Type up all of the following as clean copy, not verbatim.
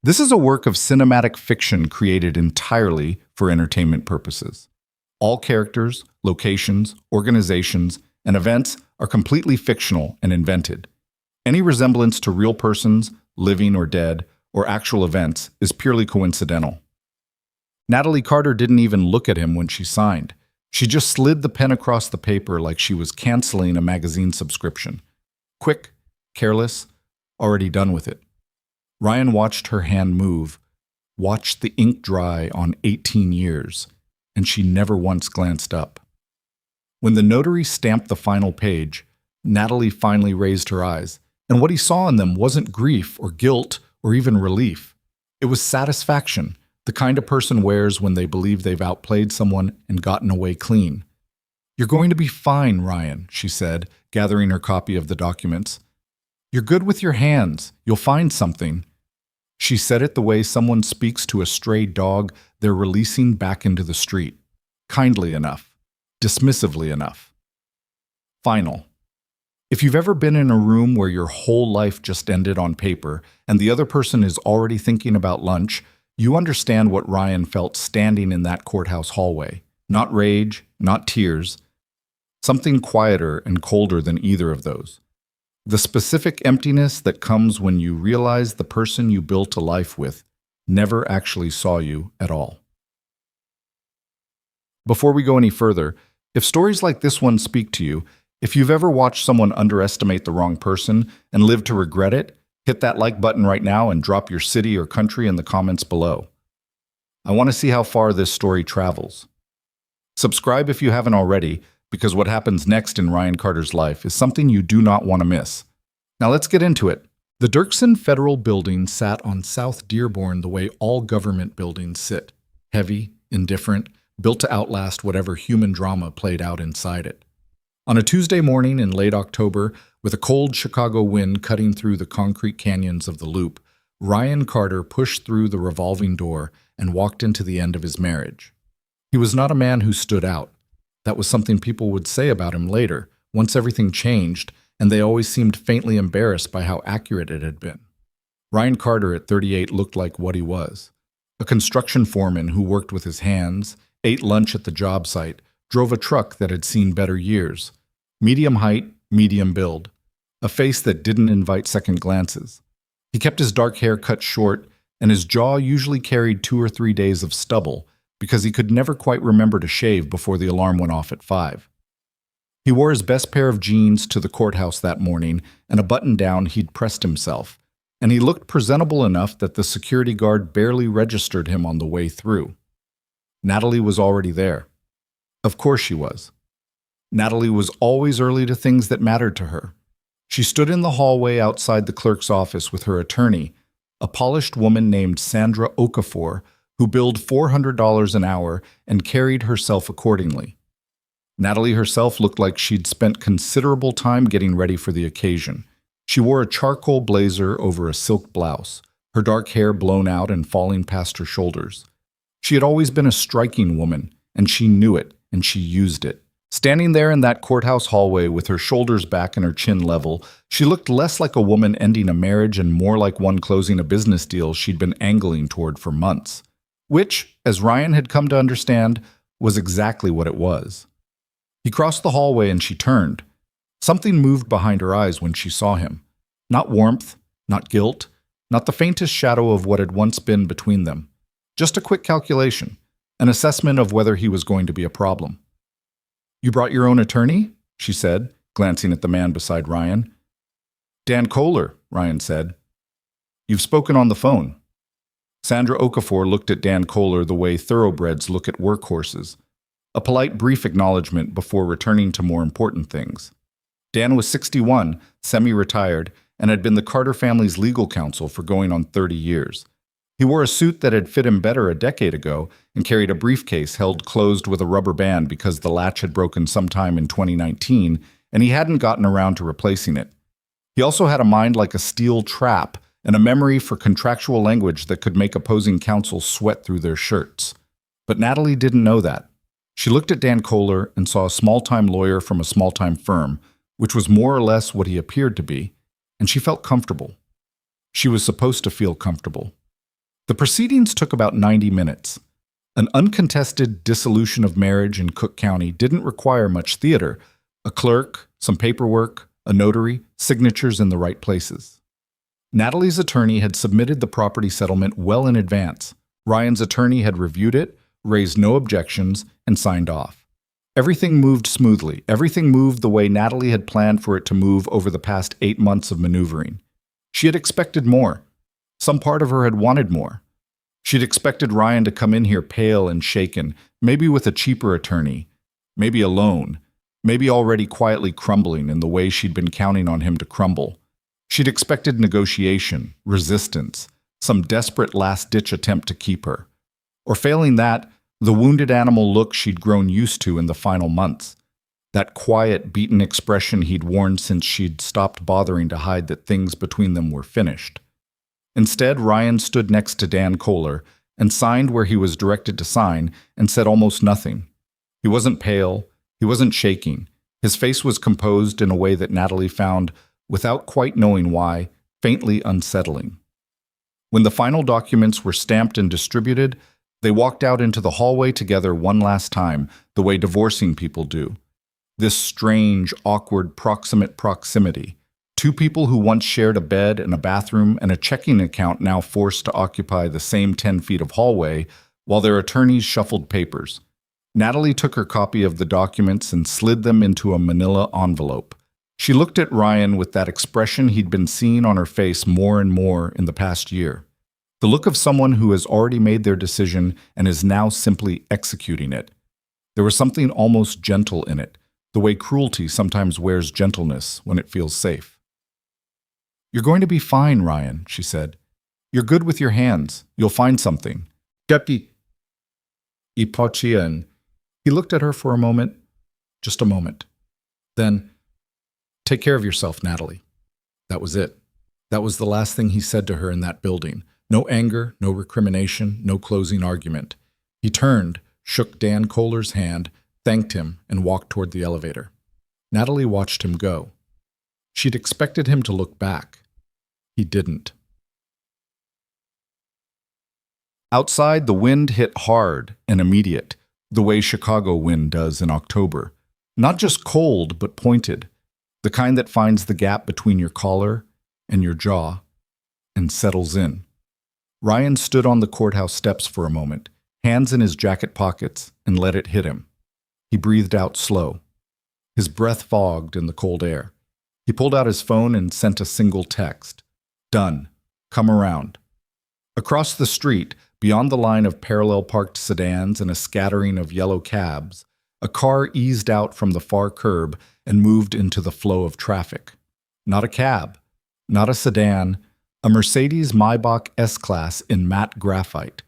This is a work of cinematic fiction created entirely for entertainment purposes. All characters, locations, organizations, and events are completely fictional and invented. Any resemblance to real persons, living or dead, or actual events is purely coincidental. Natalie Carter didn't even look at him when she signed. She just slid the pen across the paper like she was canceling a magazine subscription. Quick, careless, already done with it. Ryan watched her hand move, watched the ink dry on 18 years, and she never once glanced up. When the notary stamped the final page, Natalie finally raised her eyes, and what he saw in them wasn't grief or guilt or even relief. It was satisfaction, the kind a person wears when they believe they've outplayed someone and gotten away clean. "You're going to be fine, Ryan," she said, gathering her copy of the documents. "You're good with your hands. You'll find something." She said it the way someone speaks to a stray dog they're releasing back into the street. Kindly enough. Dismissively enough. Final. If you've ever been in a room where your whole life just ended on paper and the other person is already thinking about lunch, you understand what Ryan felt standing in that courthouse hallway. Not rage, not tears. Something quieter and colder than either of those. The specific emptiness that comes when you realize the person you built a life with never actually saw you at all. Before we go any further, if stories like this one speak to you, if you've ever watched someone underestimate the wrong person and live to regret it, hit that like button right now and drop your city or country in the comments below. I want to see how far this story travels. Subscribe if you haven't already, because what happens next in Ryan Carter's life is something you do not want to miss. Now let's get into it. The Dirksen Federal Building sat on South Dearborn the way all government buildings sit. Heavy, indifferent, built to outlast whatever human drama played out inside it. On a Tuesday morning in late October, with a cold Chicago wind cutting through the concrete canyons of the Loop, Ryan Carter pushed through the revolving door and walked into the end of his marriage. He was not a man who stood out. That was something people would say about him later, once everything changed, and they always seemed faintly embarrassed by how accurate it had been. Ryan Carter at 38 looked like what he was. A construction foreman who worked with his hands, ate lunch at the job site, drove a truck that had seen better years. Medium height, medium build. A face that didn't invite second glances. He kept his dark hair cut short, and his jaw usually carried 2 or 3 days of stubble, because he could never quite remember to shave before the alarm went off at 5. He wore his best pair of jeans to the courthouse that morning and a button-down he'd pressed himself, and he looked presentable enough that the security guard barely registered him on the way through. Natalie was already there. Of course she was. Natalie was always early to things that mattered to her. She stood in the hallway outside the clerk's office with her attorney, a polished woman named Sandra Okafor, who billed $400 an hour and carried herself accordingly. Natalie herself looked like she'd spent considerable time getting ready for the occasion. She wore a charcoal blazer over a silk blouse, her dark hair blown out and falling past her shoulders. She had always been a striking woman, and she knew it, and she used it. Standing there in that courthouse hallway with her shoulders back and her chin level, she looked less like a woman ending a marriage and more like one closing a business deal she'd been angling toward for months. Which, as Ryan had come to understand, was exactly what it was. He crossed the hallway and she turned. Something moved behind her eyes when she saw him. Not warmth, not guilt, not the faintest shadow of what had once been between them. Just a quick calculation, an assessment of whether he was going to be a problem. "You brought your own attorney?" she said, glancing at the man beside Ryan. "Dan Kohler," Ryan said. "You've spoken on the phone." Sandra Okafor looked at Dan Kohler the way thoroughbreds look at workhorses. A polite, brief acknowledgement before returning to more important things. Dan was 61, semi-retired, and had been the Carter family's legal counsel for going on 30 years. He wore a suit that had fit him better a decade ago and carried a briefcase held closed with a rubber band because the latch had broken sometime in 2019, and he hadn't gotten around to replacing it. He also had a mind like a steel trap and a memory for contractual language that could make opposing counsel sweat through their shirts. But Natalie didn't know that. She looked at Dan Kohler and saw a small-time lawyer from a small-time firm, which was more or less what he appeared to be, and she felt comfortable. She was supposed to feel comfortable. The proceedings took about 90 minutes. An uncontested dissolution of marriage in Cook County didn't require much theater: a clerk, some paperwork, a notary, signatures in the right places. Natalie's attorney had submitted the property settlement well in advance. Ryan's attorney had reviewed it, raised no objections, and signed off. Everything moved smoothly. Everything moved the way Natalie had planned for it to move over the past 8 months of maneuvering. She had expected more. Some part of her had wanted more. She'd expected Ryan to come in here pale and shaken, maybe with a cheaper attorney, maybe alone, maybe already quietly crumbling in the way she'd been counting on him to crumble. She'd expected negotiation, resistance, some desperate last-ditch attempt to keep her. Or failing that, the wounded animal look she'd grown used to in the final months. That quiet, beaten expression he'd worn since she'd stopped bothering to hide that things between them were finished. Instead, Ryan stood next to Dan Kohler and signed where he was directed to sign and said almost nothing. He wasn't pale. He wasn't shaking. His face was composed in a way that Natalie found, without quite knowing why, faintly unsettling. When the final documents were stamped and distributed, they walked out into the hallway together one last time, the way divorcing people do. This strange, awkward, proximate proximity. Two people who once shared a bed and a bathroom and a checking account now forced to occupy the same 10 feet of hallway while their attorneys shuffled papers. Natalie took her copy of the documents and slid them into a manila envelope. She looked at Ryan with that expression he'd been seeing on her face more and more in the past year. The look of someone who has already made their decision and is now simply executing it. There was something almost gentle in it, the way cruelty sometimes wears gentleness when it feels safe. "You're going to be fine, Ryan," she said. "You're good with your hands. You'll find something." Deputy Ipochian. He looked at her for a moment, just a moment. Then, "Take care of yourself, Natalie." That was it. That was the last thing he said to her in that building. No anger, no recrimination, no closing argument. He turned, shook Dan Kohler's hand, thanked him, and walked toward the elevator. Natalie watched him go. She'd expected him to look back. He didn't. Outside, the wind hit hard and immediate, the way Chicago wind does in October. Not just cold, but pointed, the kind that finds the gap between your collar and your jaw and settles in. Ryan stood on the courthouse steps for a moment, hands in his jacket pockets, and let it hit him. He breathed out slow. His breath fogged in the cold air. He pulled out his phone and sent a single text. "Done. Come around." Across the street, beyond the line of parallel parked sedans and a scattering of yellow cabs, a car eased out from the far curb and moved into the flow of traffic. Not a cab, not a sedan, a Mercedes Maybach S-Class in matte graphite,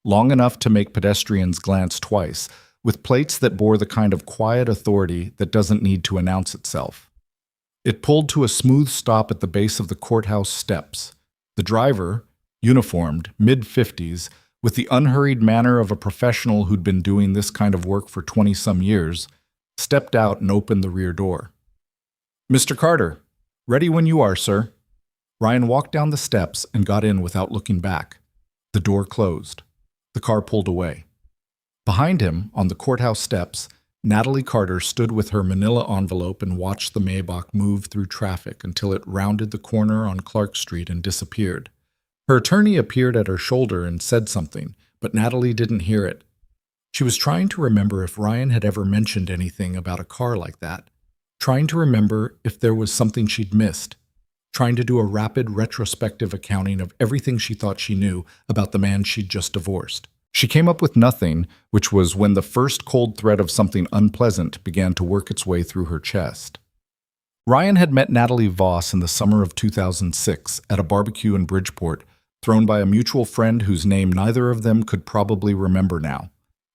long enough to make pedestrians glance twice, with plates that bore the kind of quiet authority that doesn't need to announce itself. It pulled to a smooth stop at the base of the courthouse steps. The driver, uniformed, mid-50s, with the unhurried manner of a professional who'd been doing this kind of work for 20-some years, stepped out and opened the rear door. "Mr. Carter, ready when you are, sir." Ryan walked down the steps and got in without looking back. The door closed. The car pulled away. Behind him, on the courthouse steps, Natalie Carter stood with her manila envelope and watched the Maybach move through traffic until it rounded the corner on Clark Street and disappeared. Her attorney appeared at her shoulder and said something, but Natalie didn't hear it. She was trying to remember if Ryan had ever mentioned anything about a car like that, trying to remember if there was something she'd missed, trying to do a rapid retrospective accounting of everything she thought she knew about the man she'd just divorced. She came up with nothing, which was when the first cold thread of something unpleasant began to work its way through her chest. Ryan had met Natalie Voss in the summer of 2006 at a barbecue in Bridgeport, thrown by a mutual friend whose name neither of them could probably remember now.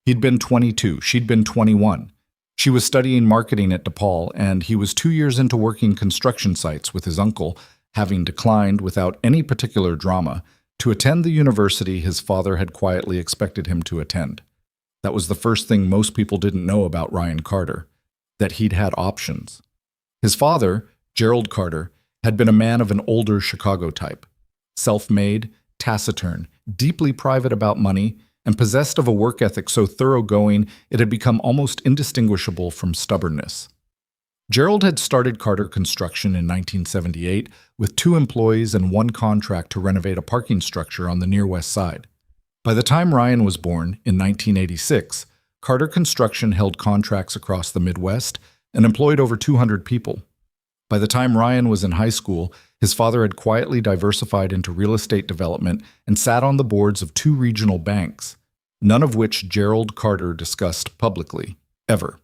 He'd been 22, she'd been 21. She was studying marketing at DePaul, and he was 2 years into working construction sites with his uncle, having declined, without any particular drama, to attend the university his father had quietly expected him to attend. That was the first thing most people didn't know about Ryan Carter, that he'd had options. His father, Gerald Carter, had been a man of an older Chicago type, self-made, taciturn, deeply private about money, and possessed of a work ethic so thoroughgoing it had become almost indistinguishable from stubbornness. Gerald had started Carter Construction in 1978 with 2 employees and 1 contract to renovate a parking structure on the near west side. By the time Ryan was born, in 1986, Carter Construction held contracts across the Midwest and employed over 200 people. By the time Ryan was in high school, his father had quietly diversified into real estate development and sat on the boards of 2 regional banks, none of which Gerald Carter discussed publicly, ever.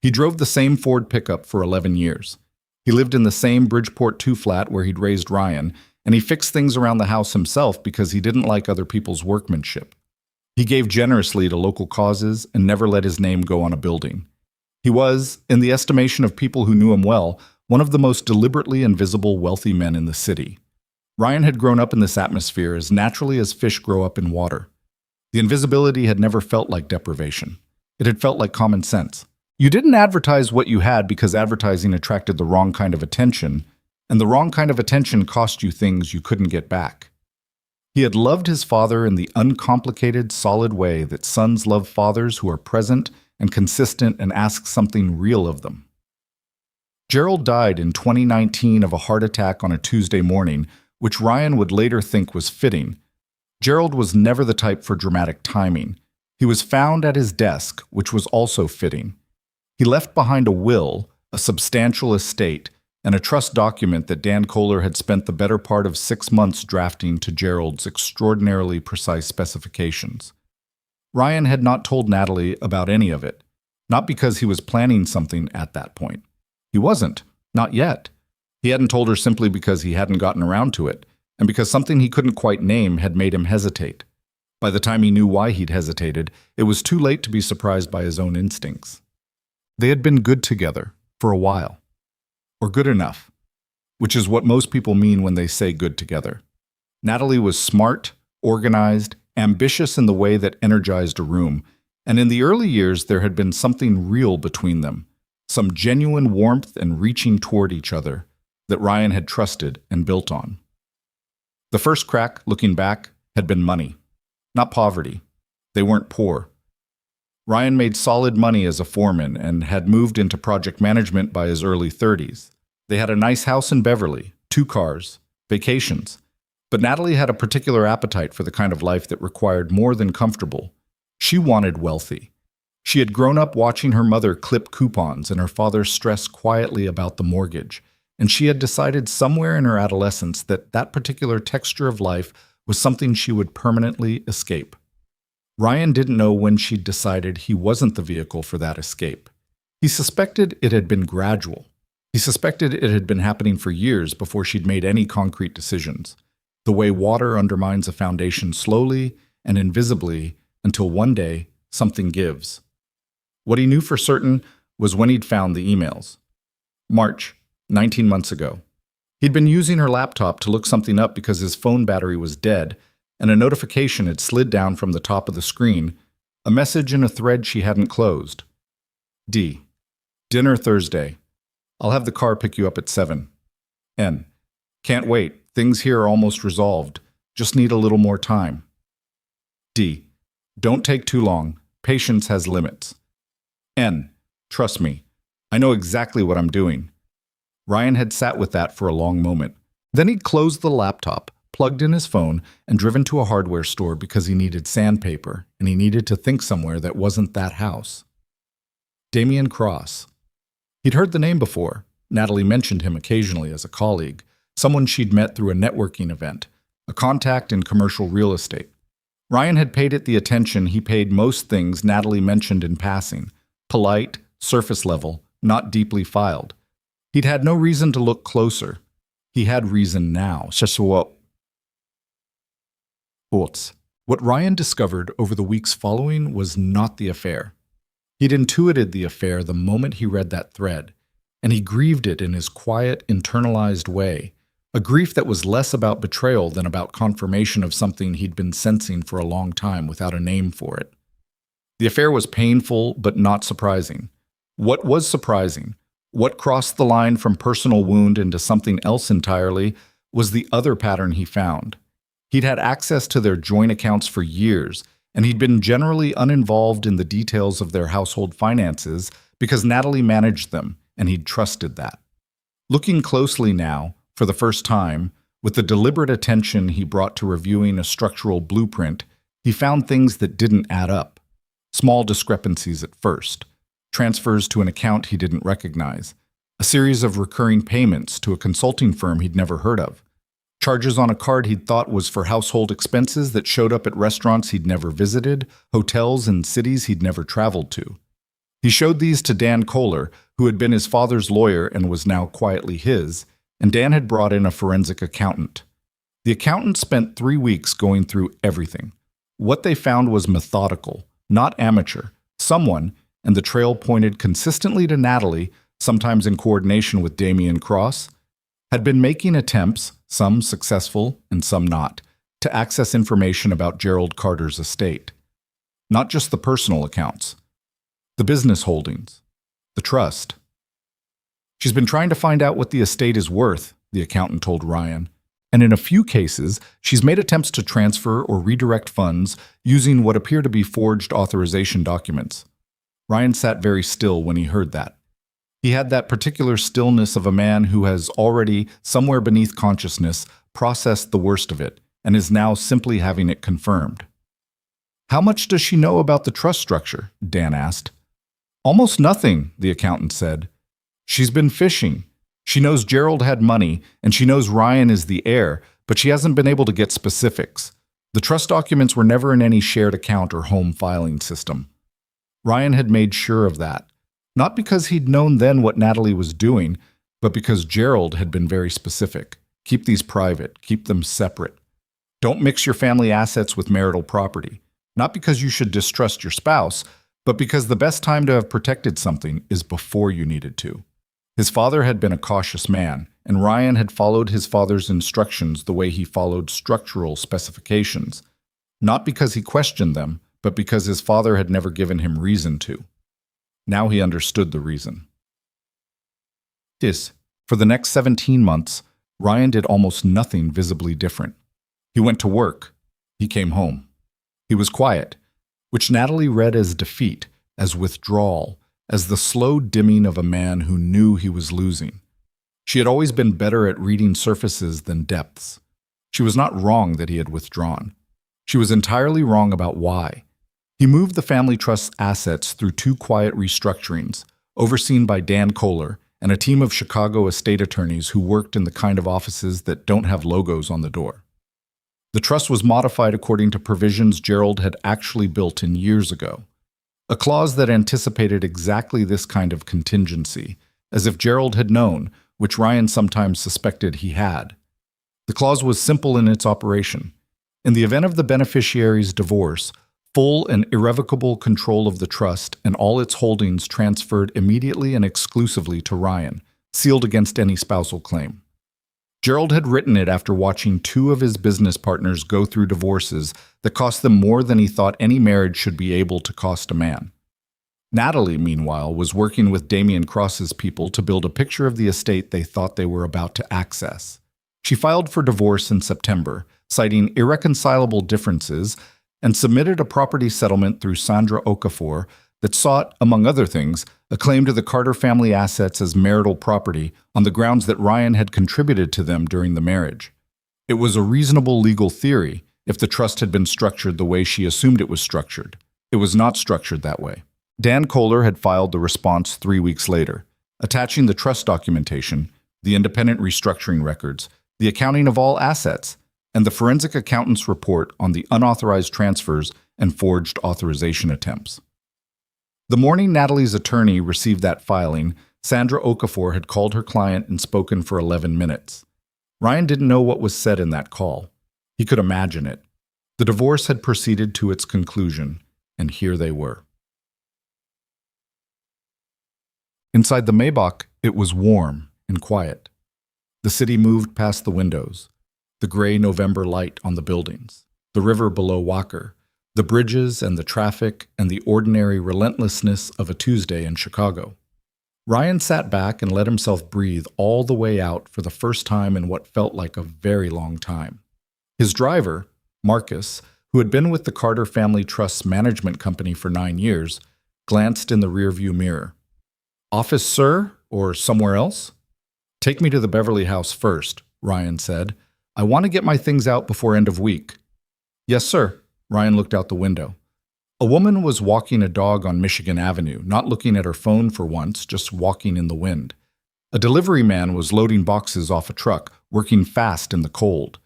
He drove the same Ford pickup for 11 years. He lived in the same Bridgeport 2 flat where he'd raised Ryan, and he fixed things around the house himself because he didn't like other people's workmanship. He gave generously to local causes and never let his name go on a building. He was, in the estimation of people who knew him well, one of the most deliberately invisible wealthy men in the city. Ryan had grown up in this atmosphere as naturally as fish grow up in water. The invisibility had never felt like deprivation. It had felt like common sense. You didn't advertise what you had because advertising attracted the wrong kind of attention, and the wrong kind of attention cost you things you couldn't get back. He had loved his father in the uncomplicated, solid way that sons love fathers who are present and consistent and ask something real of them. Gerald died in 2019 of a heart attack on a Tuesday morning, which Ryan would later think was fitting. Gerald was never the type for dramatic timing. He was found at his desk, which was also fitting. He left behind a will, a substantial estate, and a trust document that Dan Kohler had spent the better part of 6 months drafting to Gerald's extraordinarily precise specifications. Ryan had not told Natalie about any of it, not because he was planning something at that point. He wasn't, not yet. He hadn't told her simply because he hadn't gotten around to it, and because something he couldn't quite name had made him hesitate. By the time he knew why he'd hesitated, it was too late to be surprised by his own instincts. They had been good together, for a while. Or good enough, which is what most people mean when they say good together. Natalie was smart, organized, ambitious in the way that energized a room, and in the early years there had been something real between them, some genuine warmth and reaching toward each other that Ryan had trusted and built on. The first crack, looking back, had been money, not poverty. They weren't poor. Ryan made solid money as a foreman and had moved into project management by his early 30s. They had a nice house in Beverly, 2 cars, vacations. But Natalie had a particular appetite for the kind of life that required more than comfortable. She wanted wealthy. She had grown up watching her mother clip coupons and her father stress quietly about the mortgage, and she had decided somewhere in her adolescence that that particular texture of life was something she would permanently escape. Ryan didn't know when she'd decided he wasn't the vehicle for that escape. He suspected it had been gradual. He suspected it had been happening for years before she'd made any concrete decisions, the way water undermines a foundation slowly and invisibly until one day something gives. What he knew for certain was when he'd found the emails. March, 19 months ago. He'd been using her laptop to look something up because his phone battery was dead, and a notification had slid down from the top of the screen, a message in a thread she hadn't closed. D. Dinner Thursday. I'll have the car pick you up at 7. N. Can't wait. Things here are almost resolved. Just need a little more time. D. Don't take too long. Patience has limits. N. Trust me. I know exactly what I'm doing. Ryan had sat with that for a long moment. Then he'd closed the laptop, plugged in his phone, and driven to a hardware store because he needed sandpaper, and he needed to think somewhere that wasn't that house. Damian Cross. He'd heard the name before. Natalie mentioned him occasionally as a colleague, someone she'd met through a networking event, a contact in commercial real estate. Ryan had paid it the attention he paid most things Natalie mentioned in passing, polite, surface level, not deeply filed. He'd had no reason to look closer. He had reason now. What Ryan discovered over the weeks following was not the affair. He'd intuited the affair the moment he read that thread, and he grieved it in his quiet, internalized way, a grief that was less about betrayal than about confirmation of something he'd been sensing for a long time without a name for it. The affair was painful, but not surprising. What was surprising, what crossed the line from personal wound into something else entirely, was the other pattern he found. He'd had access to their joint accounts for years, and he'd been generally uninvolved in the details of their household finances because Natalie managed them, and he'd trusted that. Looking closely now, for the first time, with the deliberate attention he brought to reviewing a structural blueprint, he found things that didn't add up. Small discrepancies at first, transfers to an account he didn't recognize, a series of recurring payments to a consulting firm he'd never heard of, charges on a card he'd thought was for household expenses that showed up at restaurants he'd never visited, hotels in cities he'd never traveled to. He showed these to Dan Kohler, who had been his father's lawyer and was now quietly his, and Dan had brought in a forensic accountant. The accountant spent 3 weeks going through everything. What they found was methodical, not amateur. Someone, and the trail pointed consistently to Natalie, sometimes in coordination with Damian Cross, had been making attempts, some successful and some not, to access information about Gerald Carter's estate. Not just the personal accounts, the business holdings, the trust. She's been trying to find out what the estate is worth, the accountant told Ryan, and in a few cases, she's made attempts to transfer or redirect funds using what appear to be forged authorization documents. Ryan sat very still when he heard that. He had that particular stillness of a man who has already, somewhere beneath consciousness, processed the worst of it and is now simply having it confirmed. "How much does she know about the trust structure?" Dan asked. "Almost nothing," the accountant said. "She's been fishing. She knows Gerald had money, and she knows Ryan is the heir, but she hasn't been able to get specifics. The trust documents were never in any shared account or home filing system." Ryan had made sure of that, not because he'd known then what Natalie was doing, but because Gerald had been very specific. Keep these private, keep them separate. Don't mix your family assets with marital property, not because you should distrust your spouse, but because the best time to have protected something is before you needed to. His father had been a cautious man, and Ryan had followed his father's instructions the way he followed structural specifications, not because he questioned them, but because his father had never given him reason to. Now he understood the reason. For the next 17 months, Ryan did almost nothing visibly different. He went to work. He came home. He was quiet, which Natalie read as defeat, as withdrawal, as the slow dimming of a man who knew he was losing. She had always been better at reading surfaces than depths. She was not wrong that he had withdrawn. She was entirely wrong about why. He moved the family trust's assets through 2 quiet restructurings, overseen by Dan Kohler and a team of Chicago estate attorneys who worked in the kind of offices that don't have logos on the door. The trust was modified according to provisions Gerald had actually built in years ago, a clause that anticipated exactly this kind of contingency, as if Gerald had known, which Ryan sometimes suspected he had. The clause was simple in its operation. In the event of the beneficiary's divorce, full and irrevocable control of the trust and all its holdings transferred immediately and exclusively to Ryan, sealed against any spousal claim. Gerald had written it after watching 2 of his business partners go through divorces that cost them more than he thought any marriage should be able to cost a man. Natalie, meanwhile, was working with Damian Cross's people to build a picture of the estate they thought they were about to access. She filed for divorce in September, citing irreconcilable differences, and submitted a property settlement through Sandra Okafor that sought, among other things, a claim to the Carter family assets as marital property on the grounds that Ryan had contributed to them during the marriage. It was a reasonable legal theory if the trust had been structured the way she assumed it was structured. It was not structured that way. Dan Kohler had filed the response 3 weeks later, attaching the trust documentation, the independent restructuring records, the accounting of all assets, and the forensic accountant's report on the unauthorized transfers and forged authorization attempts. The morning Natalie's attorney received that filing, Sandra Okafor had called her client and spoken for 11 minutes. Ryan didn't know what was said in that call. He could imagine it. The divorce had proceeded to its conclusion, and here they were. Inside the Maybach, it was warm and quiet. The city moved past the windows, the gray November light on the buildings, the river below Walker, the bridges and the traffic and the ordinary relentlessness of a Tuesday in Chicago. Ryan sat back and let himself breathe all the way out for the first time in what felt like a very long time. His driver, Marcus, who had been with the Carter Family Trust's management company for 9 years, glanced in the rearview mirror. "Office, sir, or somewhere else?" "Take me to the Beverly House first," Ryan said. "I want to get my things out before end of week." "Yes, sir." Ryan looked out the window. A woman was walking a dog on Michigan Avenue, not looking at her phone for once, just walking in the wind. A delivery man was loading boxes off a truck, working fast in the cold.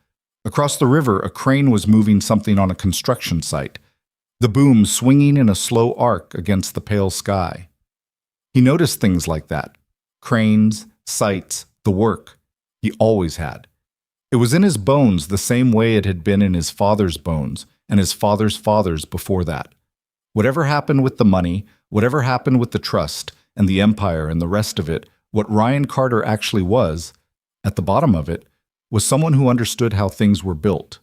Across the river, a crane was moving something on a construction site, the boom swinging in a slow arc against the pale sky. He noticed things like that. Cranes, sights, the work. He always had. It was in his bones the same way it had been in his father's bones and his father's fathers before that. Whatever happened with the money, whatever happened with the trust and the empire and the rest of it, what Ryan Carter actually was, at the bottom of it, was someone who understood how things were built.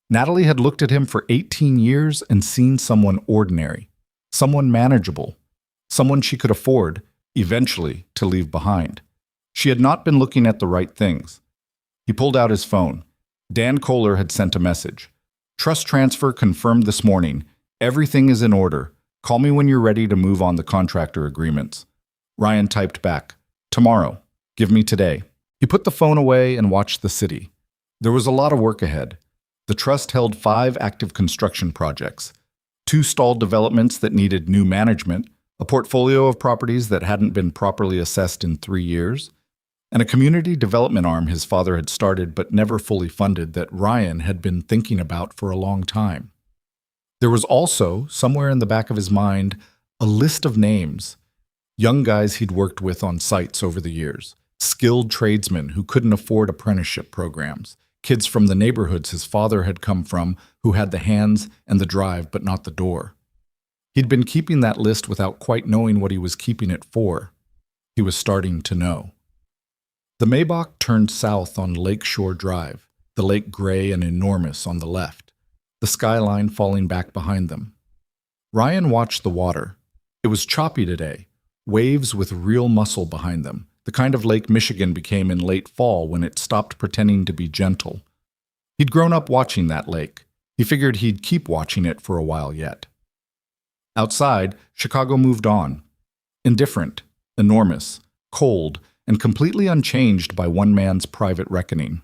Natalie had looked at him for 18 years and seen someone ordinary, someone manageable, someone she could afford, eventually, to leave behind. She had not been looking at the right things. He pulled out his phone. Dan Kohler had sent a message. "Trust transfer confirmed this morning. Everything is in order. Call me when you're ready to move on the contractor agreements." Ryan typed back, "Tomorrow. Give me today." He put the phone away and watched the city. There was a lot of work ahead. The trust held 5 active construction projects, 2 stalled developments that needed new management, a portfolio of properties that hadn't been properly assessed in 3 years, and a community development arm his father had started but never fully funded that Ryan had been thinking about for a long time. There was also, somewhere in the back of his mind, a list of names, young guys he'd worked with on sites over the years, skilled tradesmen who couldn't afford apprenticeship programs, kids from the neighborhoods his father had come from who had the hands and the drive but not the door. He'd been keeping that list without quite knowing what he was keeping it for. He was starting to know. The Maybach turned south on Lakeshore Drive, the lake gray and enormous on the left, the skyline falling back behind them. Ryan watched the water. It was choppy today, waves with real muscle behind them, the kind of lake Michigan became in late fall when it stopped pretending to be gentle. He'd grown up watching that lake. He figured he'd keep watching it for a while yet. Outside, Chicago moved on. Indifferent, enormous, cold, and completely unchanged by one man's private reckoning.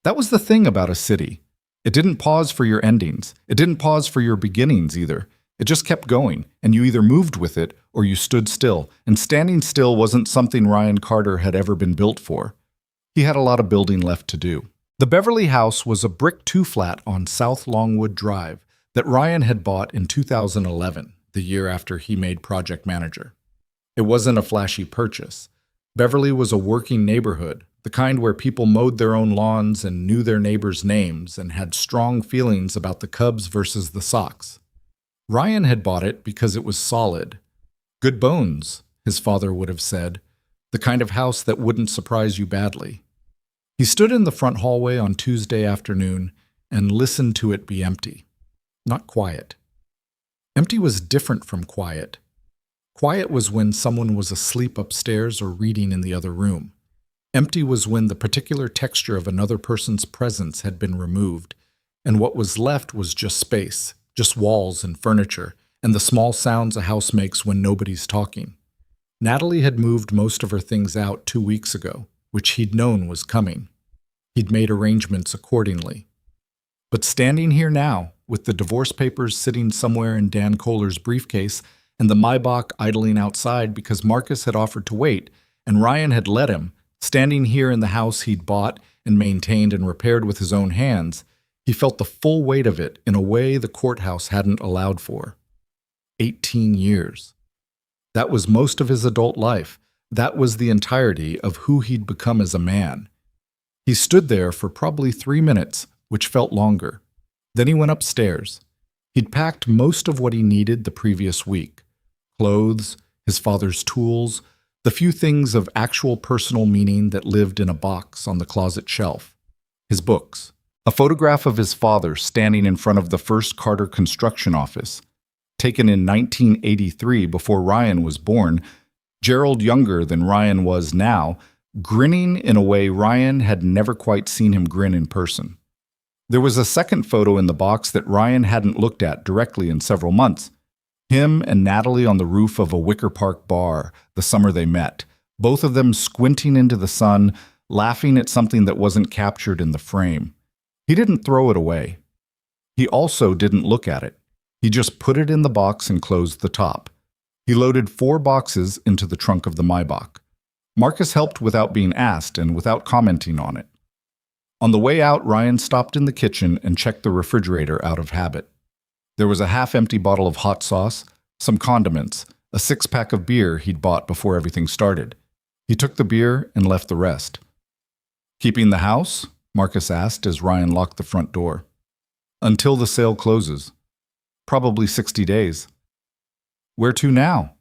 That was the thing about a city. It didn't pause for your endings. It didn't pause for your beginnings either. It just kept going, and you either moved with it or you stood still, and standing still wasn't something Ryan Carter had ever been built for. He had a lot of building left to do. The Beverly House was a brick 2-flat on South Longwood Drive that Ryan had bought in 2011, the year after he made project manager. It wasn't a flashy purchase. Beverly was a working neighborhood, the kind where people mowed their own lawns and knew their neighbors' names and had strong feelings about the Cubs versus the Sox. Ryan had bought it because it was solid. Good bones, his father would have said, the kind of house that wouldn't surprise you badly. He stood in the front hallway on Tuesday afternoon and listened to it be empty, not quiet. Empty was different from quiet. Quiet was when someone was asleep upstairs or reading in the other room. Empty was when the particular texture of another person's presence had been removed, and what was left was just space, just walls and furniture, and the small sounds a house makes when nobody's talking. Natalie had moved most of her things out 2 weeks ago, which he'd known was coming. He'd made arrangements accordingly. But standing here now, with the divorce papers sitting somewhere in Dan Kohler's briefcase and the Maybach idling outside because Marcus had offered to wait, and Ryan had let him, standing here in the house he'd bought and maintained and repaired with his own hands, he felt the full weight of it in a way the courthouse hadn't allowed for. 18 years. That was most of his adult life. That was the entirety of who he'd become as a man. He stood there for probably 3 minutes, which felt longer. Then he went upstairs. He'd packed most of what he needed the previous week. Clothes, his father's tools, the few things of actual personal meaning that lived in a box on the closet shelf. His books. A photograph of his father standing in front of the first Carter construction office, taken in 1983 before Ryan was born, Gerald younger than Ryan was now, grinning in a way Ryan had never quite seen him grin in person. There was a second photo in the box that Ryan hadn't looked at directly in several months. Him and Natalie on the roof of a Wicker Park bar the summer they met, both of them squinting into the sun, laughing at something that wasn't captured in the frame. He didn't throw it away. He also didn't look at it. He just put it in the box and closed the top. He loaded 4 boxes into the trunk of the Maybach. Marcus helped without being asked and without commenting on it. On the way out, Ryan stopped in the kitchen and checked the refrigerator out of habit. There was a half-empty bottle of hot sauce, some condiments, a 6-pack of beer he'd bought before everything started. He took the beer and left the rest. "Keeping the house?" Marcus asked as Ryan locked the front door. "Until the sale closes. Probably 60 days. "Where to now?"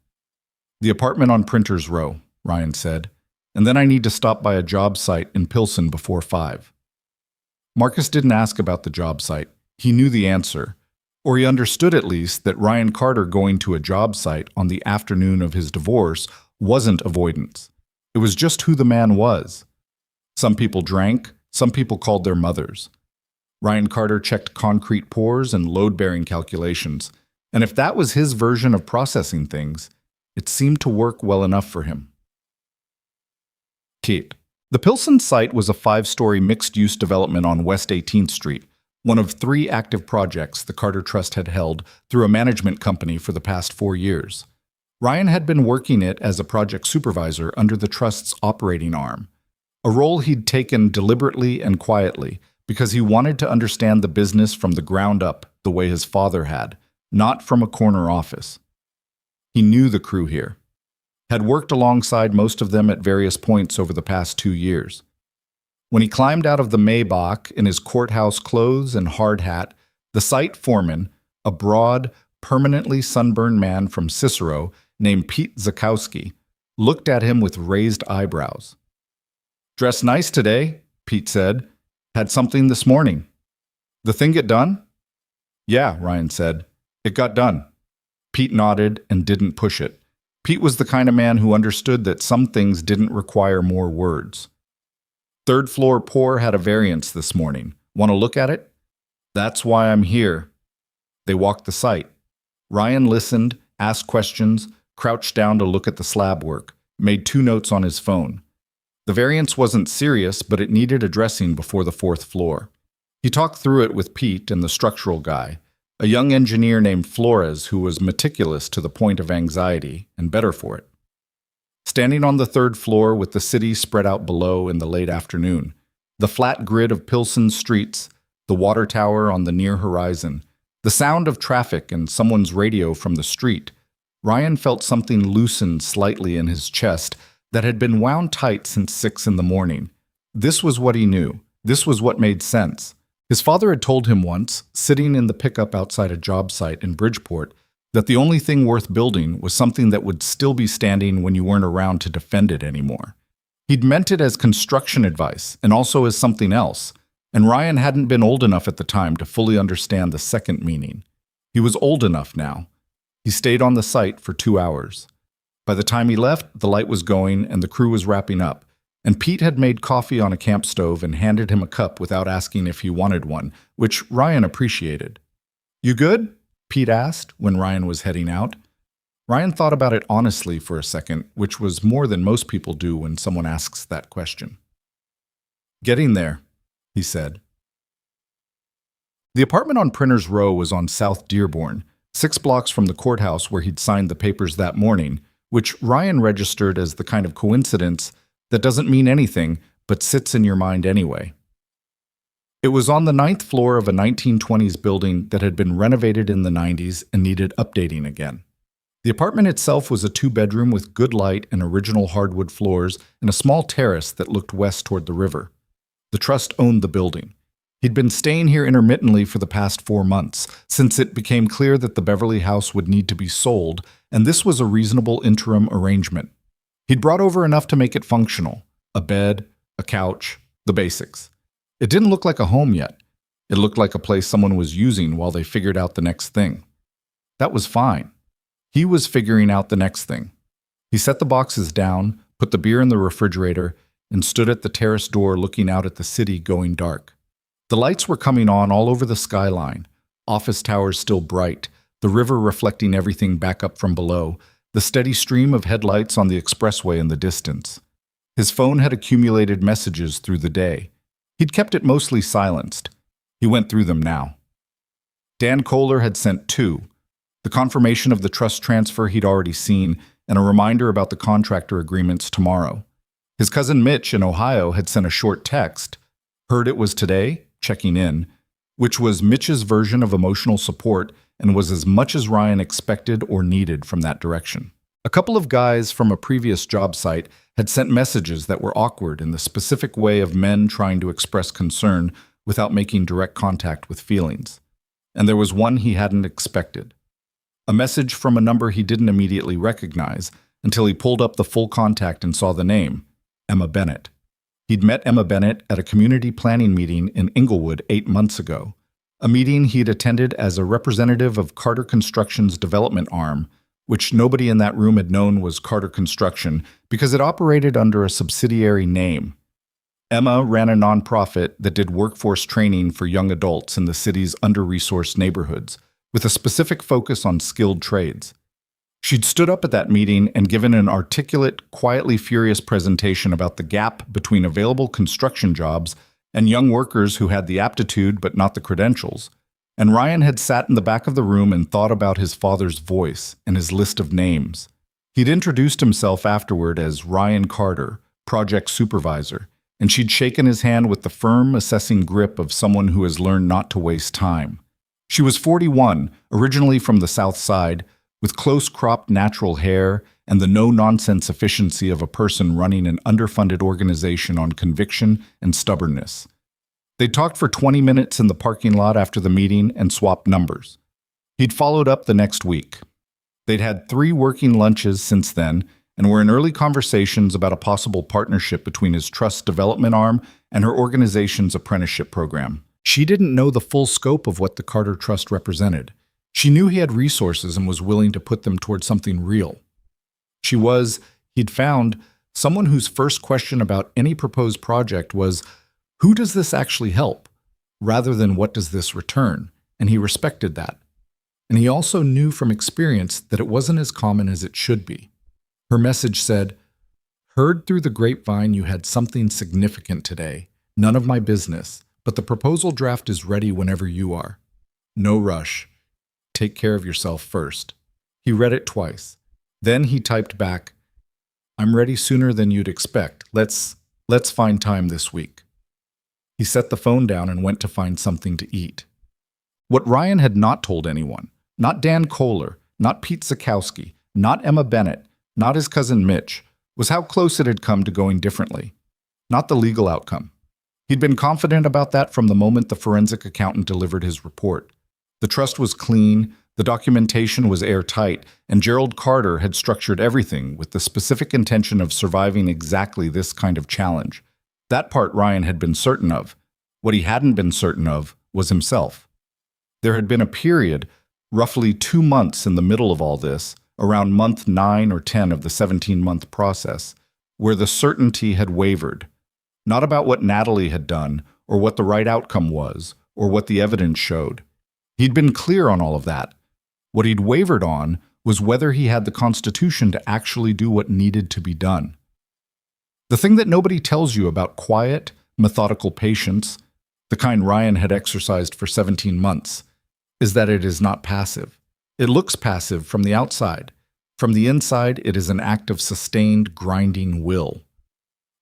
"The apartment on Printers Row," Ryan said, "and then I need to stop by a job site in Pilsen before 5. Marcus didn't ask about the job site. He knew the answer, or he understood at least that Ryan Carter going to a job site on the afternoon of his divorce wasn't avoidance. It was just who the man was. Some people drank, some people called their mothers. Ryan Carter checked concrete pours and load-bearing calculations, and if that was his version of processing things, it seemed to work well enough for him. Kate. The Pilsen site was a 5-story mixed-use development on West 18th Street, one of 3 active projects the Carter Trust had held through a management company for the past 4 years. Ryan had been working it as a project supervisor under the Trust's operating arm, a role he'd taken deliberately and quietly because he wanted to understand the business from the ground up the way his father had, not from a corner office. He knew the crew here, had worked alongside most of them at various points over the past 2 years. When he climbed out of the Maybach in his courthouse clothes and hard hat, the site foreman, a broad, permanently sunburned man from Cicero named Pete Zakowski, looked at him with raised eyebrows. "Dressed nice today," Pete said. "Had something this morning." "The thing get done?" "Yeah," Ryan said. "It got done." Pete nodded and didn't push it. Pete was the kind of man who understood that some things didn't require more words. "Third floor pour had a variance this morning. Want to look at it?" "That's why I'm here." They walked the site. Ryan listened, asked questions, crouched down to look at the slab work, made 2 notes on his phone. The variance wasn't serious, but it needed addressing before the 4th floor. He talked through it with Pete and the structural guy, a young engineer named Flores who was meticulous to the point of anxiety and better for it. Standing on the 3rd floor with the city spread out below in the late afternoon, the flat grid of Pilsen's streets, the water tower on the near horizon, the sound of traffic and someone's radio from the street, Ryan felt something loosen slightly in his chest that had been wound tight since 6 in the morning. This was what he knew. This was what made sense. His father had told him once, sitting in the pickup outside a job site in Bridgeport, that the only thing worth building was something that would still be standing when you weren't around to defend it anymore. He'd meant it as construction advice and also as something else, and Ryan hadn't been old enough at the time to fully understand the second meaning. He was old enough now. He stayed on the site for 2 hours. By the time he left, the light was going and the crew was wrapping up, and Pete had made coffee on a camp stove and handed him a cup without asking if he wanted one, which Ryan appreciated. "You good?" Pete asked when Ryan was heading out. Ryan thought about it honestly for a second, which was more than most people do when someone asks that question. "Getting there," he said. The apartment on Printers Row was on South Dearborn, 6 blocks from the courthouse where he'd signed the papers that morning, which Ryan registered as the kind of coincidence that doesn't mean anything, but sits in your mind anyway. It was on the 9th floor of a 1920s building that had been renovated in the 90s and needed updating again. The apartment itself was a 2-bedroom with good light and original hardwood floors and a small terrace that looked west toward the river. The trust owned the building. He'd been staying here intermittently for the past 4 months, since it became clear that the Beverly house would need to be sold, and this was a reasonable interim arrangement. He'd brought over enough to make it functional: a bed, a couch, the basics. It didn't look like a home yet. It looked like a place someone was using while they figured out the next thing. That was fine. He was figuring out the next thing. He set the boxes down, put the beer in the refrigerator, and stood at the terrace door looking out at the city going dark. The lights were coming on all over the skyline, office towers still bright, the river reflecting everything back up from below, the steady stream of headlights on the expressway in the distance. His phone had accumulated messages through the day. He'd kept it mostly silenced. He went through them now. Dan Kohler had sent two: the confirmation of the trust transfer he'd already seen, and a reminder about the contractor agreements tomorrow. His cousin Mitch in Ohio had sent a short text, heard it was today, checking in, which was Mitch's version of emotional support and was as much as Ryan expected or needed from that direction. A couple of guys from a previous job site had sent messages that were awkward in the specific way of men trying to express concern without making direct contact with feelings. And there was one he hadn't expected. A message from a number he didn't immediately recognize until he pulled up the full contact and saw the name, Emma Bennett. He'd met Emma Bennett at a community planning meeting in Inglewood 8 months ago, a meeting he'd attended as a representative of Carter Construction's development arm, which nobody in that room had known was Carter Construction because it operated under a subsidiary name. Emma ran a nonprofit that did workforce training for young adults in the city's under-resourced neighborhoods, with a specific focus on skilled trades. She'd stood up at that meeting and given an articulate, quietly furious presentation about the gap between available construction jobs and young workers who had the aptitude but not the credentials. And Ryan had sat in the back of the room and thought about his father's voice and his list of names. He'd introduced himself afterward as Ryan Carter, project supervisor, and she'd shaken his hand with the firm, assessing grip of someone who has learned not to waste time. She was 41, originally from the South Side, with close-cropped natural hair and the no-nonsense efficiency of a person running an underfunded organization on conviction and stubbornness. They talked for 20 minutes in the parking lot after the meeting and swapped numbers. He'd followed up the next week. They'd had 3 working lunches since then and were in early conversations about a possible partnership between his trust development arm and her organization's apprenticeship program. She didn't know the full scope of what the Carter Trust represented. She knew he had resources and was willing to put them towards something real. She was, he'd found, someone whose first question about any proposed project was, who does this actually help, rather than what does this return? And he respected that. And he also knew from experience that it wasn't as common as it should be. Her message said, "Heard through the grapevine you had something significant today. None of my business, but the proposal draft is ready whenever you are. No rush. Take care of yourself first." He read it twice. Then he typed back, "I'm ready sooner than you'd expect. Let's find time this week." He set the phone down and went to find something to eat. What Ryan had not told anyone, not Dan Kohler, not Pete Zakowski, not Emma Bennett, not his cousin Mitch, was how close it had come to going differently. Not the legal outcome. He'd been confident about that from the moment the forensic accountant delivered his report. The trust was clean, the documentation was airtight, and Gerald Carter had structured everything with the specific intention of surviving exactly this kind of challenge. That part Ryan had been certain of. What he hadn't been certain of was himself. There had been a period, roughly 2 months in the middle of all this, around month 9 or 10 of the 17-month process, where the certainty had wavered. Not about what Natalie had done, or what the right outcome was, or what the evidence showed. He'd been clear on all of that. What he'd wavered on was whether he had the constitution to actually do what needed to be done. The thing that nobody tells you about quiet, methodical patience, the kind Ryan had exercised for 17 months, is that it is not passive. It looks passive from the outside. From the inside, it is an act of sustained, grinding will.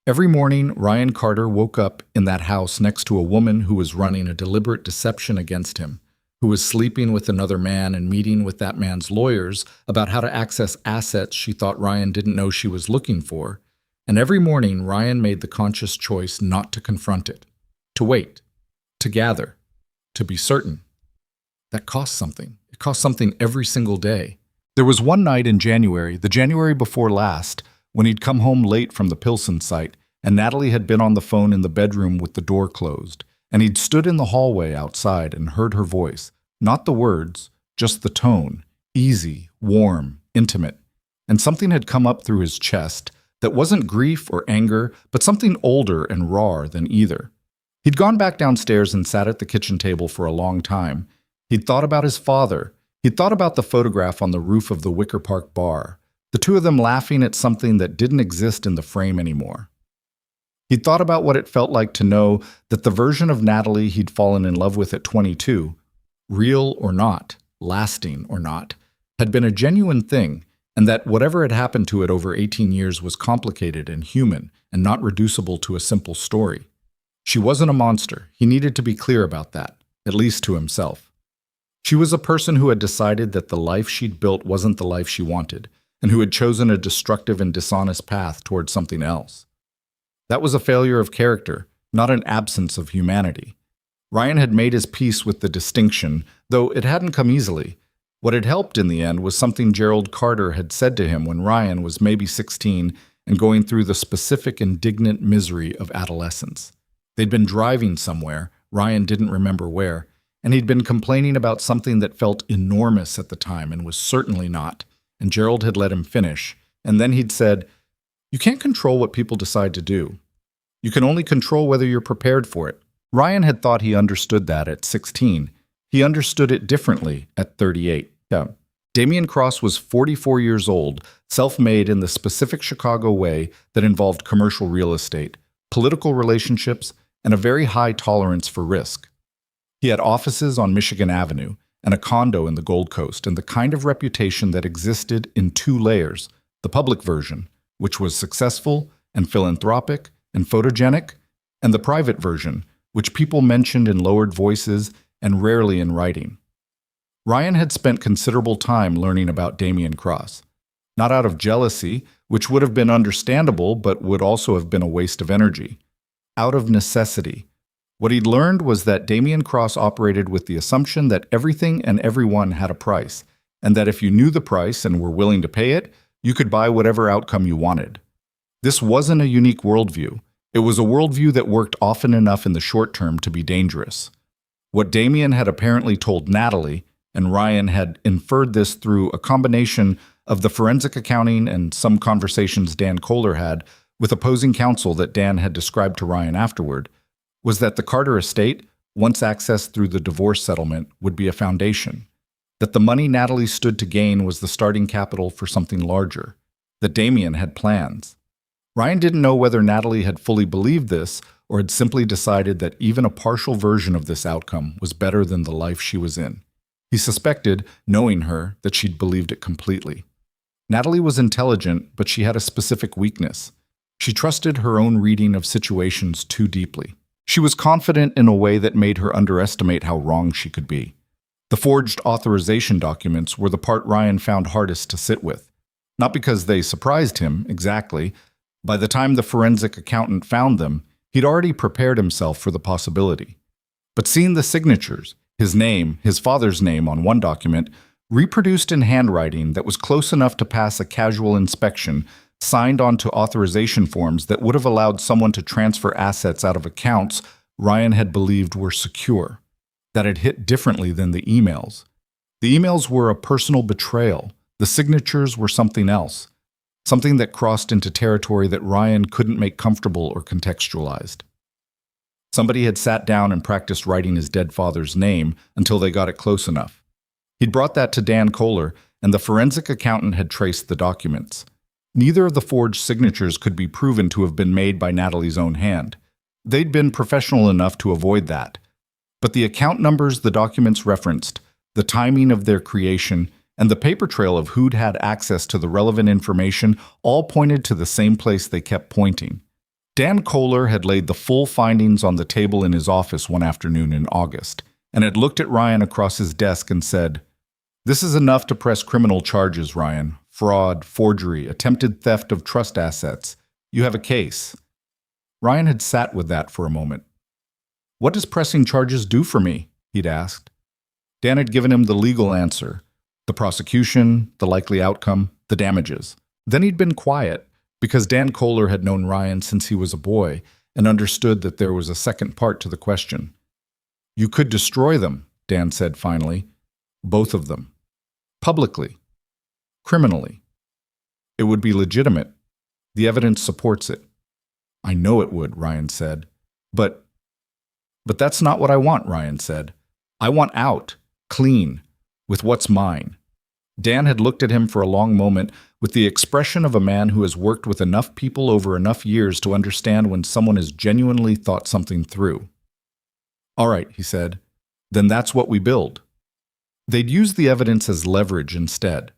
Every morning, Ryan Carter woke up in that house next to a woman who was running a deliberate deception against him, who was sleeping with another man and meeting with that man's lawyers about how to access assets she thought Ryan didn't know she was looking for. And every morning, Ryan made the conscious choice not to confront it, to wait, to gather, to be certain. That cost something. It cost something every single day. There was one night in January, the January before last, when he'd come home late from the Pilsen site, and Natalie had been on the phone in the bedroom with the door closed, and he'd stood in the hallway outside and heard her voice, not the words, just the tone, easy, warm, intimate, and something had come up through his chest that wasn't grief or anger, but something older and rawer than either. He'd gone back downstairs and sat at the kitchen table for a long time. He'd thought about his father. He'd thought about the photograph on the roof of the Wicker Park bar, the two of them laughing at something that didn't exist in the frame anymore. He'd thought about what it felt like to know that the version of Natalie he'd fallen in love with at 22, real or not, lasting or not, had been a genuine thing, and that whatever had happened to it over 18 years was complicated and human and not reducible to a simple story. She wasn't a monster. He needed to be clear about that, at least to himself. She was a person who had decided that the life she'd built wasn't the life she wanted, and who had chosen a destructive and dishonest path towards something else. That was a failure of character, not an absence of humanity. Ryan had made his peace with the distinction, though it hadn't come easily. What had helped in the end was something Gerald Carter had said to him when Ryan was maybe 16 and going through the specific indignant misery of adolescence. They'd been driving somewhere, Ryan didn't remember where, and he'd been complaining about something that felt enormous at the time and was certainly not, and Gerald had let him finish, and then he'd said, "You can't control what people decide to do. You can only control whether you're prepared for it." Ryan had thought he understood that at 16. He understood it differently at 38. Damian Cross was 44 years old, self-made in the specific Chicago way that involved commercial real estate, political relationships, and a very high tolerance for risk. He had offices on Michigan Avenue and a condo in the Gold Coast, and the kind of reputation that existed in two layers: the public version, which was successful and philanthropic and photogenic, and the private version, which people mentioned in lowered voices and rarely in writing. Ryan had spent considerable time learning about Damian Cross. Not out of jealousy, which would have been understandable but would also have been a waste of energy. Out of necessity. What he'd learned was that Damian Cross operated with the assumption that everything and everyone had a price, and that if you knew the price and were willing to pay it, you could buy whatever outcome you wanted. This wasn't a unique worldview. It was a worldview that worked often enough in the short term to be dangerous. What Damian had apparently told Natalie, and Ryan had inferred this through a combination of the forensic accounting and some conversations Dan Kohler had with opposing counsel that Dan had described to Ryan afterward, was that the Carter estate, once accessed through the divorce settlement, would be a foundation. That the money Natalie stood to gain was the starting capital for something larger. That Damian had plans. Ryan didn't know whether Natalie had fully believed this or had simply decided that even a partial version of this outcome was better than the life she was in. He suspected, knowing her, that she'd believed it completely. Natalie was intelligent, but she had a specific weakness. She trusted her own reading of situations too deeply. She was confident in a way that made her underestimate how wrong she could be. The forged authorization documents were the part Ryan found hardest to sit with. Not because they surprised him, exactly. By the time the forensic accountant found them, he'd already prepared himself for the possibility. But seeing the signatures, his name, his father's name on one document, reproduced in handwriting that was close enough to pass a casual inspection, signed onto authorization forms that would have allowed someone to transfer assets out of accounts Ryan had believed were secure, that had hit differently than the emails. The emails were a personal betrayal. The signatures were something else, something that crossed into territory that Ryan couldn't make comfortable or contextualized. Somebody had sat down and practiced writing his dead father's name until they got it close enough. He'd brought that to Dan Kohler, and the forensic accountant had traced the documents. Neither of the forged signatures could be proven to have been made by Natalie's own hand. They'd been professional enough to avoid that. But the account numbers the documents referenced, the timing of their creation, and the paper trail of who'd had access to the relevant information all pointed to the same place they kept pointing. Dan Kohler had laid the full findings on the table in his office one afternoon in August, and had looked at Ryan across his desk and said, "This is enough to press criminal charges, Ryan. Fraud, forgery, attempted theft of trust assets. You have a case." Ryan had sat with that for a moment. "What does pressing charges do for me?" he'd asked. Dan had given him the legal answer, the prosecution, the likely outcome, the damages. Then he'd been quiet, because Dan Kohler had known Ryan since he was a boy and understood that there was a second part to the question. "You could destroy them," Dan said finally. "Both of them. Publicly. Criminally. It would be legitimate. The evidence supports it." "I know it would," Ryan said. "But But that's not what I want, Ryan said. I want out, clean, with what's mine. Dan had looked at him for a long moment with the expression of a man who has worked with enough people over enough years to understand when someone has genuinely thought something through. All right, he said, then that's what we build. They'd used the evidence as leverage instead,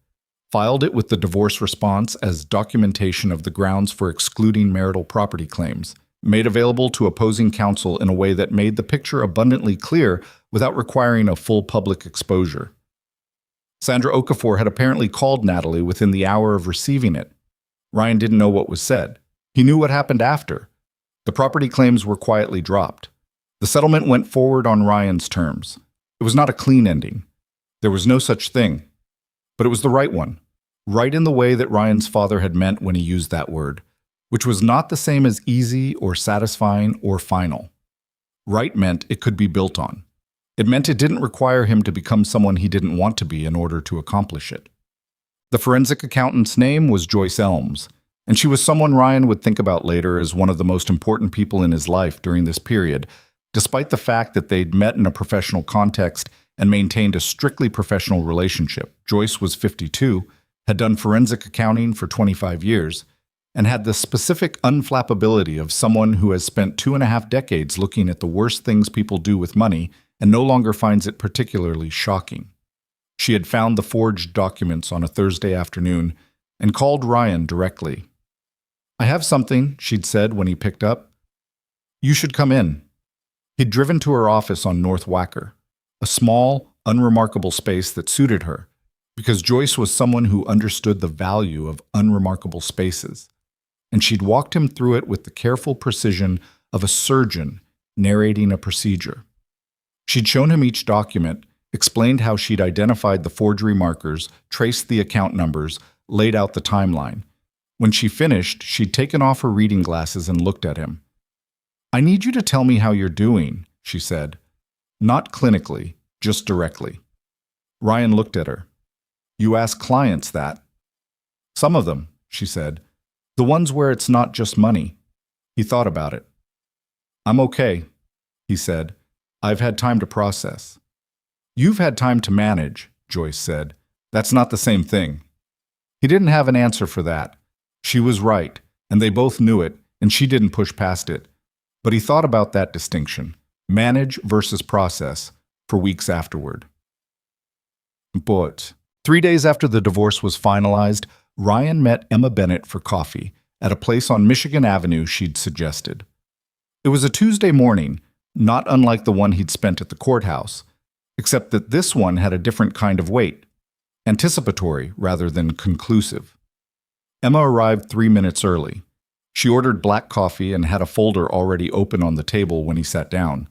filed it with the divorce response as documentation of the grounds for excluding marital property claims, made available to opposing counsel in a way that made the picture abundantly clear without requiring a full public exposure. Sandra Okafor had apparently called Natalie within the hour of receiving it. Ryan didn't know what was said. He knew what happened after. The property claims were quietly dropped. The settlement went forward on Ryan's terms. It was not a clean ending. There was no such thing. But it was the right one, right in the way that Ryan's father had meant when he used that word, which was not the same as easy or satisfying or final. Right meant it could be built on. It meant it didn't require him to become someone he didn't want to be in order to accomplish it. The forensic accountant's name was Joyce Elms, and she was someone Ryan would think about later as one of the most important people in his life during this period, despite the fact that they'd met in a professional context and maintained a strictly professional relationship. Joyce was 52, had done forensic accounting for 25 years, and had the specific unflappability of someone who has spent 2.5 decades looking at the worst things people do with money and no longer finds it particularly shocking. She had found the forged documents on a Thursday afternoon and called Ryan directly. I have something, she'd said when he picked up. You should come in. He'd driven to her office on North Wacker, a small, unremarkable space that suited her, because Joyce was someone who understood the value of unremarkable spaces, and she'd walked him through it with the careful precision of a surgeon narrating a procedure. She'd shown him each document, explained how she'd identified the forgery markers, traced the account numbers, laid out the timeline. When she finished, she'd taken off her reading glasses and looked at him. I need you to tell me how you're doing, she said. Not clinically, just directly. Ryan looked at her. You ask clients that. Some of them, she said. The ones where it's not just money. He thought about it. I'm okay, he said. I've had time to process. You've had time to manage, Joyce said. That's not the same thing. He didn't have an answer for that. She was right, and they both knew it, and she didn't push past it. But he thought about that distinction, manage versus process, for weeks afterward. But 3 days after the divorce was finalized, Ryan met Emma Bennett for coffee at a place on Michigan Avenue she'd suggested. It was a Tuesday morning, not unlike the one he'd spent at the courthouse, except that this one had a different kind of weight, anticipatory rather than conclusive. Emma arrived 3 minutes early. She ordered black coffee and had a folder already open on the table when he sat down.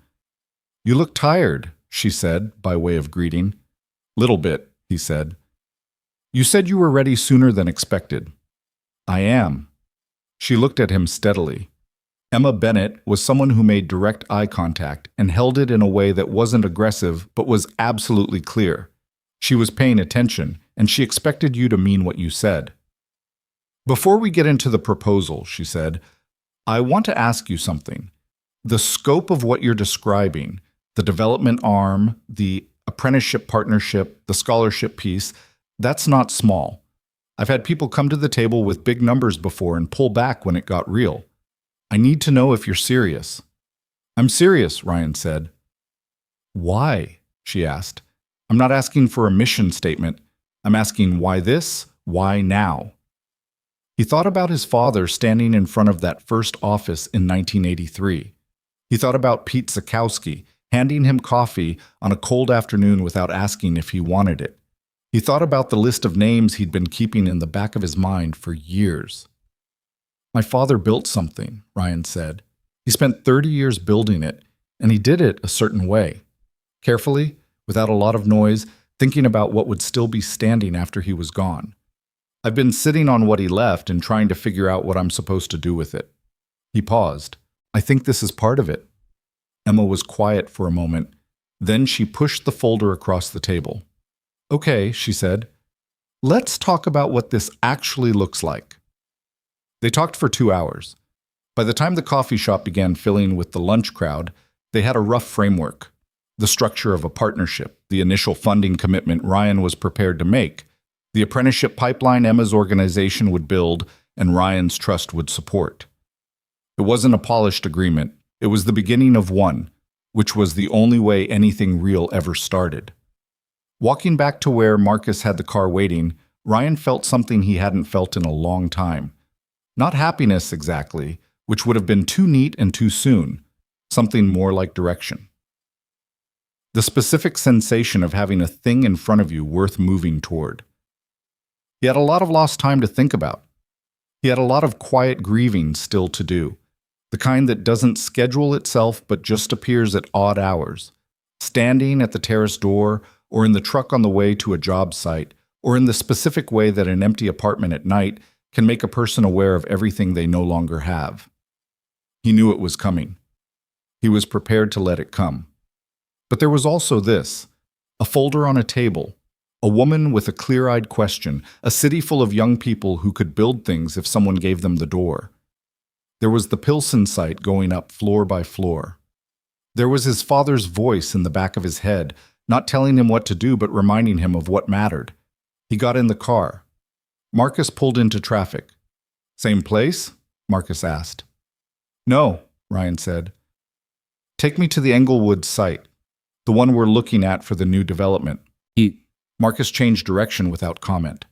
You look tired, she said, by way of greeting. Little bit, he said. You said you were ready sooner than expected. I am. She looked at him steadily. Emma Bennett was someone who made direct eye contact and held it in a way that wasn't aggressive but was absolutely clear. She was paying attention, and she expected you to mean what you said. Before we get into the proposal, she said, I want to ask you something. The scope of what you're describing, the development arm, the apprenticeship partnership, the scholarship piece, that's not small. I've had people come to the table with big numbers before and pull back when it got real. I need to know if you're serious. I'm serious, Ryan said. Why? She asked. I'm not asking for a mission statement. I'm asking why this, why now? He thought about his father standing in front of that first office in 1983. He thought about Pete Zakowski handing him coffee on a cold afternoon without asking if he wanted it. He thought about the list of names he'd been keeping in the back of his mind for years. My father built something, Ryan said. He spent 30 years building it, and he did it a certain way. Carefully, without a lot of noise, thinking about what would still be standing after he was gone. I've been sitting on what he left and trying to figure out what I'm supposed to do with it. He paused. I think this is part of it. Emma was quiet for a moment. Then she pushed the folder across the table. Okay, she said. Let's talk about what this actually looks like. They talked for 2 hours. By the time the coffee shop began filling with the lunch crowd, They had a rough framework, the structure of a partnership, the initial funding commitment Ryan was prepared to make, the apprenticeship pipeline Emma's organization would build and Ryan's trust would support. It wasn't a polished agreement. It was the beginning of one, which was the only way anything real ever started. Walking back to where Marcus had the car waiting, Ryan felt something he hadn't felt in a long time. Not happiness exactly, which would have been too neat and too soon, something more like direction. The specific sensation of having a thing in front of you worth moving toward. He had a lot of lost time to think about. He had a lot of quiet grieving still to do, the kind that doesn't schedule itself but just appears at odd hours, standing at the terrace door or in the truck on the way to a job site, or in the specific way that an empty apartment at night can make a person aware of everything they no longer have. He knew it was coming. He was prepared to let it come. But there was also this, a folder on a table, a woman with a clear-eyed question, a city full of young people who could build things if someone gave them the door. There was the Pilsen site going up floor by floor. There was his father's voice in the back of his head, not telling him what to do but reminding him of what mattered. He got in the car. Marcus pulled into traffic. "Same place?" Marcus asked. "No," Ryan said. "Take me to the Englewood site, the one we're looking at for the new development." Marcus changed direction without comment.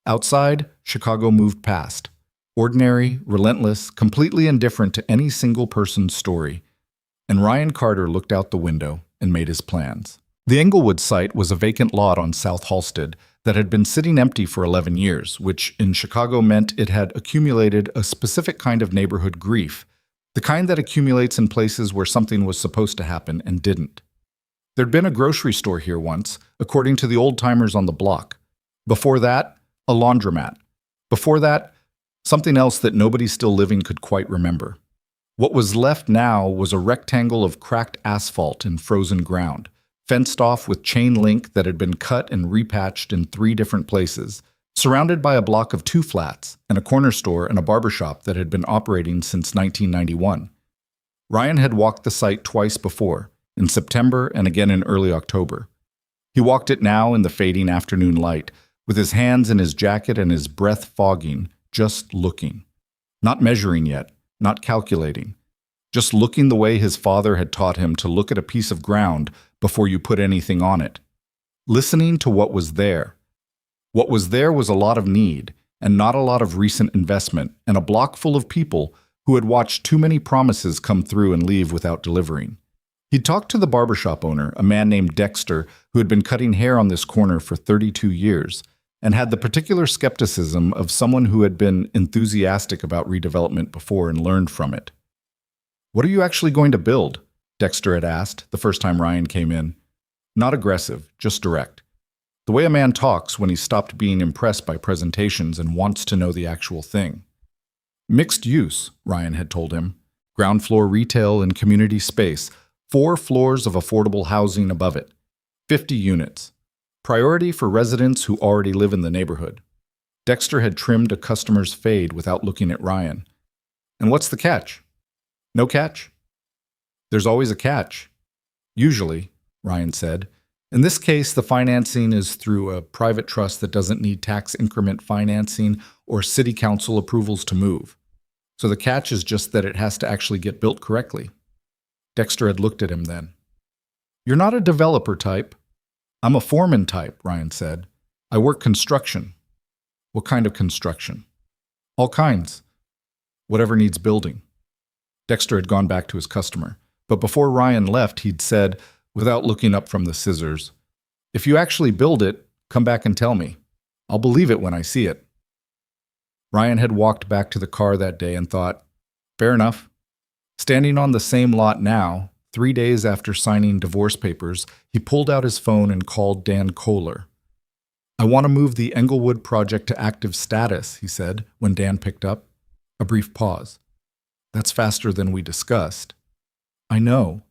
Outside, Chicago moved past. Ordinary, relentless, completely indifferent to any single person's story. And Ryan Carter looked out the window and made his plans. The Englewood site was a vacant lot on South Halsted that had been sitting empty for 11 years, which in Chicago meant it had accumulated a specific kind of neighborhood grief, the kind that accumulates in places where something was supposed to happen and didn't. There'd been a grocery store here once, according to the old-timers on the block. Before that, a laundromat. Before that, something else that nobody still living could quite remember. What was left now was a rectangle of cracked asphalt and frozen ground, fenced off with chain link that had been cut and repatched in 3 different places, surrounded by a block of 2 flats and a corner store and a barbershop that had been operating since 1991. Ryan had walked the site twice before, in September and again in early October. He walked it now in the fading afternoon light, with his hands in his jacket and his breath fogging, just looking. Not measuring yet, not calculating. Just looking the way his father had taught him to look at a piece of ground before you put anything on it. Listening to what was there. What was there was a lot of need, and not a lot of recent investment, and a block full of people who had watched too many promises come through and leave without delivering. He talked to the barbershop owner, a man named Dexter, who had been cutting hair on this corner for 32 years, and had the particular skepticism of someone who had been enthusiastic about redevelopment before and learned from it. "What are you actually going to build?" Dexter had asked the first time Ryan came in. Not aggressive, just direct. The way a man talks when he's stopped being impressed by presentations and wants to know the actual thing. "Mixed use," Ryan had told him. "Ground floor retail and community space. 4 floors of affordable housing above it. 50 units. Priority for residents who already live in the neighborhood." Dexter had trimmed a customer's fade without looking at Ryan. "And what's the catch?" "No catch?" "There's always a catch." "Usually," Ryan said. "In this case, the financing is through a private trust that doesn't need tax increment financing or city council approvals to move. So the catch is just that it has to actually get built correctly." Dexter had looked at him then. "You're not a developer type." "I'm a foreman type," Ryan said. "I work construction." "What kind of construction?" "All kinds. Whatever needs building." Dexter had gone back to his customer, but before Ryan left, he'd said, without looking up from the scissors, "If you actually build it, come back and tell me. I'll believe it when I see it." Ryan had walked back to the car that day and thought, fair enough. Standing on the same lot now, 3 days after signing divorce papers, he pulled out his phone and called Dan Kohler. "I want to move the Englewood project to active status," he said, when Dan picked up. A brief pause. "That's faster than we discussed." "I know.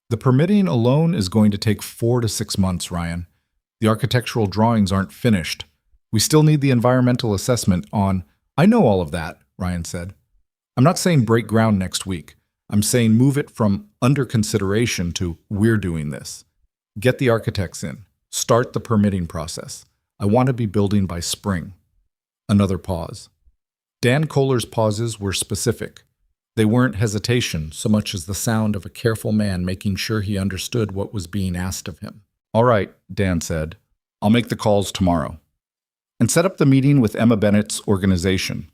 The permitting alone is going to take 4 to 6 months, Ryan. The architectural drawings aren't finished. We still need the environmental assessment on—" "I know all of that," Ryan said. "I'm not saying break ground next week. I'm saying move it from under consideration to we're doing this. Get the architects in. Start the permitting process. I want to be building by spring. Another pause. Dan Kohler's pauses were specific. They weren't hesitation so much as the sound of a careful man making sure he understood what was being asked of him. All right, Dan said. I'll make the calls tomorrow. And set up the meeting with Emma Bennett's organization.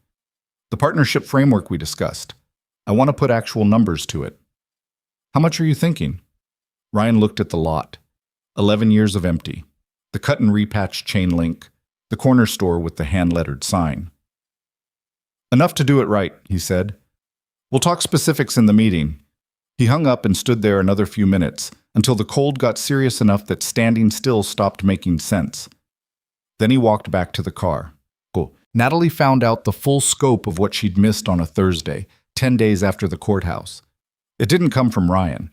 The partnership framework we discussed. I want to put actual numbers to it. How much are you thinking? Ryan looked at the lot. 11 years of empty. The cut and repatched chain link. The corner store with the hand-lettered sign. Enough to do it right, he said. We'll talk specifics in the meeting. He hung up and stood there another few minutes, until the cold got serious enough that standing still stopped making sense. Then he walked back to the car. Natalie found out the full scope of what she'd missed on a Thursday, 10 days after the courthouse. It didn't come from Ryan.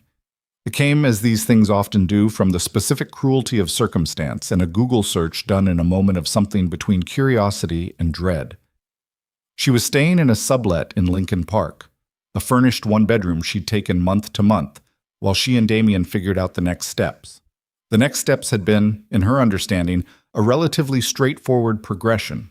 It came, as these things often do, from the specific cruelty of circumstance and a Google search done in a moment of something between curiosity and dread. She was staying in a sublet in Lincoln Park, a furnished one-bedroom she'd taken month to month, while she and Damien figured out the next steps. The next steps had been, in her understanding, a relatively straightforward progression.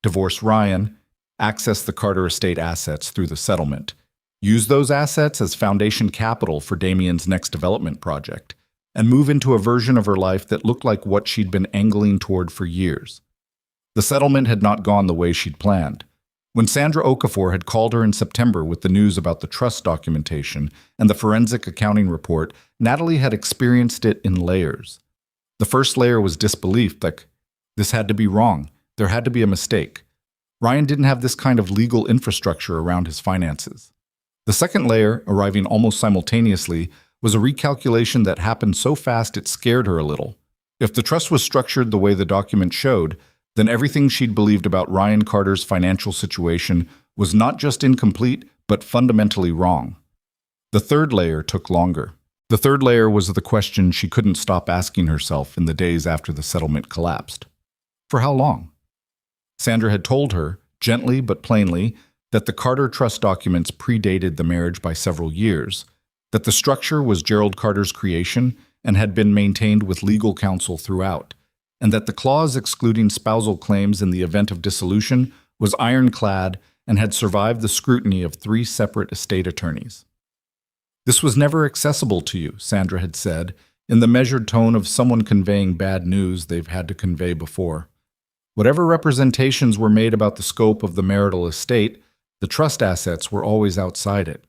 Divorce Ryan, access the Carter estate assets through the settlement, use those assets as foundation capital for Damien's next development project, and move into a version of her life that looked like what she'd been angling toward for years. The settlement had not gone the way she'd planned. When Sandra Okafor had called her in September with the news about the trust documentation and the forensic accounting report, Natalie had experienced it in layers. The first layer was disbelief, like, this had to be wrong. There had to be a mistake. Ryan didn't have this kind of legal infrastructure around his finances. The second layer, arriving almost simultaneously, was a recalculation that happened so fast it scared her a little. If the trust was structured the way the document showed, then everything she'd believed about Ryan Carter's financial situation was not just incomplete, but fundamentally wrong. The third layer took longer. The third layer was the question she couldn't stop asking herself in the days after the settlement collapsed. For how long? Sandra had told her, gently but plainly, that the Carter trust documents predated the marriage by several years, that the structure was Gerald Carter's creation and had been maintained with legal counsel throughout, and that the clause excluding spousal claims in the event of dissolution was ironclad and had survived the scrutiny of 3 separate estate attorneys. This was never accessible to you, Sandra had said, in the measured tone of someone conveying bad news they've had to convey before. Whatever representations were made about the scope of the marital estate, the trust assets were always outside it.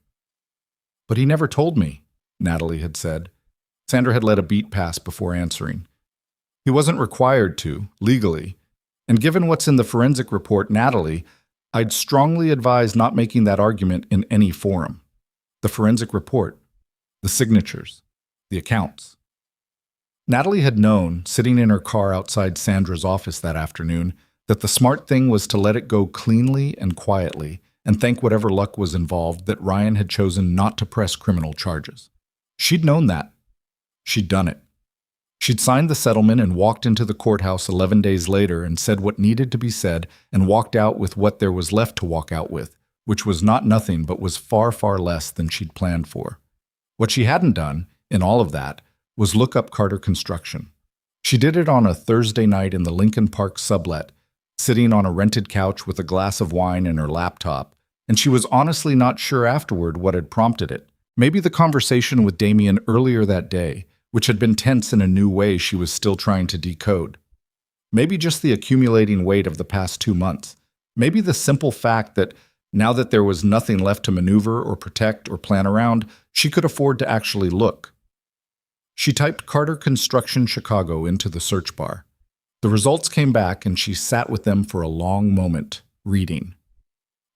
But he never told me, Natalie had said. Sandra had let a beat pass before answering. He wasn't required to, legally. And given what's in the forensic report, Natalie, I'd strongly advise not making that argument in any forum. The forensic report, the signatures, the accounts. Natalie had known, sitting in her car outside Sandra's office that afternoon, that the smart thing was to let it go cleanly and quietly, and thank whatever luck was involved that Ryan had chosen not to press criminal charges. She'd known that. She'd done it. She'd signed the settlement and walked into the courthouse 11 days later and said what needed to be said and walked out with what there was left to walk out with, which was not nothing but was far, far less than she'd planned for. What she hadn't done, in all of that, was look up Carter Construction. She did it on a Thursday night in the Lincoln Park sublet, sitting on a rented couch with a glass of wine and her laptop, and she was honestly not sure afterward what had prompted it. Maybe the conversation with Damien earlier that day, which had been tense in a new way she was still trying to decode. Maybe just the accumulating weight of the past 2 months. Maybe the simple fact that now that there was nothing left to maneuver or protect or plan around, she could afford to actually look. She typed Carter Construction Chicago into the search bar. The results came back and she sat with them for a long moment, reading.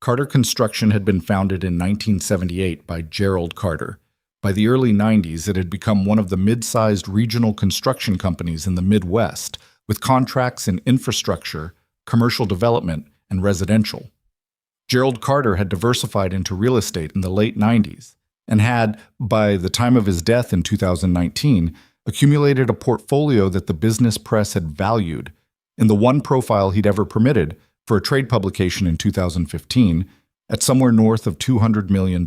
Carter Construction had been founded in 1978 by Gerald Carter. By the early 90s, it had become one of the mid-sized regional construction companies in the Midwest, with contracts in infrastructure, commercial development, and residential. Gerald Carter had diversified into real estate in the late 90s, and had, by the time of his death in 2019, accumulated a portfolio that the business press had valued, in the one profile he'd ever permitted, for a trade publication in 2015, at somewhere north of $200 million.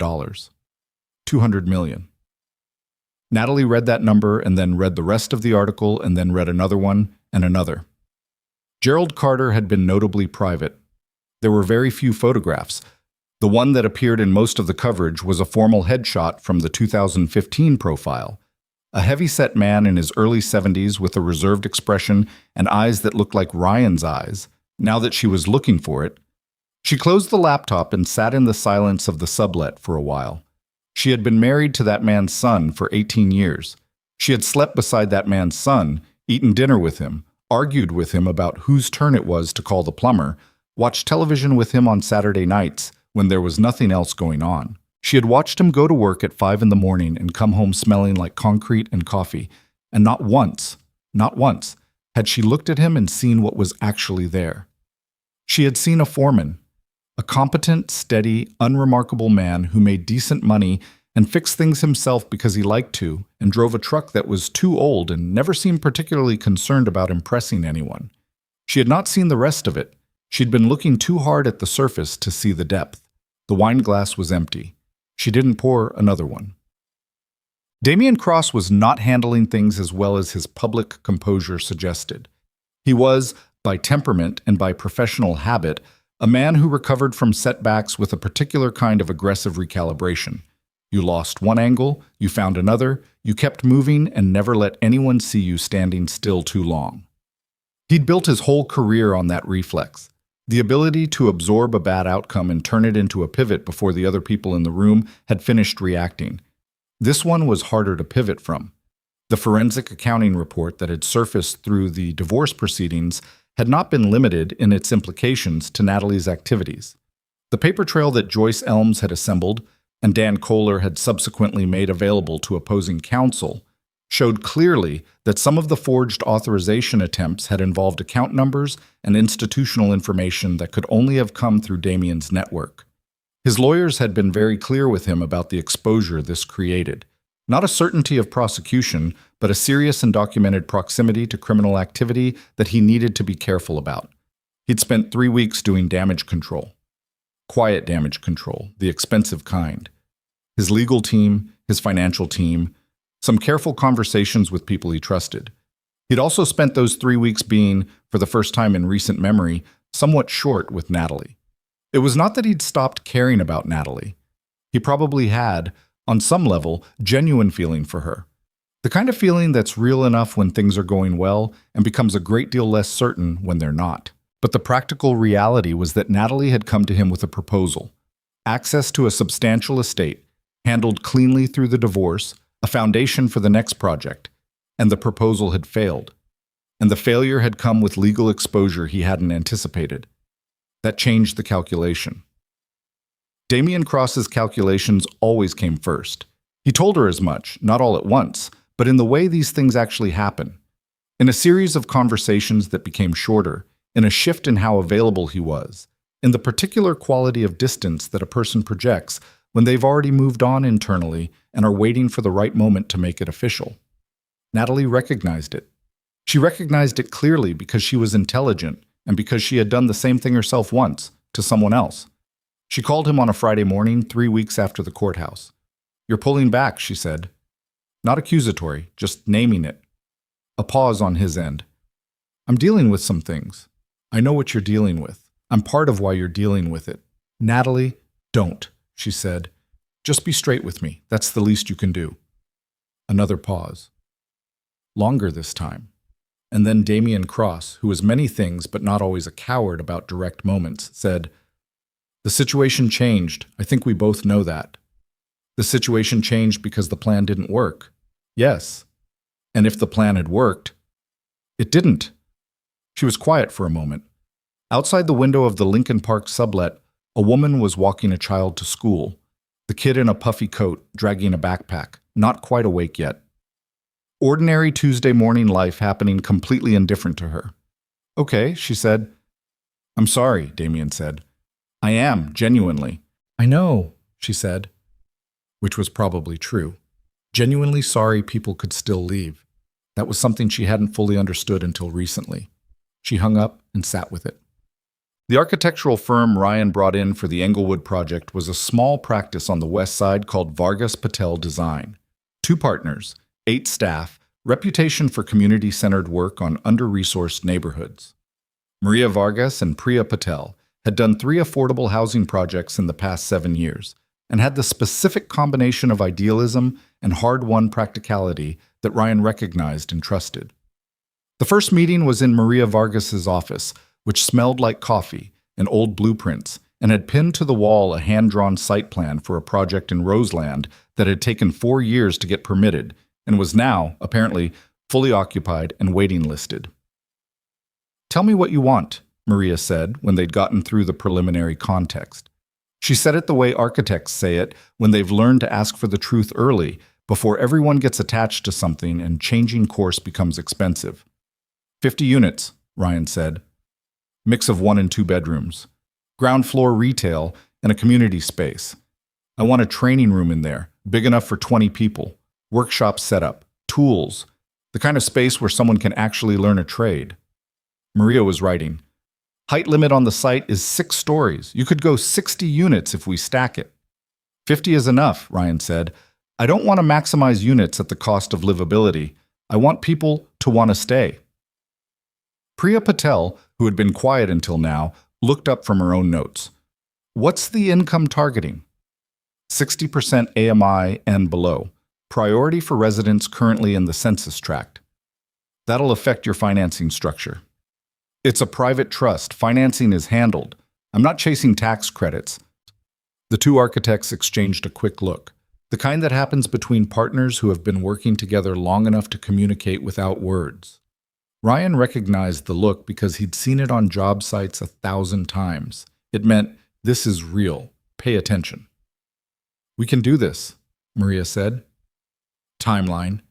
200 million. Natalie read that number and then read the rest of the article and then read another one and another. Gerald Carter had been notably private. There were very few photographs. The one that appeared in most of the coverage was a formal headshot from the 2015 profile. A heavy-set man in his early 70s with a reserved expression and eyes that looked like Ryan's eyes. Now that she was looking for it, she closed the laptop and sat in the silence of the sublet for a while. She had been married to that man's son for 18 years. She had slept beside that man's son, eaten dinner with him, argued with him about whose turn it was to call the plumber, watched television with him on Saturday nights when there was nothing else going on. She had watched him go to work at 5 in the morning and come home smelling like concrete and coffee, and not once, had she looked at him and seen what was actually there. She had seen a foreman, a competent, steady, unremarkable man who made decent money and fixed things himself because he liked to, and drove a truck that was too old and never seemed particularly concerned about impressing anyone. She had not seen the rest of it. She'd been looking too hard at the surface to see the depth. The wine glass was empty. She didn't pour another one. Damian Cross was not handling things as well as his public composure suggested. He was, by temperament and by professional habit, a man who recovered from setbacks with a particular kind of aggressive recalibration. You lost one angle, you found another, you kept moving and never let anyone see you standing still too long. He'd built his whole career on that reflex. The ability to absorb a bad outcome and turn it into a pivot before the other people in the room had finished reacting. This one was harder to pivot from. The forensic accounting report that had surfaced through the divorce proceedings had not been limited in its implications to Natalie's activities. The paper trail that Joyce Elms had assembled, and Dan Kohler had subsequently made available to opposing counsel, showed clearly that some of the forged authorization attempts had involved account numbers and institutional information that could only have come through Damian's network. His lawyers had been very clear with him about the exposure this created. Not a certainty of prosecution, but a serious and documented proximity to criminal activity that he needed to be careful about. He'd spent 3 weeks doing damage control. Quiet damage control, the expensive kind. His legal team, his financial team, some careful conversations with people he trusted. He'd also spent those 3 weeks being, for the first time in recent memory, somewhat short with Natalie. It was not that he'd stopped caring about Natalie. He probably had, on some level, genuine feeling for her. The kind of feeling that's real enough when things are going well and becomes a great deal less certain when they're not. But the practical reality was that Natalie had come to him with a proposal. Access to a substantial estate, handled cleanly through the divorce, a foundation for the next project, and the proposal had failed. And the failure had come with legal exposure he hadn't anticipated. That changed the calculation. Damian Cross's calculations always came first. He told her as much, not all at once, but in the way these things actually happen. In a series of conversations that became shorter, in a shift in how available he was, in the particular quality of distance that a person projects when they've already moved on internally and are waiting for the right moment to make it official. Natalie recognized it. She recognized it clearly because she was intelligent and because she had done the same thing herself once, to someone else. She called him on a Friday morning 3 weeks after the courthouse. "You're pulling back," she said. Not accusatory, just naming it. A pause on his end. "I'm dealing with some things. I know what you're dealing with. I'm part of why you're dealing with it." "Natalie, don't," she said. "Just be straight with me. That's the least you can do." Another pause. Longer this time. And then Damian Cross, who was many things but not always a coward about direct moments, said, "The situation changed. I think we both know that." "The situation changed because the plan didn't work." "Yes. And if the plan had worked..." "It didn't." She was quiet for a moment. Outside the window of the Lincoln Park sublet, a woman was walking a child to school, the kid in a puffy coat, dragging a backpack, not quite awake yet. Ordinary Tuesday morning life happening completely indifferent to her. "Okay," she said. "I'm sorry," Damian said. "I am, genuinely." "I know," she said. Which was probably true. Genuinely sorry people could still leave. That was something she hadn't fully understood until recently. She hung up and sat with it. The architectural firm Ryan brought in for the Englewood project was a small practice on the west side called Vargas Patel Design. 2 partners, 8 staff, reputation for community-centered work on under-resourced neighborhoods. Maria Vargas and Priya Patel had done 3 affordable housing projects in the past 7 years and had the specific combination of idealism and hard-won practicality that Ryan recognized and trusted. The first meeting was in Maria Vargas's office, which smelled like coffee and old blueprints, and had pinned to the wall a hand-drawn site plan for a project in Roseland that had taken 4 years to get permitted and was now, apparently, fully occupied and waiting listed. "Tell me what you want," Maria said when they'd gotten through the preliminary context. She said it the way architects say it when they've learned to ask for the truth early, before everyone gets attached to something and changing course becomes expensive. 50 units, Ryan said. Mix of 1 and 2 bedrooms. Ground floor retail and a community space. I want a training room in there, big enough for 20 people. Workshop setup, tools, the kind of space where someone can actually learn a trade. Maria was writing. Height limit on the site is 6 stories. You could go 60 units if we stack it. 50 is enough, Ryan said. I don't want to maximize units at the cost of livability. I want people to want to stay. Priya Patel, who had been quiet until now, looked up from her own notes. What's the income targeting? 60% AMI and below. Priority for residents currently in the census tract. That'll affect your financing structure. It's a private trust. Financing is handled. I'm not chasing tax credits. The 2 architects exchanged a quick look, the kind that happens between partners who have been working together long enough to communicate without words. Ryan recognized the look because he'd seen it on job sites 1,000 times. It meant, this is real. Pay attention. We can do this, Maria said. Timeline.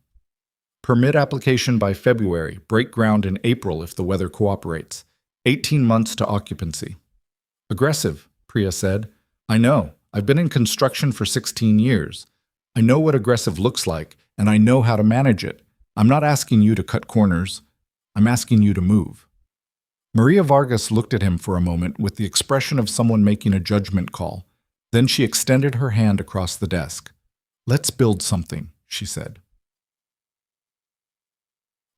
Permit application by February, break ground in April if the weather cooperates. 18 months to occupancy. Aggressive, Priya said. I know. I've been in construction for 16 years. I know what aggressive looks like, and I know how to manage it. I'm not asking you to cut corners. I'm asking you to move. Maria Vargas looked at him for a moment with the expression of someone making a judgment call. Then she extended her hand across the desk. Let's build something, she said.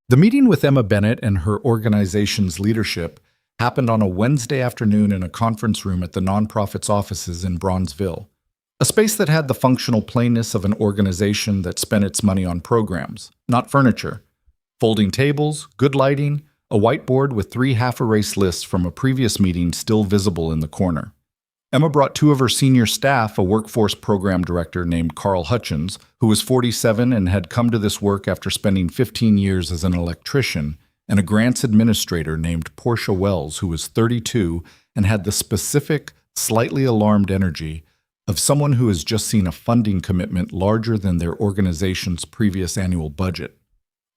The meeting with Emma Bennett and her organization's leadership happened on a Wednesday afternoon in a conference room at the nonprofit's offices in Bronzeville, a space that had the functional plainness of an organization that spent its money on programs, not furniture. Folding tables, good lighting, a whiteboard with 3 half-erased lists from a previous meeting still visible in the corner. Emma brought 2 of her senior staff, a workforce program director named Carl Hutchins, who was 47 and had come to this work after spending 15 years as an electrician, and a grants administrator named Portia Wells, who was 32 and had the specific, slightly alarmed energy of someone who has just seen a funding commitment larger than their organization's previous annual budget.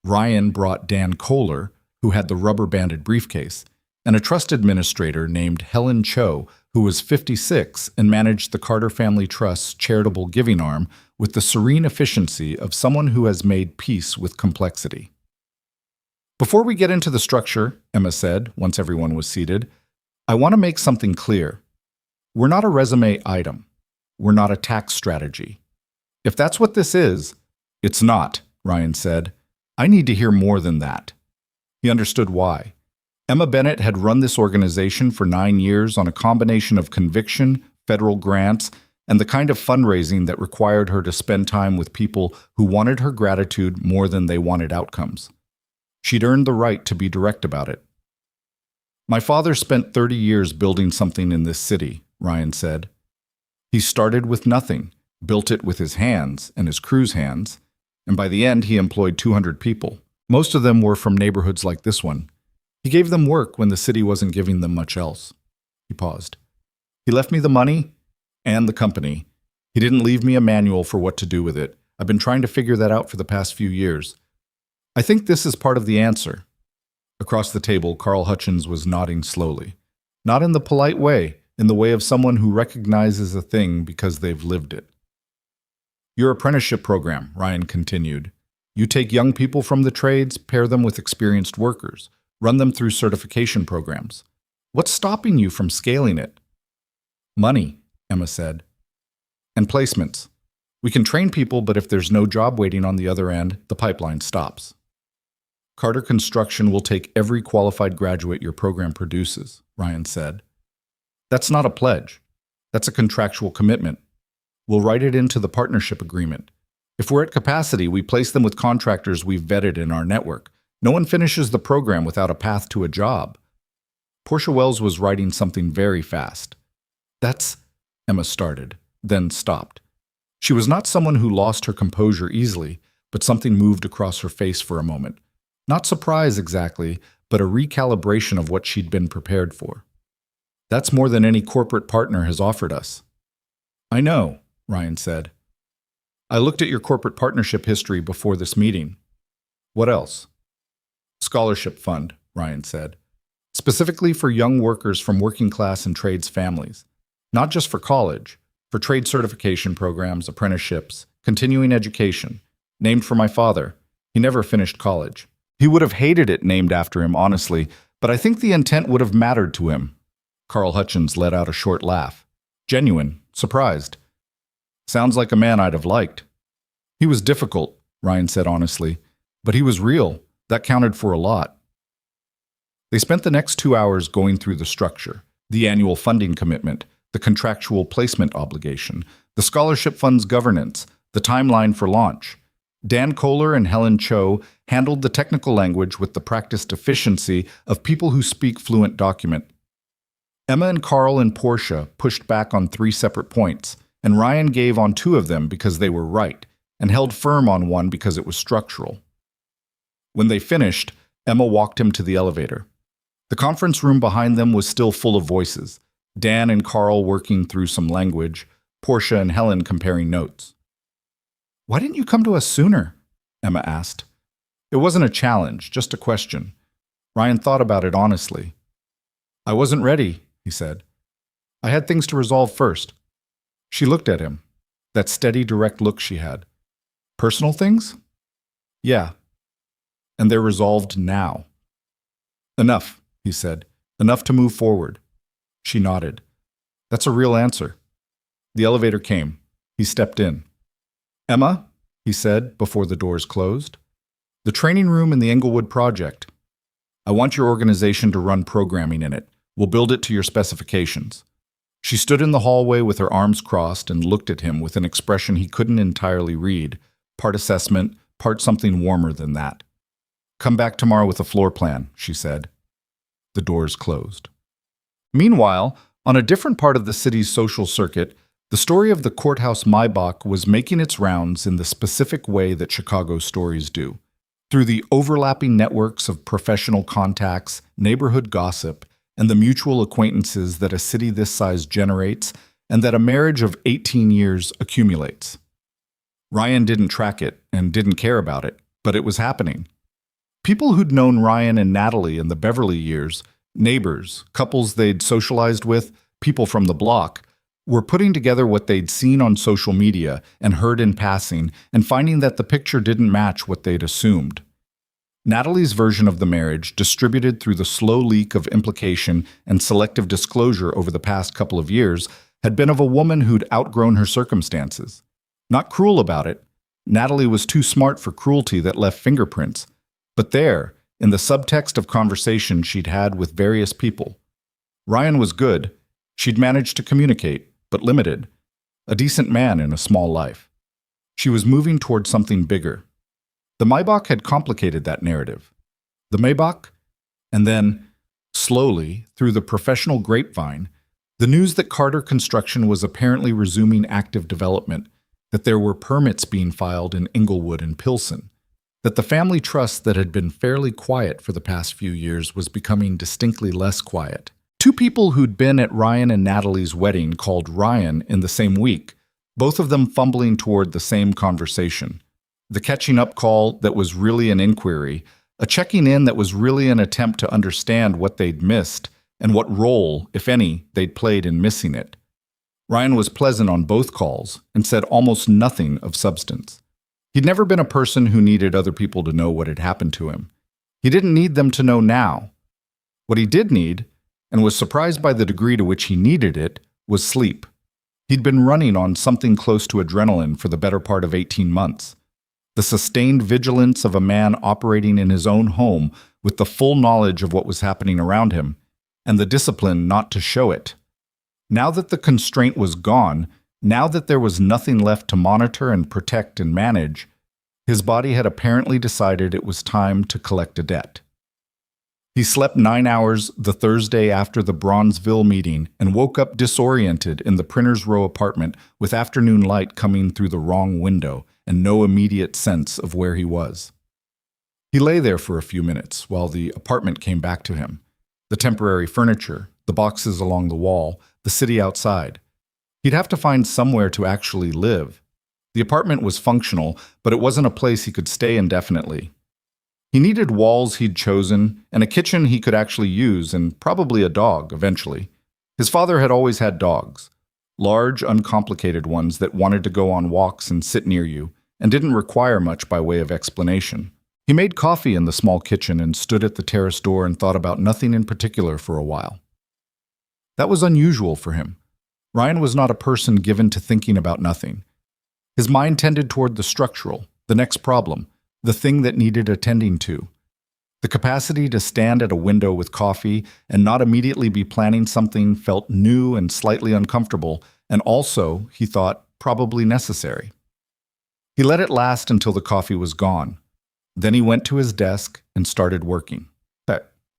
Ryan brought Dan Kohler, who had the rubber-banded briefcase, and a trust administrator named Helen Cho, who was 56 and managed the Carter Family Trust's charitable giving arm with the serene efficiency of someone who has made peace with complexity. Before we get into the structure, Emma said, once everyone was seated, I want to make something clear. We're not a resume item. We're not a tax strategy. If that's what this is, it's not, Ryan said. I need to hear more than that. He understood why. Emma Bennett had run this organization for 9 years on a combination of conviction, federal grants, and the kind of fundraising that required her to spend time with people who wanted her gratitude more than they wanted outcomes. She'd earned the right to be direct about it. My father spent 30 years building something in this city, Ryan said. He started with nothing, built it with his hands and his crew's hands, and by the end he employed 200 people. Most of them were from neighborhoods like this one. He gave them work when the city wasn't giving them much else. He paused. He left me the money and the company. He didn't leave me a manual for what to do with it. I've been trying to figure that out for the past few years. I think this is part of the answer. Across the table, Carl Hutchins was nodding slowly. Not in the polite way, in the way of someone who recognizes a thing because they've lived it. Your apprenticeship program, Ryan continued. You take young people from the trades, pair them with experienced workers, run them through certification programs. What's stopping you from scaling it? Money, Emma said. And placements. We can train people, but if there's no job waiting on the other end, the pipeline stops. Carter Construction will take every qualified graduate your program produces, Ryan said. That's not a pledge. That's a contractual commitment. We'll write it into the partnership agreement. If we're at capacity, we place them with contractors we've vetted in our network. No one finishes the program without a path to a job. Portia Wells was writing something very fast. That's, Emma started, then stopped. She was not someone who lost her composure easily, but something moved across her face for a moment. Not surprise exactly, but a recalibration of what she'd been prepared for. That's more than any corporate partner has offered us. I know, Ryan said. I looked at your corporate partnership history before this meeting. What else? Scholarship fund, Ryan said. Specifically for young workers from working class and trades families. Not just for college, for trade certification programs, apprenticeships, continuing education. Named for my father. He never finished college. He would have hated it named after him, honestly, but I think the intent would have mattered to him. Carl Hutchins let out a short laugh. Genuine, surprised. Sounds like a man I'd have liked. He was difficult, Ryan said honestly, but he was real. That counted for a lot. They spent the next 2 hours going through the structure, the annual funding commitment, the contractual placement obligation, the scholarship fund's governance, the timeline for launch. Dan Kohler and Helen Cho handled the technical language with the practiced efficiency of people who speak fluent document. Emma and Carl and Portia pushed back on 3 separate points, and Ryan gave on 2 of them because they were right, and held firm on one because it was structural. When they finished, Emma walked him to the elevator. The conference room behind them was still full of voices, Dan and Carl working through some language, Portia and Helen comparing notes. Why didn't you come to us sooner? Emma asked. It wasn't a challenge, just a question. Ryan thought about it honestly. I wasn't ready, he said. I had things to resolve first. She looked at him, that steady, direct look she had. Personal things? Yeah. And they're resolved now. Enough, he said. Enough to move forward. She nodded. That's a real answer. The elevator came. He stepped in. Emma, he said before the doors closed. The training room in the Englewood project. I want your organization to run programming in it. We'll build it to your specifications. She stood in the hallway with her arms crossed and looked at him with an expression he couldn't entirely read, part assessment, part something warmer than that. Come back tomorrow with a floor plan, she said. The doors closed. Meanwhile, on a different part of the city's social circuit, the story of the courthouse Maybach was making its rounds in the specific way that Chicago stories do, through the overlapping networks of professional contacts, neighborhood gossip, and the mutual acquaintances that a city this size generates and that a marriage of 18 years accumulates. Ryan didn't track it and didn't care about it, but it was happening. People who'd known Ryan and Natalie in the Beverly years, neighbors, couples they'd socialized with, people from the block, were putting together what they'd seen on social media and heard in passing and finding that the picture didn't match what they'd assumed. Natalie's version of the marriage, distributed through the slow leak of implication and selective disclosure over the past couple of years, had been of a woman who'd outgrown her circumstances. Not cruel about it. Natalie was too smart for cruelty that left fingerprints. But there, in the subtext of conversation she'd had with various people, Ryan was good. She'd managed to communicate, but limited. A decent man in a small life. She was moving toward something bigger. The Maybach had complicated that narrative. The Maybach, and then, slowly, through the professional grapevine, the news that Carter Construction was apparently resuming active development, that there were permits being filed in Englewood and Pilsen, that the family trust that had been fairly quiet for the past few years was becoming distinctly less quiet. 2 people who'd been at Ryan and Natalie's wedding called Ryan in the same week, both of them fumbling toward the same conversation. The catching up call that was really an inquiry, a checking in that was really an attempt to understand what they'd missed and what role, if any, they'd played in missing it. Ryan was pleasant on both calls and said almost nothing of substance. He'd never been a person who needed other people to know what had happened to him. He didn't need them to know now. What he did need and was surprised by the degree to which he needed it, was sleep. He'd been running on something close to adrenaline for the better part of 18 months. The sustained vigilance of a man operating in his own home with the full knowledge of what was happening around him, and the discipline not to show it. Now that the constraint was gone, now that there was nothing left to monitor and protect and manage, his body had apparently decided it was time to collect a debt. He slept 9 hours the Thursday after the Bronzeville meeting and woke up disoriented in the Printer's Row apartment with afternoon light coming through the wrong window and no immediate sense of where he was. He lay there for a few minutes while the apartment came back to him. The temporary furniture, the boxes along the wall, the city outside. He'd have to find somewhere to actually live. The apartment was functional, but it wasn't a place he could stay indefinitely. He needed walls he'd chosen, and a kitchen he could actually use, and probably a dog eventually. His father had always had dogs. Large, uncomplicated ones that wanted to go on walks and sit near you, and didn't require much by way of explanation. He made coffee in the small kitchen and stood at the terrace door and thought about nothing in particular for a while. That was unusual for him. Ryan was not a person given to thinking about nothing. His mind tended toward the structural, the next problem, the thing that needed attending to. The capacity to stand at a window with coffee and not immediately be planning something felt new and slightly uncomfortable, and also, he thought, probably necessary. He let it last until the coffee was gone. Then he went to his desk and started working.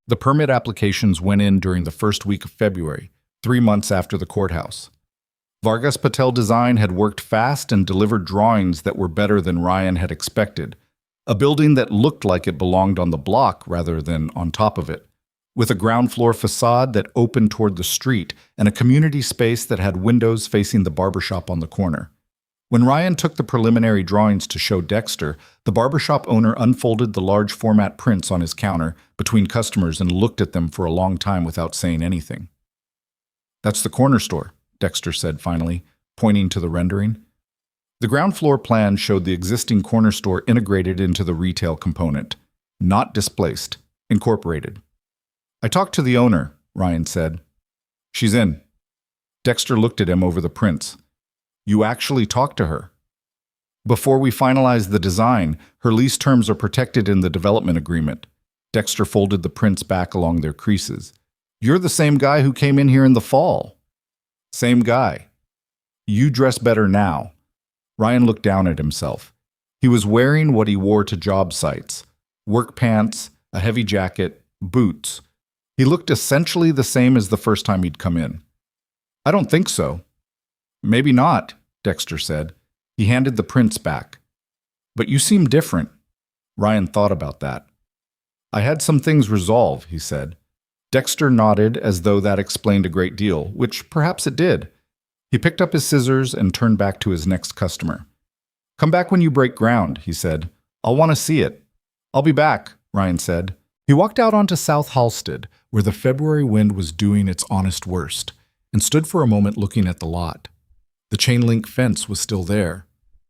The permit applications went in during the first week of February, 3 months after the courthouse. Vargas Patel Design had worked fast and delivered drawings that were better than Ryan had expected. A building that looked like it belonged on the block rather than on top of it, with a ground floor facade that opened toward the street and a community space that had windows facing the barbershop on the corner. When Ryan took the preliminary drawings to show Dexter, the barbershop owner unfolded the large format prints on his counter between customers and looked at them for a long time without saying anything. "That's the corner store," Dexter said finally, pointing to the rendering. The ground floor plan showed the existing corner store integrated into the retail component, not displaced, incorporated. "I talked to the owner," Ryan said. "She's in." Dexter looked at him over the prints. "You actually talked to her?" "Before we finalize the design, her lease terms are protected in the development agreement." Dexter folded the prints back along their creases. "You're the same guy who came in here in the fall." "Same guy. You dress better now." Ryan looked down at himself. He was wearing what he wore to job sites: work pants, a heavy jacket, boots. He looked essentially the same as the first time he'd come in. "I don't think so." "Maybe not," Dexter said. He handed the prints back. "But you seem different." Ryan thought about that. "I had some things resolve," he said. Dexter nodded as though that explained a great deal, which perhaps it did. He picked up his scissors and turned back to his next customer. "Come back when you break ground," he said. "I'll want to see it." "I'll be back," Ryan said. He walked out onto South Halsted, where the February wind was doing its honest worst, and stood for a moment looking at the lot. The chain-link fence was still there.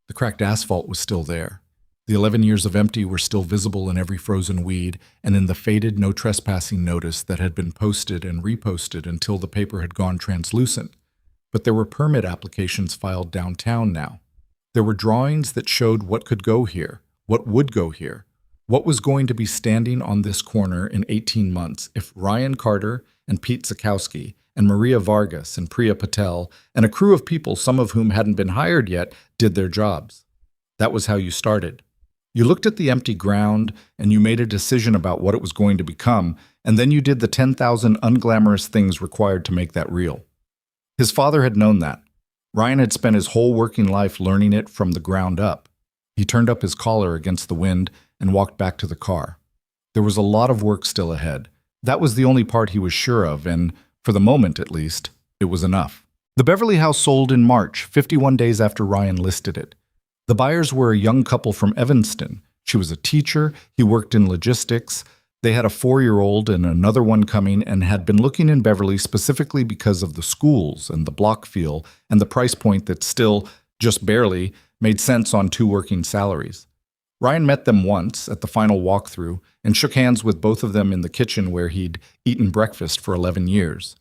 The cracked asphalt was still there. The 11 years of empty were still visible in every frozen weed and in the faded no trespassing notice that had been posted and reposted until the paper had gone translucent. But there were permit applications filed downtown now. There were drawings that showed what could go here, what would go here, what was going to be standing on this corner in 18 months if Ryan Carter and Pete Zakowski and Maria Vargas and Priya Patel and a crew of people, some of whom hadn't been hired yet, did their jobs. That was how you started. You looked at the empty ground and you made a decision about what it was going to become, and then you did the 10,000 unglamorous things required to make that real. His father had known that. Ryan had spent his whole working life learning it from the ground up. He turned up his collar against the wind and walked back to the car. There was a lot of work still ahead. That was the only part he was sure of, and for the moment, at least, it was enough. The Beverly house sold in March, 51 days after Ryan listed it. The buyers were a young couple from Evanston. She was a teacher, he worked in logistics. They had a 4-year-old and another one coming and had been looking in Beverly specifically because of the schools and the block feel and the price point that still, just barely, made sense on 2 working salaries. Ryan met them once at the final walkthrough, and shook hands with both of them in the kitchen where he'd eaten breakfast for 11 years.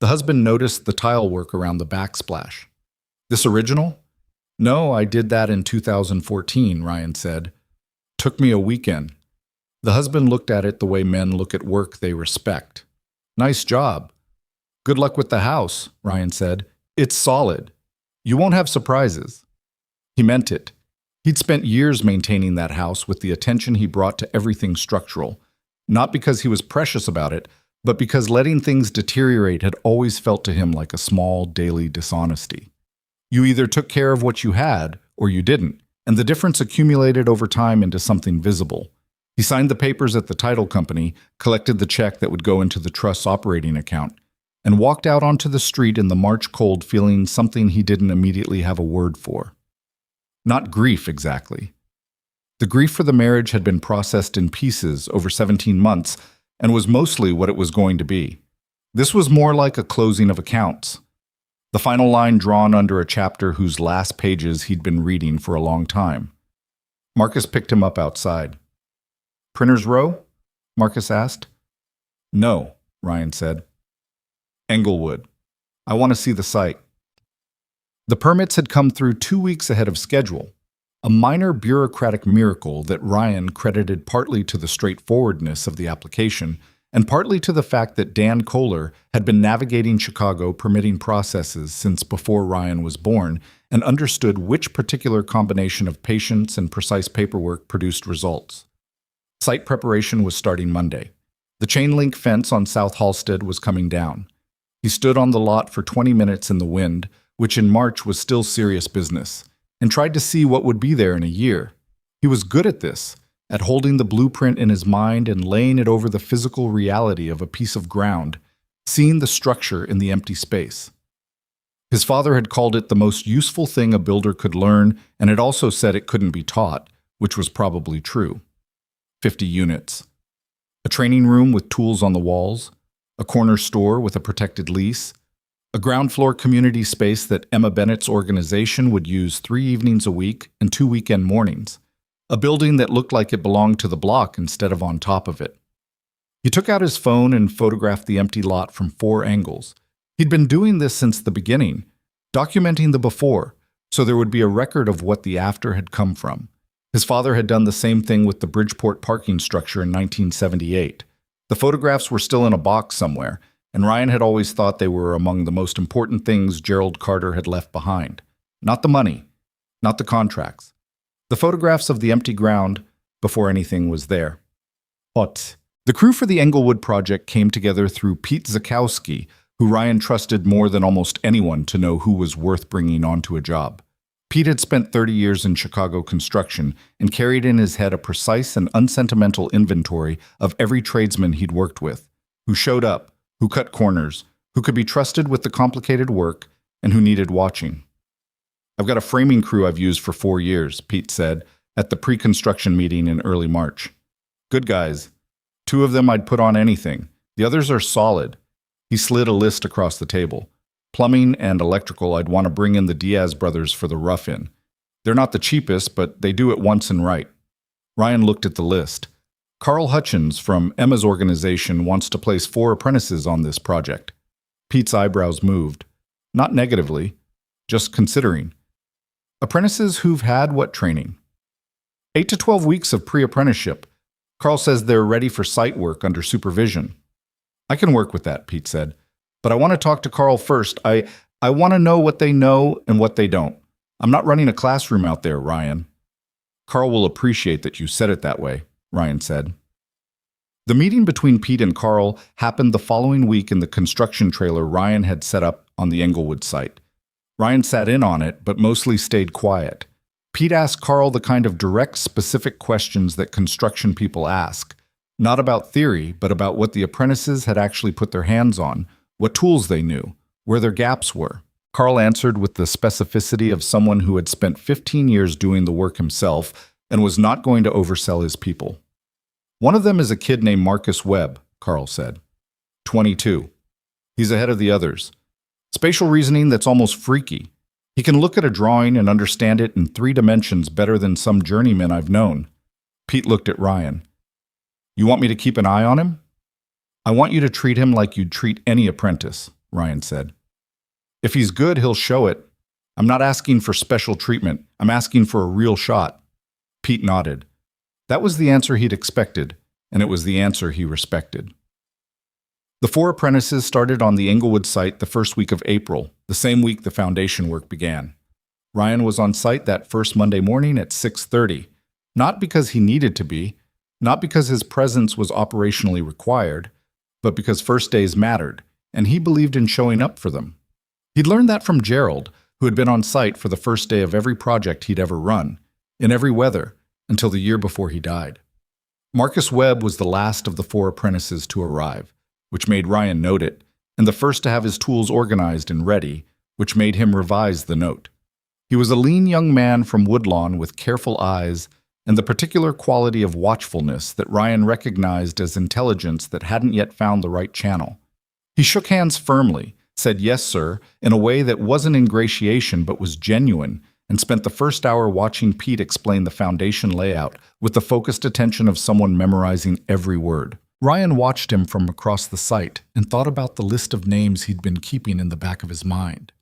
The husband noticed the tile work around the backsplash. "This original?" "No, I did that in 2014, Ryan said. "Took me a weekend." The husband looked at it the way men look at work they respect. "Nice job." "Good luck with the house," Ryan said. "It's solid. You won't have surprises." He meant it. He'd spent years maintaining that house with the attention he brought to everything structural, not because he was precious about it, but because letting things deteriorate had always felt to him like a small daily dishonesty. You either took care of what you had, or you didn't, and the difference accumulated over time into something visible. He signed the papers at the title company, collected the check that would go into the trust's operating account, and walked out onto the street in the March cold feeling something he didn't immediately have a word for. Not grief, exactly. The grief for the marriage had been processed in pieces over 17 months and was mostly what it was going to be. This was more like a closing of accounts. The final line drawn under a chapter whose last pages he'd been reading for a long time. Marcus picked him up outside. "Printer's Row?" Marcus asked. "No," Ryan said. "Englewood. I want to see the site." The permits had come through 2 weeks ahead of schedule, a minor bureaucratic miracle that Ryan credited partly to the straightforwardness of the application and partly to the fact that Dan Kohler had been navigating Chicago permitting processes since before Ryan was born and understood which particular combination of patience and precise paperwork produced results. Site preparation was starting Monday. The chain-link fence on South Halsted was coming down. He stood on the lot for 20 minutes in the wind, which in March was still serious business, and tried to see what would be there in a year. He was good at this, at holding the blueprint in his mind and laying it over the physical reality of a piece of ground, seeing the structure in the empty space. His father had called it the most useful thing a builder could learn, and had also said it couldn't be taught, which was probably true. 50 units. A training room with tools on the walls, a corner store with a protected lease, a ground floor community space that Emma Bennett's organization would use 3 evenings a week and 2 weekend mornings, a building that looked like it belonged to the block instead of on top of it. He took out his phone and photographed the empty lot from 4 angles. He'd been doing this since the beginning, documenting the before, so there would be a record of what the after had come from. His father had done the same thing with the Bridgeport parking structure in 1978. The photographs were still in a box somewhere, and Ryan had always thought they were among the most important things Gerald Carter had left behind. Not the money, not the contracts. The photographs of the empty ground before anything was there. But the crew for the Englewood project came together through Pete Zakowski, who Ryan trusted more than almost anyone to know who was worth bringing onto a job. Pete had spent 30 years in Chicago construction and carried in his head a precise and unsentimental inventory of every tradesman he'd worked with, who showed up, who cut corners, who could be trusted with the complicated work, and who needed watching. "I've got a framing crew I've used for 4 years, Pete said at the pre-construction meeting in early March. "Good guys. 2 of them I'd put on anything. The others are solid." He slid a list across the table. "Plumbing and electrical, I'd want to bring in the Diaz brothers for the rough-in. They're not the cheapest, but they do it once and right." Ryan looked at the list. Carl Hutchins from Emma's organization wants to place 4 apprentices on this project. Pete's eyebrows moved. Not negatively, just considering. Apprentices who've had what training? 8 to 12 weeks of pre-apprenticeship. Carl says they're ready for site work under supervision. "I can work with that," Pete said. "But I want to talk to Carl first. I want to know what they know and what they don't. I'm not running a classroom out there, Ryan." "Carl will appreciate that you said it that way," Ryan said. The meeting between Pete and Carl happened the following week in the construction trailer Ryan had set up on the Englewood site. Ryan sat in on it, but mostly stayed quiet. Pete asked Carl the kind of direct, specific questions that construction people ask, not about theory, but about what the apprentices had actually put their hands on, what tools they knew, where their gaps were. Carl answered with the specificity of someone who had spent 15 years doing the work himself and was not going to oversell his people. "One of them is a kid named Marcus Webb," Carl said. 22. He's ahead of the others. Spatial reasoning that's almost freaky. He can look at a drawing and understand it in 3 dimensions better than some journeymen I've known. Pete looked at Ryan. You want me to keep an eye on him? I want you to treat him like you'd treat any apprentice, Ryan said. If he's good, he'll show it. I'm not asking for special treatment. I'm asking for a real shot. Pete nodded. That was the answer he'd expected, and it was the answer he respected. The four apprentices started on the Englewood site the first week of April, the same week the foundation work began. Ryan was on site that first Monday morning at 6:30, not because he needed to be, not because his presence was operationally required, but because first days mattered, and he believed in showing up for them. He'd learned that from Gerald, who had been on site for the first day of every project he'd ever run, in every weather, until the year before he died. Marcus Webb was the last of the four apprentices to arrive, which made Ryan note it, and the first to have his tools organized and ready, which made him revise the note. He was a lean young man from Woodlawn with careful eyes and the particular quality of watchfulness that Ryan recognized as intelligence that hadn't yet found the right channel. He shook hands firmly, said yes, sir, in a way that wasn't ingratiation but was genuine, and spent the first hour watching Pete explain the foundation layout with the focused attention of someone memorizing every word. Ryan watched him from across the site and thought about the list of names he'd been keeping in the back of his mind.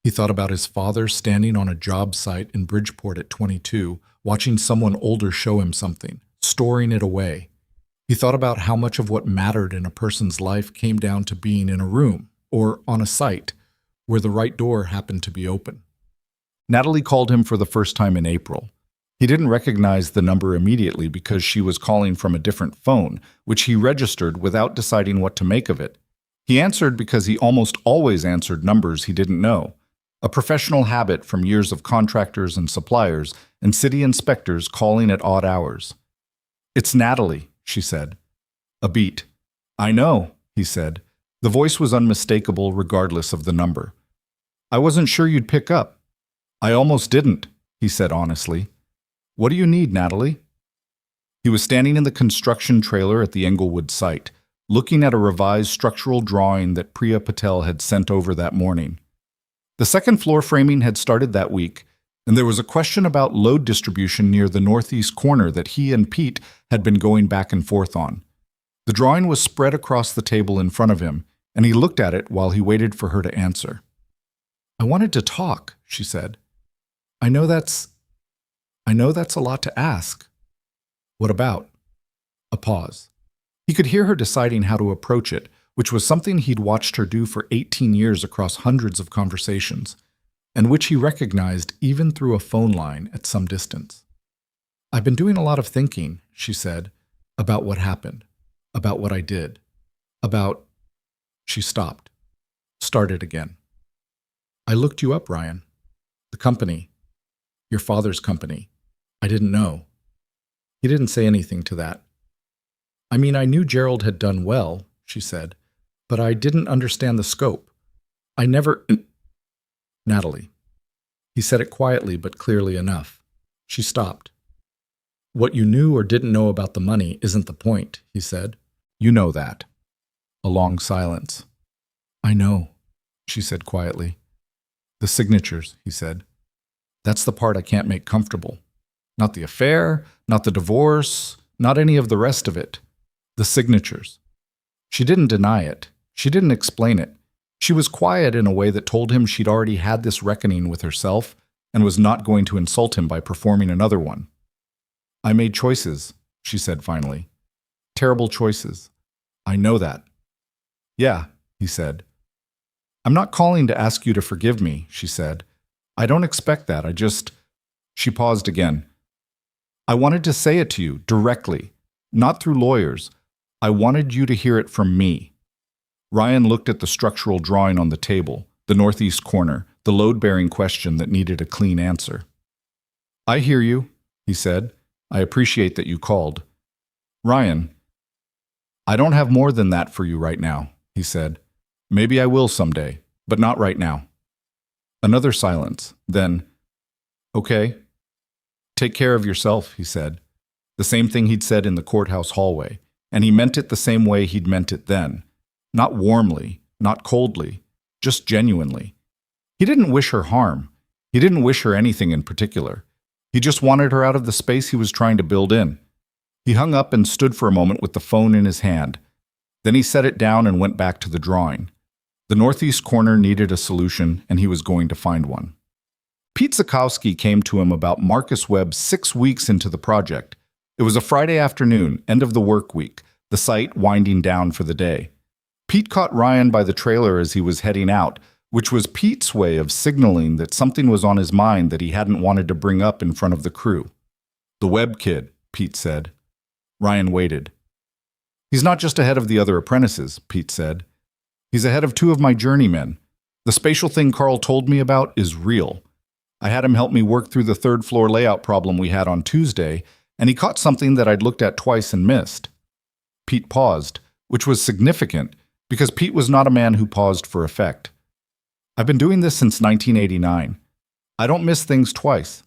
He thought about his father standing on a job site in Bridgeport at 22, watching someone older show him something, storing it away. He thought about how much of what mattered in a person's life came down to being in a room or on a site where the right door happened to be open. Natalie called him for the first time in April. He didn't recognize the number immediately because she was calling from a different phone, which he registered without deciding what to make of it. He answered because he almost always answered numbers he didn't know, a professional habit from years of contractors and suppliers and city inspectors calling at odd hours. "It's Natalie," she said. A beat. "I know," he said. The voice was unmistakable regardless of the number. "I wasn't sure you'd pick up." "I almost didn't," he said honestly. "What do you need, Natalie?" He was standing in the construction trailer at the Englewood site, looking at a revised structural drawing that Priya Patel had sent over that morning. The second floor framing had started that week, and there was a question about load distribution near the northeast corner that he and Pete had been going back and forth on. The drawing was spread across the table in front of him, and he looked at it while he waited for her to answer. "I wanted to talk," she said. I know that's a lot to ask." "What about?" A pause. He could hear her deciding how to approach it, which was something he'd watched her do for 18 years across hundreds of conversations, and which he recognized even through a phone line at some distance. "I've been doing a lot of thinking," she said, "about what happened, about what I did, about—" She stopped, started again. "I looked you up, Ryan. The company. Your father's company. I didn't know." He didn't say anything to that. "I mean, I knew Gerald had done well," she said, "but I didn't understand the scope. I never—" "Natalie." He said it quietly but clearly enough. She stopped. "What you knew or didn't know about the money isn't the point," he said. "You know that." A long silence. "I know," she said quietly. "The signatures," he said. "That's the part I can't make comfortable. Not the affair, not the divorce, not any of the rest of it. The signatures." She didn't deny it. She didn't explain it. She was quiet in a way that told him she'd already had this reckoning with herself and was not going to insult him by performing another one. "I made choices," she said finally. "Terrible choices. I know that." "Yeah," he said. "I'm not calling to ask you to forgive me," she said. "I don't expect that. I just—" She paused again. "I wanted to say it to you, directly, not through lawyers. I wanted you to hear it from me." Ryan looked at the structural drawing on the table, the northeast corner, the load-bearing question that needed a clean answer. "I hear you," he said. "I appreciate that you called." "Ryan, I don't have more than that for you right now," he said. "Maybe I will someday, but not right now." Another silence. Then, "Okay. Take care of yourself," he said. The same thing he'd said in the courthouse hallway, and he meant it the same way he'd meant it then. Not warmly, not coldly, just genuinely. He didn't wish her harm. He didn't wish her anything in particular. He just wanted her out of the space he was trying to build in. He hung up and stood for a moment with the phone in his hand. Then he set it down and went back to the drawing. The northeast corner needed a solution, and he was going to find one. Pete Zakowski came to him about Marcus Webb 6 weeks into the project. It was a Friday afternoon, end of the work week, the site winding down for the day. Pete caught Ryan by the trailer as he was heading out, which was Pete's way of signaling that something was on his mind that he hadn't wanted to bring up in front of the crew. "The Webb kid," Pete said. Ryan waited. "He's not just ahead of the other apprentices," Pete said. "He's ahead of 2 of my journeymen. The spatial thing Carl told me about is real. I had him help me work through the 3rd floor layout problem we had on Tuesday, and he caught something that I'd looked at twice and missed." Pete paused, which was significant because Pete was not a man who paused for effect. "I've been doing this since 1989. I don't miss things twice."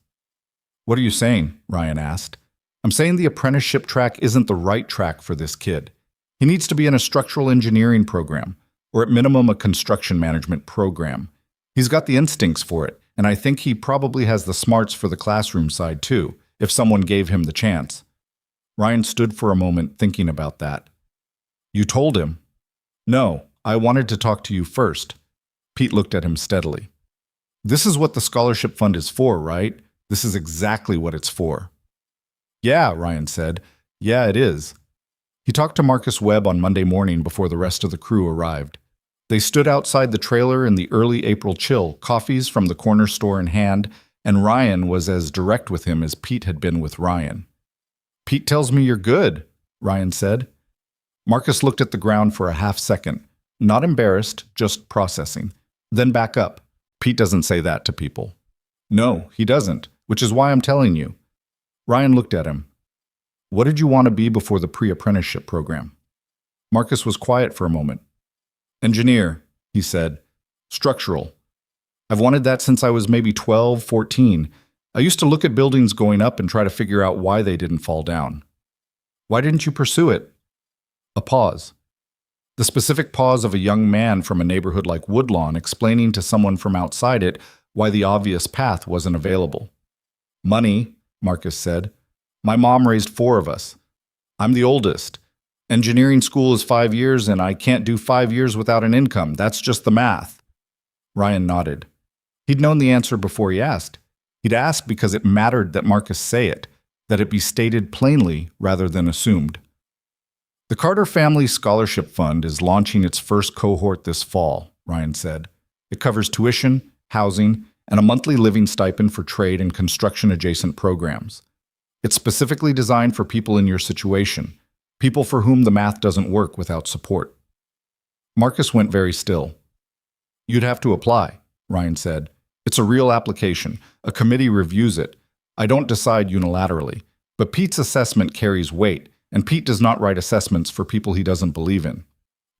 "What are you saying?" Ryan asked. "I'm saying the apprenticeship track isn't the right track for this kid. He needs to be in a structural engineering program, or at minimum a construction management program. He's got the instincts for it, and I think he probably has the smarts for the classroom side too, if someone gave him the chance." Ryan stood for a moment thinking about that. "You told him?" "No, I wanted to talk to you first." Pete looked at him steadily. "This is what the scholarship fund is for, right? This is exactly what it's for." "Yeah," Ryan said. "Yeah, it is." He talked to Marcus Webb on Monday morning before the rest of the crew arrived. They stood outside the trailer in the early April chill, coffees from the corner store in hand, and Ryan was as direct with him as Pete had been with Ryan. "Pete tells me you're good," Ryan said. Marcus looked at the ground for a half second, not embarrassed, just processing. Then back up. "Pete doesn't say that to people." "No, he doesn't, which is why I'm telling you." Ryan looked at him. "What did you want to be before the pre-apprenticeship program?" Marcus was quiet for a moment. "Engineer," he said. "Structural. I've wanted that since I was maybe 12, 14. I used to look at buildings going up and try to figure out why they didn't fall down." "Why didn't you pursue it?" A pause. The specific pause of a young man from a neighborhood like Woodlawn explaining to someone from outside it why the obvious path wasn't available. "Money," Marcus said. "My mom raised 4 of us. I'm the oldest. Engineering school is 5 years, and I can't do 5 years without an income. That's just the math." Ryan nodded. He'd known the answer before he asked. He'd asked because it mattered that Marcus say it, that it be stated plainly rather than assumed. "The Carter Family Scholarship Fund is launching its first cohort this fall," Ryan said. "It covers tuition, housing, and a monthly living stipend for trade and construction-adjacent programs. It's specifically designed for people in your situation, people for whom the math doesn't work without support." Marcus went very still. "You'd have to apply," Ryan said. "It's a real application. A committee reviews it. I don't decide unilaterally, but Pete's assessment carries weight, and Pete does not write assessments for people he doesn't believe in."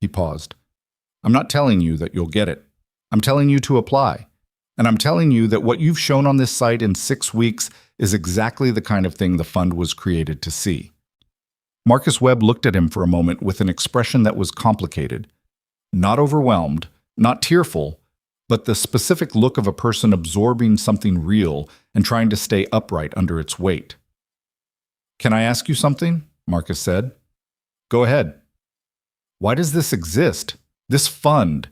He paused. "I'm not telling you that you'll get it. I'm telling you to apply. And I'm telling you that what you've shown on this site in 6 weeks is exactly the kind of thing the fund was created to see." Marcus Webb looked at him for a moment with an expression that was complicated. Not overwhelmed, not tearful, but the specific look of a person absorbing something real and trying to stay upright under its weight. "Can I ask you something?" Marcus said. "Go ahead." "Why does this exist? This fund?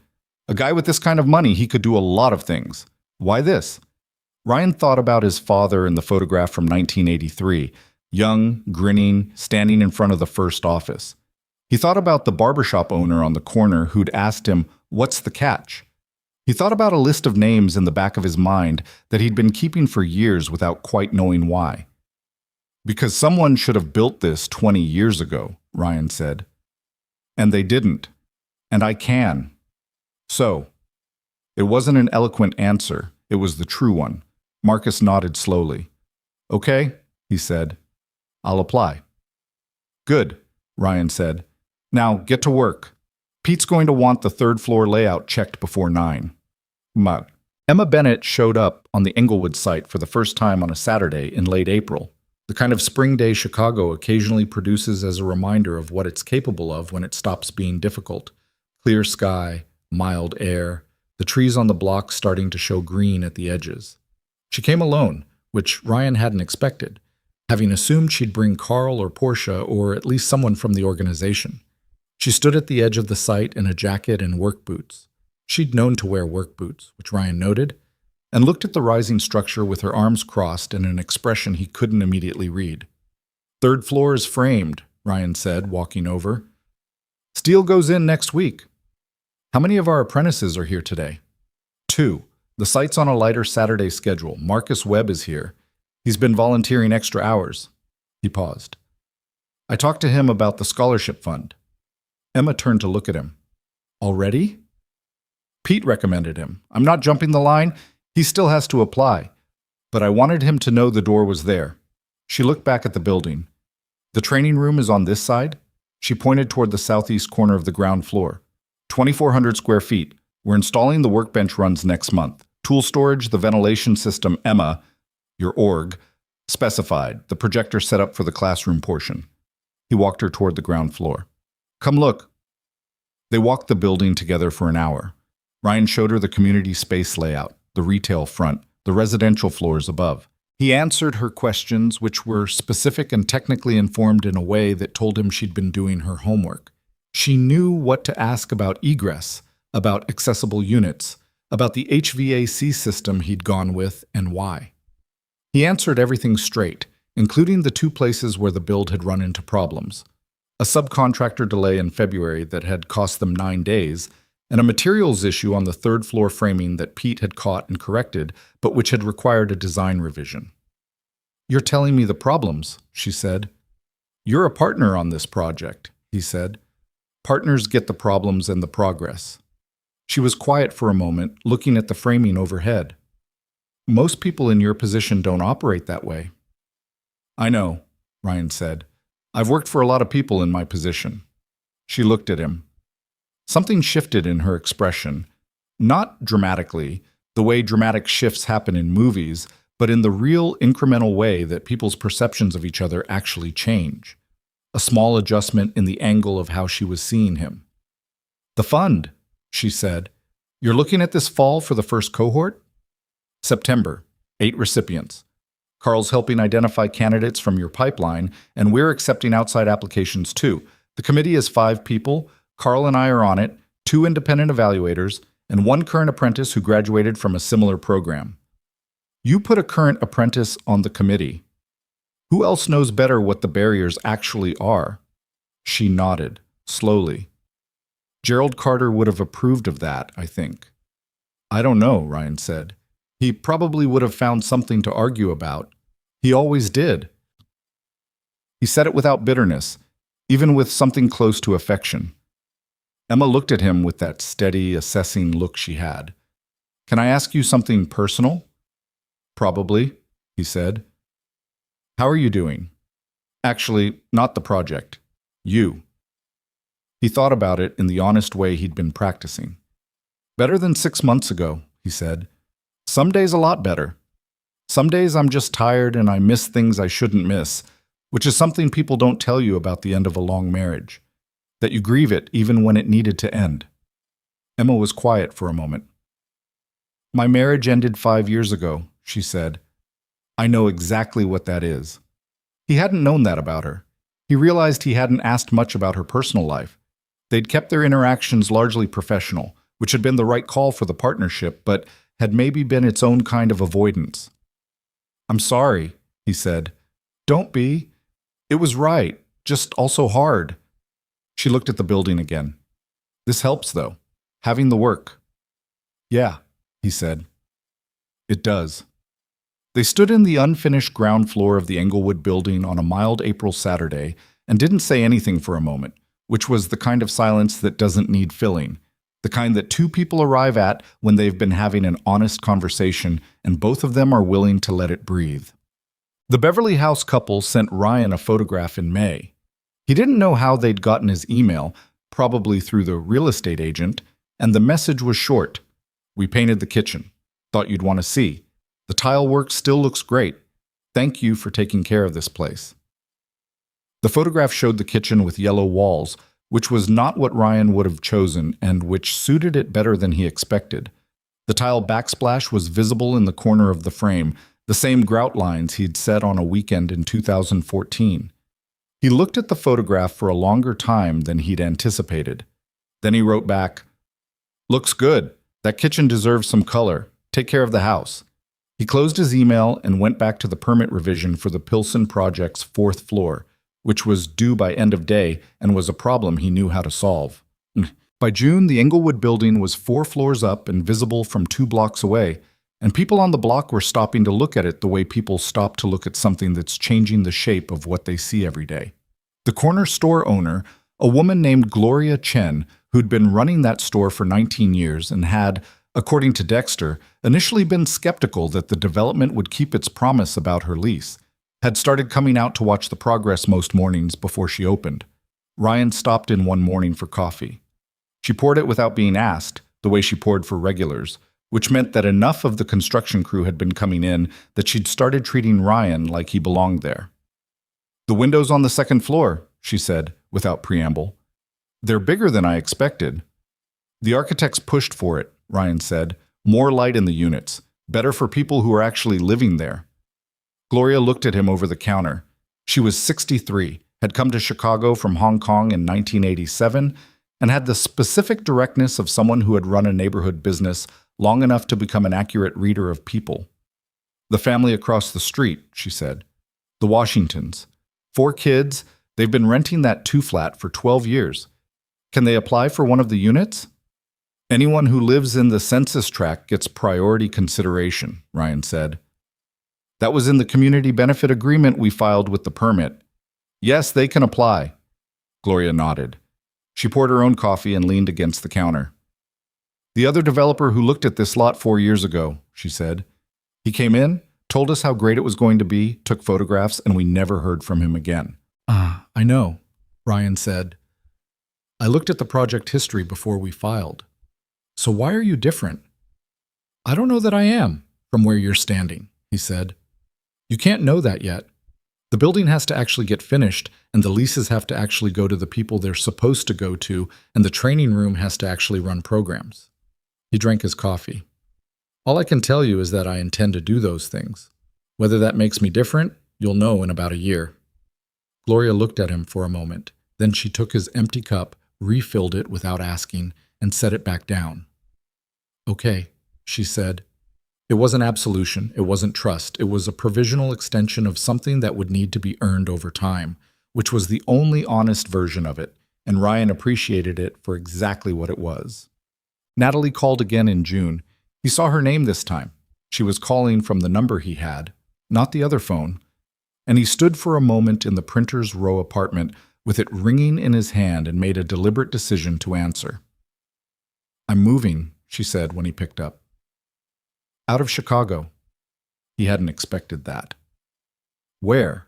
A guy with this kind of money, he could do a lot of things. Why this?" Ryan thought about his father in the photograph from 1983, young, grinning, standing in front of the first office. He thought about the barbershop owner on the corner who'd asked him, "What's the catch?" He thought about a list of names in the back of his mind that he'd been keeping for years without quite knowing why. "Because someone should have built this 20 years ago," Ryan said. "And they didn't. And I can. So." It wasn't an eloquent answer. It was the true one. Marcus nodded slowly. "Okay," he said. "I'll apply." "Good," Ryan said. "Now get to work. Pete's going to want the 3rd floor layout checked before 9. Mug. Emma Bennett showed up on the Englewood site for the first time on a Saturday in late April, the kind of spring day Chicago occasionally produces as a reminder of what it's capable of when it stops being difficult. Clear sky, mild air, the trees on the block starting to show green at the edges. She came alone, which Ryan hadn't expected. having assumed she'd bring Carl or Portia or at least someone from the organization. She stood at the edge of the site in a jacket and work boots. She'd known to wear work boots, which Ryan noted, and looked at the rising structure with her arms crossed and an expression he couldn't immediately read. "Third floor is framed," Ryan said, walking over. "Steel goes in next week." "How many of our apprentices are here today?" "2. The site's on a lighter Saturday schedule. Marcus Webb is here. He's been volunteering extra hours." He paused. "I talked to him about the scholarship fund." Emma turned to look at him. "Already?" "Pete recommended him. I'm not jumping the line. He still has to apply. But I wanted him to know the door was there." She looked back at the building. "The training room is on this side?" She pointed toward the southeast corner of the ground floor. 2,400 square feet. We're installing the workbench runs next month. Tool storage, the ventilation system, Emma, your org, specified. The projector set up for the classroom portion. He walked her toward the ground floor. "Come look." They walked the building together for an hour. Ryan showed her the community space layout, the retail front, the residential floors above. He answered her questions, which were specific and technically informed in a way that told him she'd been doing her homework. She knew what to ask about egress, about accessible units, about the HVAC system he'd gone with, and why. He answered everything straight, including the 2 places where the build had run into problems. A subcontractor delay in February that had cost them 9 days, and a materials issue on the 3rd floor framing that Pete had caught and corrected, but which had required a design revision. "You're telling me the problems," she said. "You're a partner on this project," he said. "Partners get the problems and the progress." She was quiet for a moment, looking at the framing overhead. "Most people in your position don't operate that way." "I know," Ryan said. "I've worked for a lot of people in my position." She looked at him. Something shifted in her expression, not dramatically, the way dramatic shifts happen in movies, but in the real incremental way that people's perceptions of each other actually change. A small adjustment in the angle of how she was seeing him. "The fund," she said. "You're looking at this fall for the first cohort?" "September. 8 recipients. Carl's helping identify candidates from your pipeline, and we're accepting outside applications too. The committee is 5 people. Carl and I are on it, 2 independent evaluators, and 1 current apprentice who graduated from a similar program." "You put a current apprentice on the committee. Who else knows better what the barriers actually are?" She nodded, slowly. "Gerald Carter would have approved of that, I think." "I don't know," Ryan said. "He probably would have found something to argue about. He always did." He said it without bitterness, even with something close to affection. Emma looked at him with that steady, assessing look she had. "Can I ask you something personal?" "Probably," he said. "How are you doing?" "Actually, not the project. You." He thought about it in the honest way he'd been practicing. "Better than 6 months ago," he said. "Some days a lot better. Some days I'm just tired and I miss things I shouldn't miss, which is something people don't tell you about the end of a long marriage. That you grieve it even when it needed to end." Emma was quiet for a moment. "My marriage ended 5 years ago," she said. "I know exactly what that is." He hadn't known that about her. He realized he hadn't asked much about her personal life. They'd kept their interactions largely professional, which had been the right call for the partnership, but had maybe been its own kind of avoidance. "I'm sorry," he said. "Don't be. It was right, just also hard." She looked at the building again. "This helps, though. Having the work." "Yeah," he said. "It does." They stood in the unfinished ground floor of the Englewood building on a mild April Saturday and didn't say anything for a moment, which was the kind of silence that doesn't need filling, the kind that 2 people arrive at when they've been having an honest conversation and both of them are willing to let it breathe. The Beverly House couple sent Ryan a photograph in May. He didn't know how they'd gotten his email, probably through the real estate agent, and the message was short. "We painted the kitchen. Thought you'd want to see. The tile work still looks great. Thank you for taking care of this place." The photograph showed the kitchen with yellow walls, which was not what Ryan would have chosen and which suited it better than he expected. The tile backsplash was visible in the corner of the frame, the same grout lines he'd set on a weekend in 2014. He looked at the photograph for a longer time than he'd anticipated. Then he wrote back, "Looks good. That kitchen deserves some color. Take care of the house." He closed his email and went back to the permit revision for the Pilsen project's 4th floor, which was due by end of day and was a problem he knew how to solve. By June, the Englewood building was 4 floors up and visible from 2 blocks away, and people on the block were stopping to look at it the way people stop to look at something that's changing the shape of what they see every day. The corner store owner, a woman named Gloria Chen, who'd been running that store for 19 years and had, according to Dexter, initially been skeptical that the development would keep its promise about her lease, had started coming out to watch the progress most mornings before she opened. Ryan stopped in one morning for coffee. She poured it without being asked, the way she poured for regulars, which meant that enough of the construction crew had been coming in that she'd started treating Ryan like he belonged there. "The windows on the 2nd floor," she said, without preamble. "They're bigger than I expected." "The architects pushed for it," Ryan said. "More light in the units. Better for people who are actually living there." Gloria looked at him over the counter. She was 63, had come to Chicago from Hong Kong in 1987, and had the specific directness of someone who had run a neighborhood business long enough to become an accurate reader of people. "The family across the street," she said. "The Washingtons. 4 kids. They've been renting that 2-flat for 12 years. Can they apply for one of the units?" "Anyone who lives in the census tract gets priority consideration," Ryan said. "That was in the community benefit agreement we filed with the permit." "Yes, they can apply." Gloria nodded. She poured her own coffee and leaned against the counter. "The other developer who looked at this lot 4 years ago," she said. "He came in, told us how great it was going to be, took photographs, and we never heard from him again." "I know," Ryan said. "I looked at the project history before we filed. So why are you different?" "I don't know that I am, from where you're standing," he said. "You can't know that yet. The building has to actually get finished, and the leases have to actually go to the people they're supposed to go to, and the training room has to actually run programs." He drank his coffee. "All I can tell you is that I intend to do those things. Whether that makes me different, you'll know in about a year." Gloria looked at him for a moment. Then she took his empty cup, refilled it without asking, and set it back down. "Okay," she said. It wasn't absolution, it wasn't trust, it was a provisional extension of something that would need to be earned over time, which was the only honest version of it, and Ryan appreciated it for exactly what it was. Natalie called again in June. He saw her name this time. She was calling from the number he had, not the other phone, and he stood for a moment in the printer's row apartment with it ringing in his hand and made a deliberate decision to answer. "I'm moving," she said when he picked up. "Out of Chicago." He hadn't expected that. "Where?"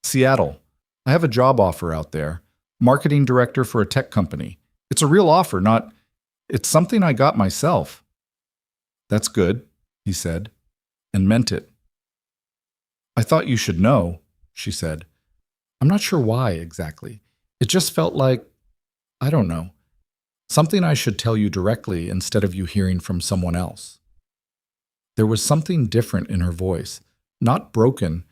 "Seattle. I have a job offer out there. Marketing director for a tech company. It's a real offer, not... It's something I got myself." "That's good," he said, and meant it. "I thought you should know," she said. "I'm not sure why exactly. It just felt like, I don't know, something I should tell you directly instead of you hearing from someone else." There was something different in her voice, not broken.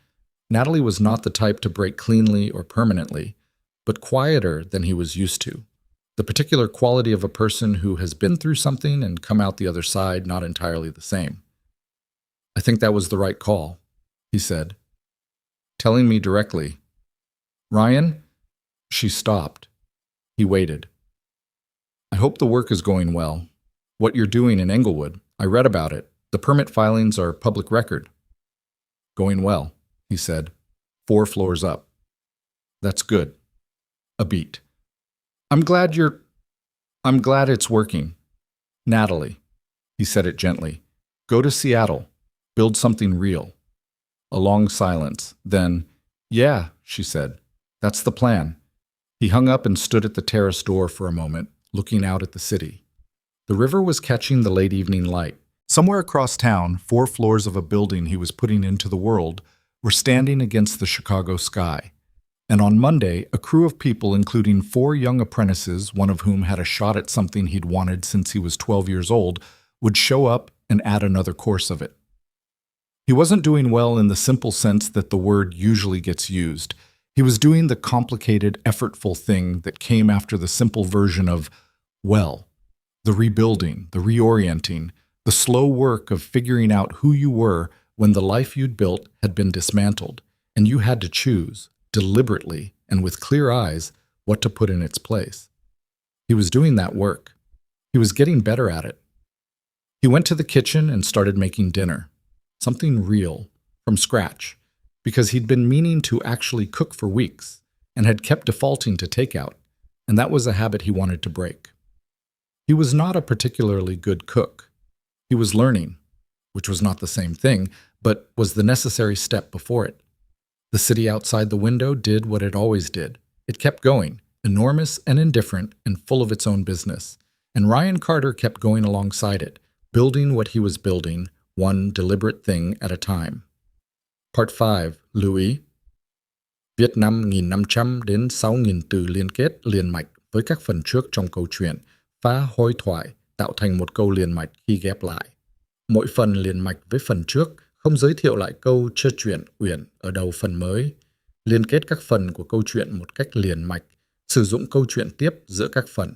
Natalie was not the type to break cleanly or permanently, but quieter than he was used to. The particular quality of a person who has been through something and come out the other side not entirely the same. "I think that was the right call," he said. "Telling me directly." "Ryan?" She stopped. He waited. "I hope the work is going well. What you're doing in Englewood, I read about it. The permit filings are public record." "Going well," he said. 4 floors up." "That's good." A beat. I'm glad it's working." "Natalie," he said it gently. "Go to Seattle. Build something real." A long silence. Then, "Yeah," she said. "That's the plan." He hung up and stood at the terrace door for a moment, looking out at the city. The river was catching the late evening light. Somewhere across town, 4 floors of a building he was putting into the world were standing against the Chicago sky. And on Monday, a crew of people, including 4 young apprentices, one of whom had a shot at something he'd wanted since he was 12 years old, would show up and add another course of it. He wasn't doing well in the simple sense that the word usually gets used. He was doing the complicated, effortful thing that came after the simple version of well. The rebuilding, the reorienting, the slow work of figuring out who you were when the life you'd built had been dismantled, and you had to choose, deliberately and with clear eyes, what to put in its place. He was doing that work. He was getting better at it. He went to the kitchen and started making dinner, something real, from scratch, because he'd been meaning to actually cook for weeks and had kept defaulting to takeout, and that was a habit he wanted to break. He was not a particularly good cook. He was learning, which was not the same thing, but was the necessary step before it. The city outside the window did what it always did. It kept going, enormous and indifferent and full of its own business. And Ryan Carter kept going alongside it, building what he was building, one deliberate thing at a time. Part 5. Lưu ý. Viết 5.500 đến 6.000 từ liên kết liền mạch với các phần trước trong câu chuyện, phá hối thoại, tạo thành một câu liền mạch khi ghép lại. Mỗi phần liền mạch với phần trước, không giới thiệu lại câu trơ chuyện uyển ở đầu phần mới. Liên kết các phần của câu chuyện một cách liền mạch, sử dụng câu chuyện tiếp giữa các phần.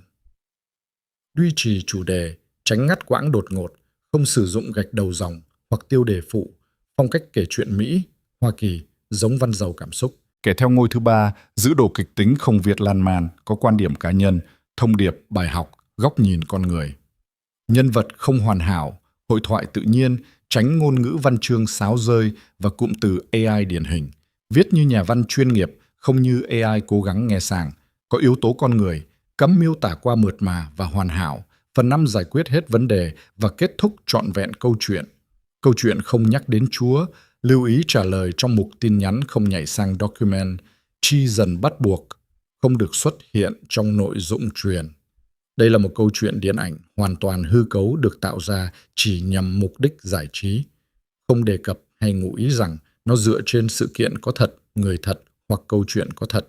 Duy trì chủ đề, tránh ngắt quãng đột ngột, không sử dụng gạch đầu dòng hoặc tiêu đề phụ, phong cách kể chuyện Mỹ, Hoa Kỳ, giống văn giàu cảm xúc. Kể theo ngôi thứ 3, giữ đồ kịch tính không Việt lan man, có quan điểm cá nhân, thông điệp, bài học, góc nhìn con người. Nhân vật không hoàn hảo, hội thoại tự nhiên, tránh ngôn ngữ văn chương sáo rơi và cụm từ AI điển hình. Viết như nhà văn chuyên nghiệp, không như AI cố gắng nghe sàng. Có yếu tố con người, cấm miêu tả qua mượt mà và hoàn hảo. Phần 5 giải quyết hết vấn đề và kết thúc trọn vẹn câu chuyện. Câu chuyện không nhắc đến Chúa, lưu ý trả lời trong mục tin nhắn không nhảy sang document, chi dần bắt buộc, không được xuất hiện trong nội dung truyền. Đây là một câu chuyện điện ảnh hoàn toàn hư cấu được tạo ra chỉ nhằm mục đích giải trí. Không đề cập hay ngụ ý rằng nó dựa trên sự kiện có thật, người thật hoặc câu chuyện có thật.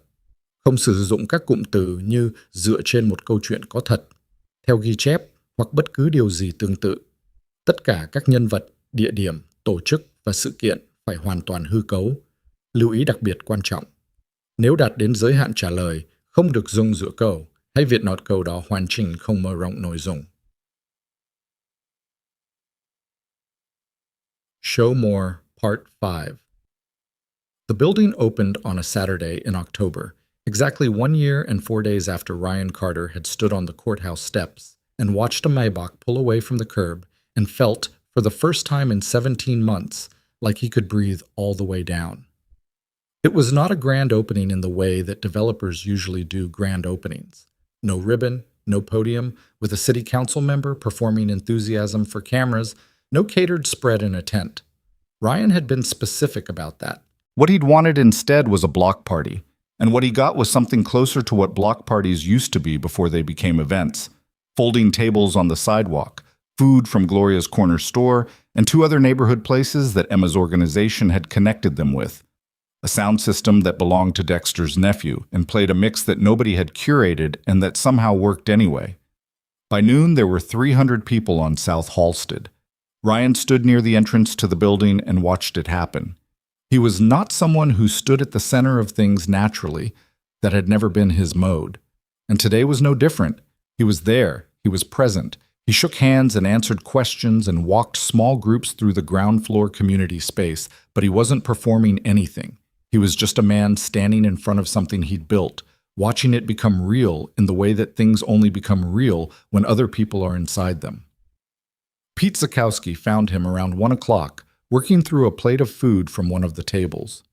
Không sử dụng các cụm từ như dựa trên một câu chuyện có thật, theo ghi chép hoặc bất cứ điều gì tương tự. Tất cả các nhân vật, địa điểm, tổ chức và sự kiện phải hoàn toàn hư cấu. Lưu ý đặc biệt quan trọng. Nếu đạt đến giới hạn trả lời, không được dùng giữa câu, hãy viết nốt câu đó hoàn chỉnh không mở rộng nội dung. Show More, Part 5. The building opened on a Saturday in October, exactly 1 year and 4 days after Ryan Carter had stood on the courthouse steps and watched a Maybach pull away from the curb and felt, for the first time in 17 months, like he could breathe all the way down. It was not a grand opening in the way that developers usually do grand openings. No ribbon, no podium, with a city council member performing enthusiasm for cameras, no catered spread in a tent. Ryan had been specific about that. What he'd wanted instead was a block party, and what he got was something closer to what block parties used to be before they became events. Folding tables on the sidewalk, food from Gloria's corner store, and 2 other neighborhood places that Emma's organization had connected them with. A sound system that belonged to Dexter's nephew and played a mix that nobody had curated and that somehow worked anyway. By noon, there were 300 people on South Halsted. Ryan stood near the entrance to the building and watched it happen. He was not someone who stood at the center of things naturally. That had never been his mode. And today was no different. He was there. He was present. He shook hands and answered questions and walked small groups through the ground floor community space, but he wasn't performing anything. He was just a man standing in front of something he'd built, watching it become real in the way that things only become real when other people are inside them. Pete Zakowski found him around 1 o'clock, working through a plate of food from one of the tables.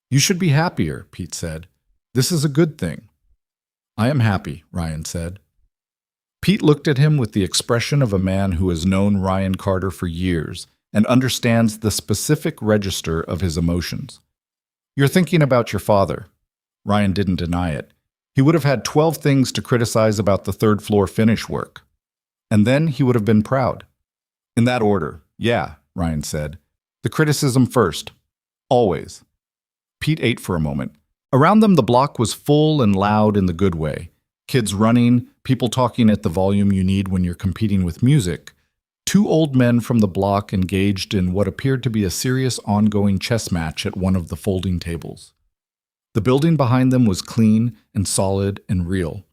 "You should be happier," Pete said. "This is a good thing." "I am happy," Ryan said. Pete looked at him with the expression of a man who has known Ryan Carter for years and understands the specific register of his emotions. "You're thinking about your father." Ryan didn't deny it. He would have had 12 things to criticize about the third-floor finish work. And then he would have been proud. "In that order, yeah," Ryan said. "The criticism first. Always." Pete ate for a moment. Around them, the block was full and loud in the good way. Kids running, people talking at the volume you need when you're competing with music. Two old men from the block engaged in what appeared to be a serious ongoing chess match at one of the folding tables. The building behind them was clean and solid and real,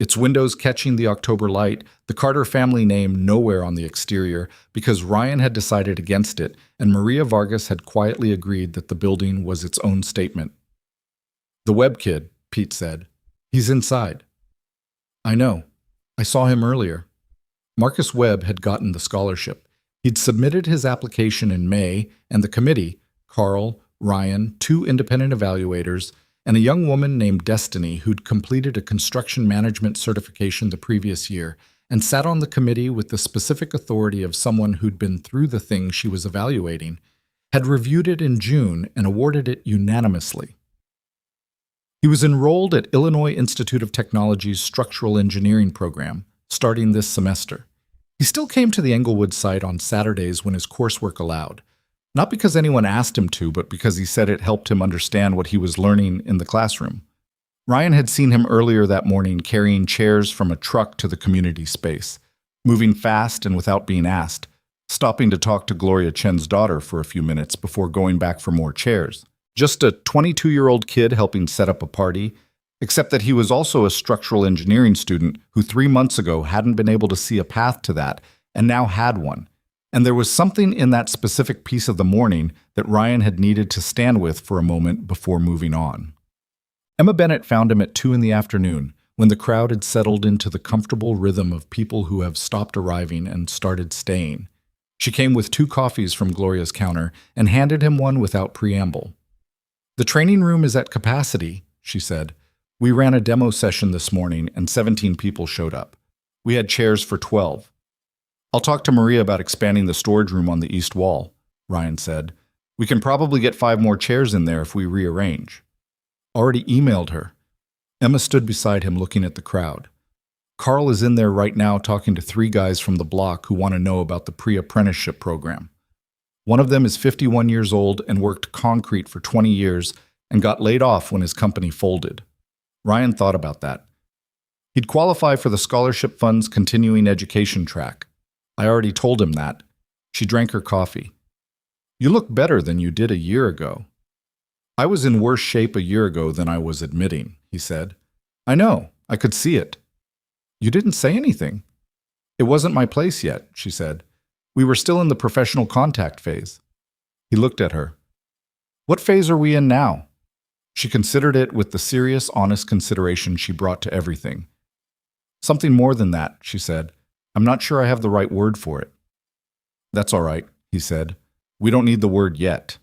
its windows catching the October light, the Carter family name nowhere on the exterior because Ryan had decided against it and Maria Vargas had quietly agreed that the building was its own statement. "The Webb kid," Pete said. "He's inside." "I know. I saw him earlier." Marcus Webb had gotten the scholarship. He'd submitted his application in May, and the committee, Carl, Ryan, two independent evaluators, and a young woman named Destiny who'd completed a construction management certification the previous year and sat on the committee with the specific authority of someone who'd been through the thing she was evaluating, had reviewed it in June and awarded it unanimously. He was enrolled at Illinois Institute of Technology's structural engineering program, starting this semester. He still came to the Englewood site on Saturdays when his coursework allowed, not because anyone asked him to, but because he said it helped him understand what he was learning in the classroom. Ryan had seen him earlier that morning carrying chairs from a truck to the community space, moving fast and without being asked, stopping to talk to Gloria Chen's daughter for a few minutes before going back for more chairs. Just a 22-year-old kid helping set up a party, except that he was also a structural engineering student who 3 months ago hadn't been able to see a path to that and now had one. And there was something in that specific piece of the morning that Ryan had needed to stand with for a moment before moving on. Emma Bennett found him at 2 in the afternoon, when the crowd had settled into the comfortable rhythm of people who have stopped arriving and started staying. She came with 2 coffees from Gloria's counter and handed him one without preamble. "The training room is at capacity," she said. "We ran a demo session this morning and 17 people showed up. We had chairs for 12. I'll talk to Maria about expanding the storage room on the east wall," Ryan said. "We can probably get 5 more chairs in there if we rearrange." "Already emailed her." Emma stood beside him looking at the crowd. "Carl is in there right now talking to 3 guys from the block who want to know about the pre-apprenticeship program. One of them is 51 years old and worked concrete for 20 years and got laid off when his company folded." Ryan thought about that. He'd qualify for the scholarship fund's continuing education track. "I already told him that." She drank her coffee. "You look better than you did a year ago." "I was in worse shape a year ago than I was admitting," he said. "I know. I could see it." "You didn't say anything." "It wasn't my place yet," she said. "We were still in the professional contact phase." He looked at her. "What phase are we in now?" She considered it with the serious, honest consideration she brought to everything. "Something more than that," she said. "I'm not sure I have the right word for it." "That's all right," he said. "We don't need the word yet."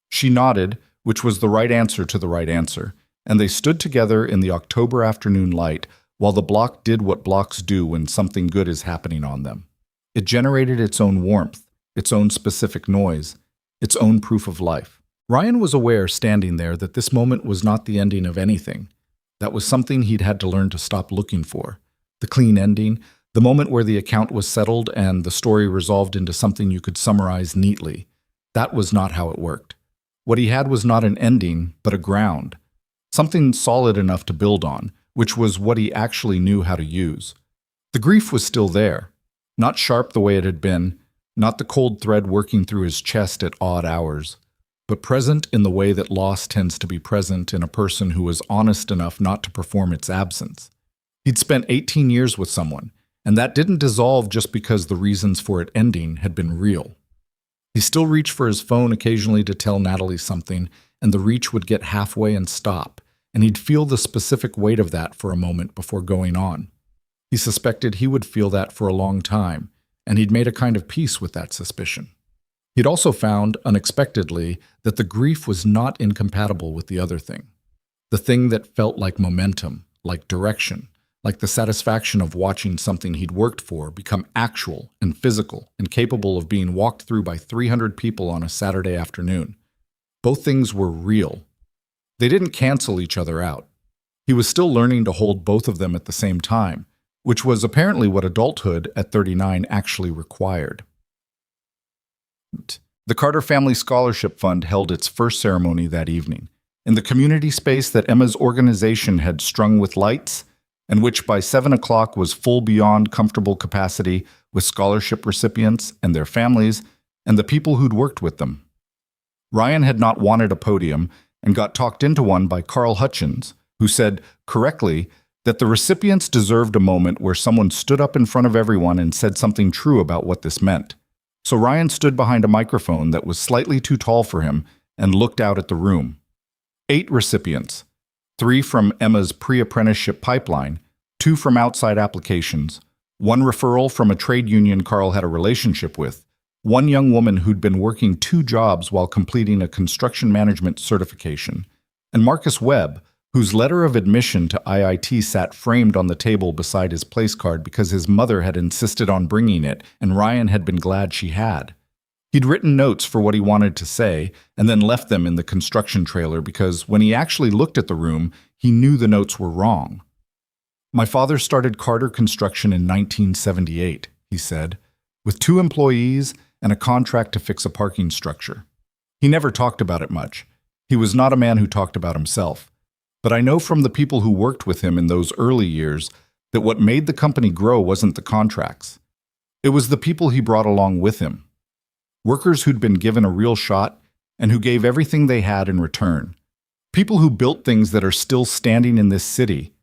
She nodded, which was the right answer to the right answer, and they stood together in the October afternoon light while the block did what blocks do when something good is happening on them. It generated its own warmth, its own specific noise, its own proof of life. Ryan was aware, standing there, that this moment was not the ending of anything. That was something he'd had to learn to stop looking for. The clean ending, the moment where the account was settled and the story resolved into something you could summarize neatly. That was not how it worked. What he had was not an ending, but a ground. Something solid enough to build on, which was what he actually knew how to use. The grief was still there. Not sharp the way it had been, not the cold thread working through his chest at odd hours, but present in the way that loss tends to be present in a person who was honest enough not to perform its absence. He'd spent 18 years with someone, and that didn't dissolve just because the reasons for it ending had been real. He still reached for his phone occasionally to tell Natalie something, and the reach would get halfway and stop, and he'd feel the specific weight of that for a moment before going on. He suspected he would feel that for a long time, and he'd made a kind of peace with that suspicion. He'd also found, unexpectedly, that the grief was not incompatible with the other thing. The thing that felt like momentum, like direction, like the satisfaction of watching something he'd worked for become actual and physical and capable of being walked through by 300 people on a Saturday afternoon. Both things were real. They didn't cancel each other out. He was still learning to hold both of them at the same time, which was apparently what adulthood at 39 actually required. The Carter Family Scholarship Fund held its first ceremony that evening, in the community space that Emma's organization had strung with lights, and which by 7 o'clock was full beyond comfortable capacity with scholarship recipients and their families and the people who'd worked with them. Ryan had not wanted a podium and got talked into one by Carl Hutchins, who said, correctly, that the recipients deserved a moment where someone stood up in front of everyone and said something true about what this meant. So Ryan stood behind a microphone that was slightly too tall for him and looked out at the room. 8 recipients, 3 from Emma's pre-apprenticeship pipeline, 2 from outside applications, 1 referral from a trade union Carl had a relationship with, 1 young woman who'd been working 2 jobs while completing a construction management certification, and Marcus Webb, whose letter of admission to IIT sat framed on the table beside his place card because his mother had insisted on bringing it and Ryan had been glad she had. He'd written notes for what he wanted to say and then left them in the construction trailer because when he actually looked at the room, he knew the notes were wrong. My father started Carter Construction in 1978, he said, with 2 employees and a contract to fix a parking structure. He never talked about it much. He was not a man who talked about himself. But I know from the people who worked with him in those early years that what made the company grow wasn't the contracts. It was the people he brought along with him. Workers who'd been given a real shot and who gave everything they had in return. People who built things that are still standing in this city.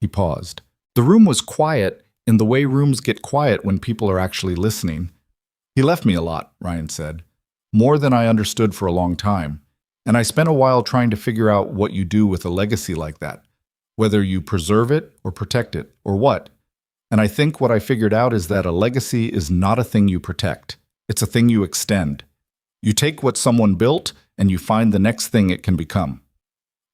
He paused. The room was quiet in the way rooms get quiet when people are actually listening. He left me a lot, Ryan said. More than I understood for a long time. And I spent a while trying to figure out what you do with a legacy like that, whether you preserve it or protect it, or what. And I think what I figured out is that a legacy is not a thing you protect. It's a thing you extend. You take what someone built and you find the next thing it can become.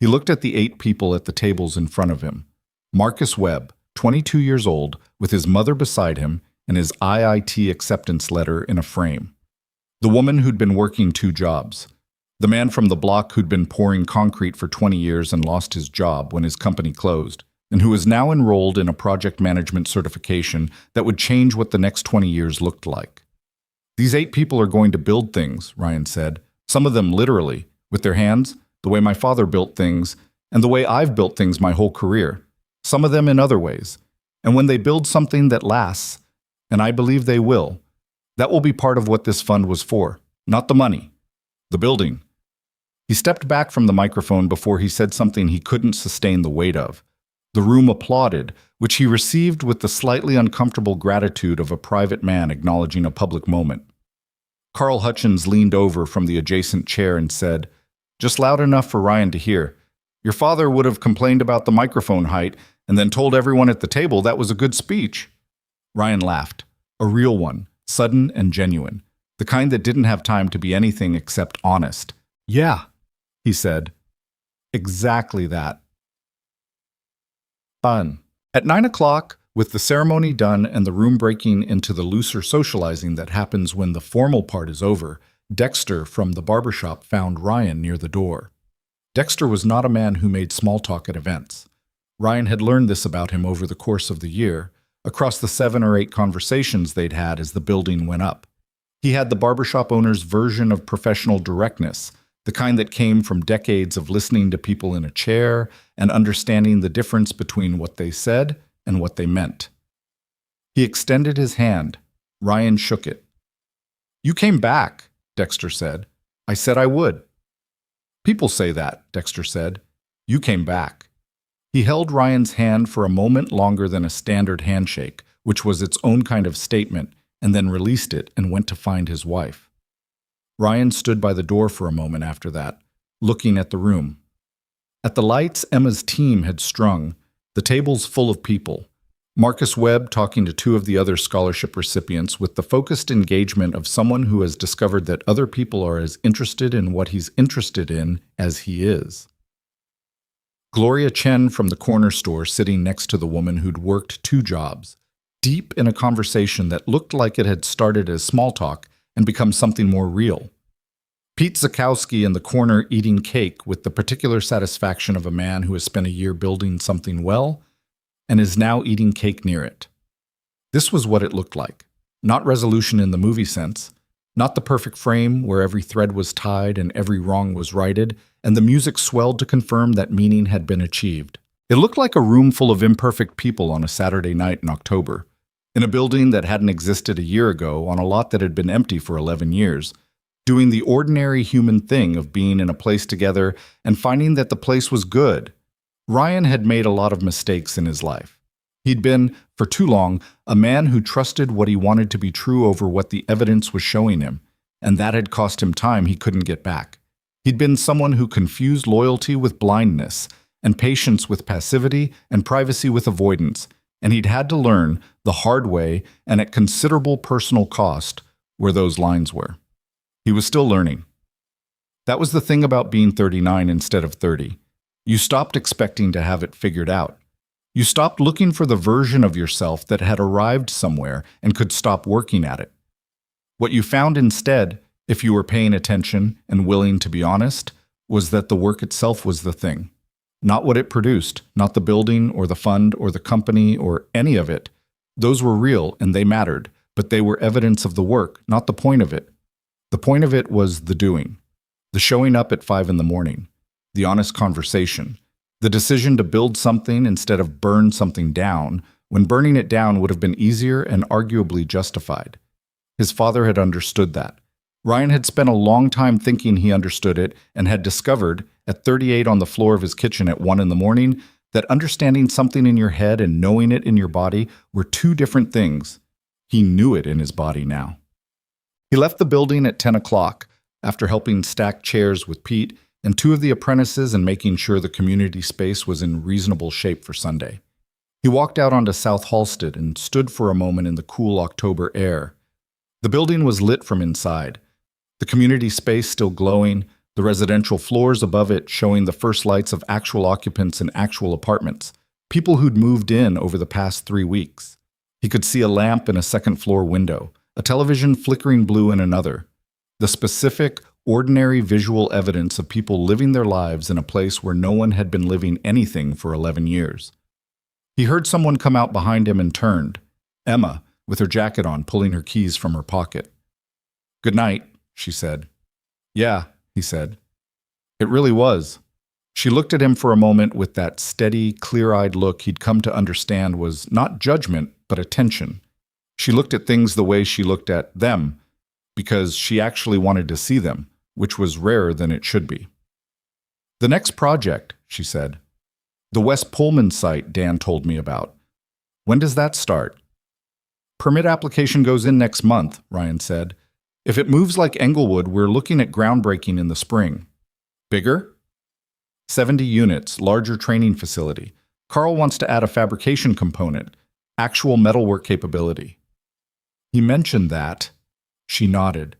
He looked at the 8 people at the tables in front of him. Marcus Webb, 22 years old, with his mother beside him and his IIT acceptance letter in a frame. The woman who'd been working 2 jobs. The man from the block who'd been pouring concrete for 20 years and lost his job when his company closed, and who is now enrolled in a project management certification that would change what the next 20 years looked like. These 8 people are going to build things, Ryan said, some of them literally, with their hands, the way my father built things, and the way I've built things my whole career, some of them in other ways. And when they build something that lasts, and I believe they will, that will be part of what this fund was for, not the money, the building. He stepped back from the microphone before he said something he couldn't sustain the weight of. The room applauded, which he received with the slightly uncomfortable gratitude of a private man acknowledging a public moment. Carl Hutchins leaned over from the adjacent chair and said, "Just loud enough for Ryan to hear. Your father would have complained about the microphone height and then told everyone at the table that was a good speech." Ryan laughed, a real one, sudden and genuine, the kind that didn't have time to be anything except honest. "Yeah," he said. "Exactly that." Fun. At 9 o'clock, with the ceremony done and the room breaking into the looser socializing that happens when the formal part is over, Dexter from the barbershop found Ryan near the door. Dexter was not a man who made small talk at events. Ryan had learned this about him over the course of the year, across the 7 or 8 conversations they'd had as the building went up. He had the barbershop owner's version of professional directness, the kind that came from decades of listening to people in a chair and understanding the difference between what they said and what they meant. He extended his hand. Ryan shook it. "You came back," Dexter said. "I said I would." "People say that," Dexter said. "You came back." He held Ryan's hand for a moment longer than a standard handshake, which was its own kind of statement, and then released it and went to find his wife. Ryan stood by the door for a moment after that, looking at the room. At the lights Emma's team had strung, the tables full of people. Marcus Webb talking to 2 of the other scholarship recipients with the focused engagement of someone who has discovered that other people are as interested in what he's interested in as he is. Gloria Chen from the corner store sitting next to the woman who'd worked 2 jobs, deep in a conversation that looked like it had started as small talk and become something more real. Pete Zakowski in the corner eating cake with the particular satisfaction of a man who has spent a year building something well and is now eating cake near it. This was what it looked like. Not resolution in the movie sense, not the perfect frame where every thread was tied and every wrong was righted, and the music swelled to confirm that meaning had been achieved. It looked like a room full of imperfect people on a Saturday night in October. in a building that hadn't existed a year ago on a lot that had been empty for 11 years, doing the ordinary human thing of being in a place together and finding that the place was good. Ryan had made a lot of mistakes in his life. He'd been, for too long, a man who trusted what he wanted to be true over what the evidence was showing him, and that had cost him time he couldn't get back. He'd been someone who confused loyalty with blindness, and patience with passivity, and privacy with avoidance, and he'd had to learn, the hard way and at considerable personal cost, where those lines were. He was still learning. That was the thing about being 39 instead of 30. You stopped expecting to have it figured out. You stopped looking for the version of yourself that had arrived somewhere and could stop working at it. What you found instead, if you were paying attention and willing to be honest, was that the work itself was the thing. Not what it produced, not the building or the fund or the company or any of it. Those were real and they mattered, but they were evidence of the work, not the point of it. The point of it was the doing, the showing up at 5 a.m, the honest conversation, the decision to build something instead of burn something down, when burning it down would have been easier and arguably justified. His father had understood that. Ryan had spent a long time thinking he understood it and had discovered, at 38 on the floor of his kitchen at 1 a.m, that understanding something in your head and knowing it in your body were two different things. He knew it in his body now. He left the building at 10 o'clock, after helping stack chairs with Pete and 2 of the apprentices and making sure the community space was in reasonable shape for Sunday. He walked out onto South Halsted and stood for a moment in the cool October air. The building was lit from inside, the community space still glowing, the residential floors above it showing the first lights of actual occupants in actual apartments, people who'd moved in over the past 3 weeks. He could see a lamp in a second-floor window, a television flickering blue in another. The specific, ordinary visual evidence of people living their lives in a place where no one had been living anything for 11 years. He heard someone come out behind him and turned. Emma, with her jacket on, pulling her keys from her pocket. "Good night," she said. "Yeah," he said. It really was. She looked at him for a moment with that steady, clear-eyed look he'd come to understand was not judgment, but attention. She looked at things the way she looked at them, because she actually wanted to see them, which was rarer than it should be. "The next project," she said. "The West Pullman site Dan told me about. When does that start?" "Permit application goes in next month," Ryan said. "If it moves like Englewood, we're looking at groundbreaking in the spring." "Bigger?" 70 units, larger training facility. Carl wants to add a fabrication component, actual metalwork capability. He mentioned that. She nodded.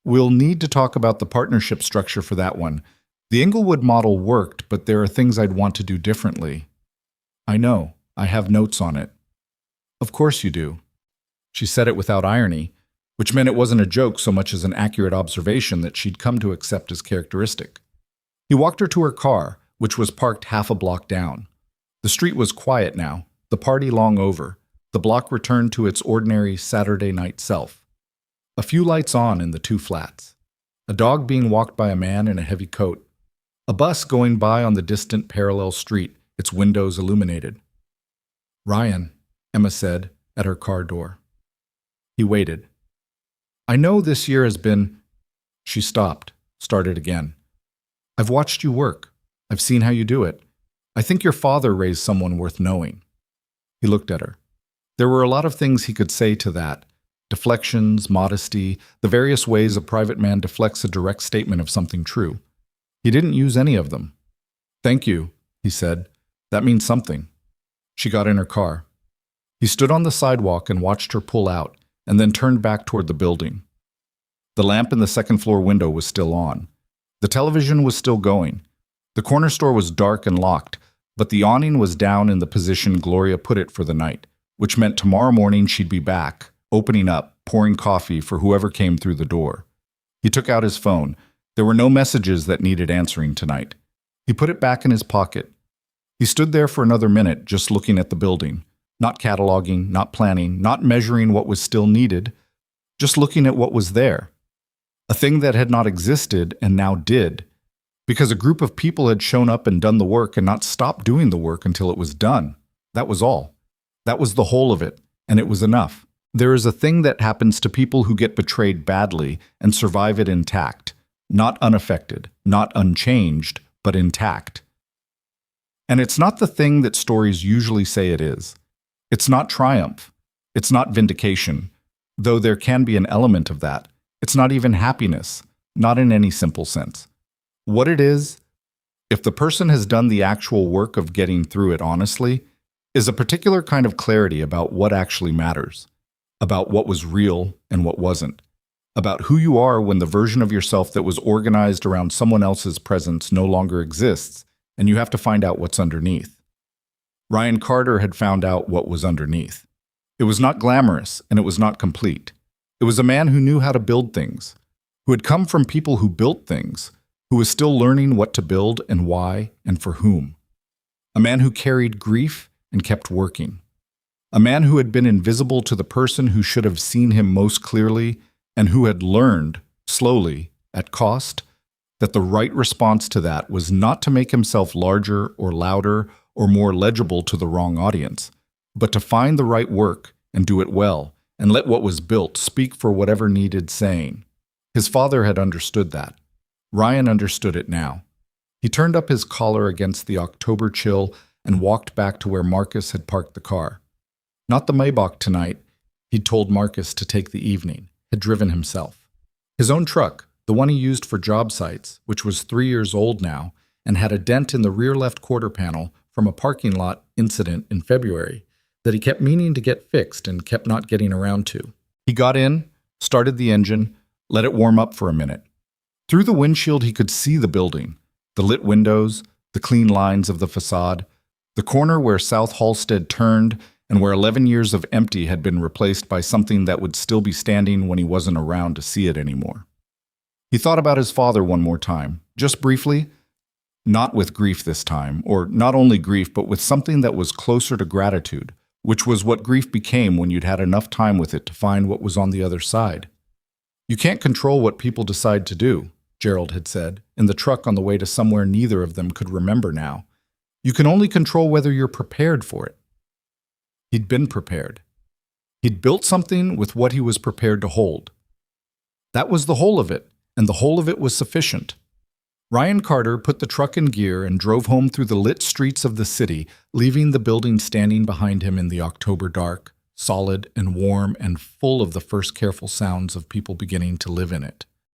"We'll need to talk about the partnership structure for that one. The Englewood model worked, but there are things I'd want to do differently." "I know. I have notes on it." "Of course you do." She said it without irony, which meant it wasn't a joke so much as an accurate observation that she'd come to accept as characteristic. He walked her to her car, which was parked half a block down. The street was quiet now, the party long over. The block returned to its ordinary Saturday night self. A few lights on in the 2 flats. A dog being walked by a man in a heavy coat. A bus going by on the distant parallel street, its windows illuminated. "Ryan," Emma said, at her car door. He waited. "I know this year has been—" She stopped, started again. "I've watched you work. I've seen how you do it. I think your father raised someone worth knowing." He looked at her. There were a lot of things he could say to that. Deflections, modesty, the various ways a private man deflects a direct statement of something true. He didn't use any of them. "Thank you," he said. "That means something." She got in her car. He stood on the sidewalk and watched her pull out, and then turned back toward the building. The lamp in the second-floor window was still on. The television was still going. The corner store was dark and locked, but the awning was down in the position Gloria put it for the night, which meant tomorrow morning she'd be back, opening up, pouring coffee for whoever came through the door. He took out his phone. There were no messages that needed answering tonight. He put it back in his pocket. He stood there for another minute, just looking at the building, not cataloging, not planning, not measuring what was still needed, just looking at what was there. A thing that had not existed and now did, because a group of people had shown up and done the work and not stopped doing the work until it was done. That was all. That was the whole of it. and it was enough. There is a thing that happens to people who get betrayed badly and survive it intact, not unaffected, not unchanged, but intact. And it's not the thing that stories usually say it is. It's not triumph. It's not vindication, though there can be an element of that. It's not even happiness, not in any simple sense. What it is, if the person has done the actual work of getting through it honestly, is a particular kind of clarity about what actually matters, about what was real and what wasn't, about who you are when the version of yourself that was organized around someone else's presence no longer exists, and you have to find out what's underneath. Ryan Carter had found out what was underneath. It was not glamorous, and it was not complete. It was a man who knew how to build things, who had come from people who built things, who was still learning what to build and why and for whom. A man who carried grief and kept working. A man who had been invisible to the person who should have seen him most clearly and who had learned, slowly, at cost, that the right response to that was not to make himself larger or louder or more legible to the wrong audience, but to find the right work and do it well and let what was built speak for whatever needed saying. His father had understood that. Ryan understood it now. He turned up his collar against the October chill and walked back to where Marcus had parked the car. Not the Maybach tonight, he'd told Marcus to take the evening, had driven himself. His own truck, the one he used for job sites, which was 3 years old now, and had a dent in the rear left quarter panel from a parking lot incident in February that he kept meaning to get fixed and kept not getting around to. He got in, started the engine, let it warm up for a minute. Through the windshield he could see the building, the lit windows, the clean lines of the facade, the corner where South Halsted turned and where 11 years of empty had been replaced by something that would still be standing when he wasn't around to see it anymore. He thought about his father one more time, just briefly, not with grief this time, or not only grief, but with something that was closer to gratitude, which was what grief became when you'd had enough time with it to find what was on the other side. You can't control what people decide to do, Gerald had said, in the truck on the way to somewhere neither of them could remember now. You can only control whether you're prepared for it. He'd been prepared. He'd built something with what he was prepared to hold. That was the whole of it, and the whole of it was sufficient. Ryan Carter put the truck in gear and drove home through the lit streets of the city, leaving the building standing behind him in the October dark, solid and warm and full of the first careful sounds of people beginning to live in it.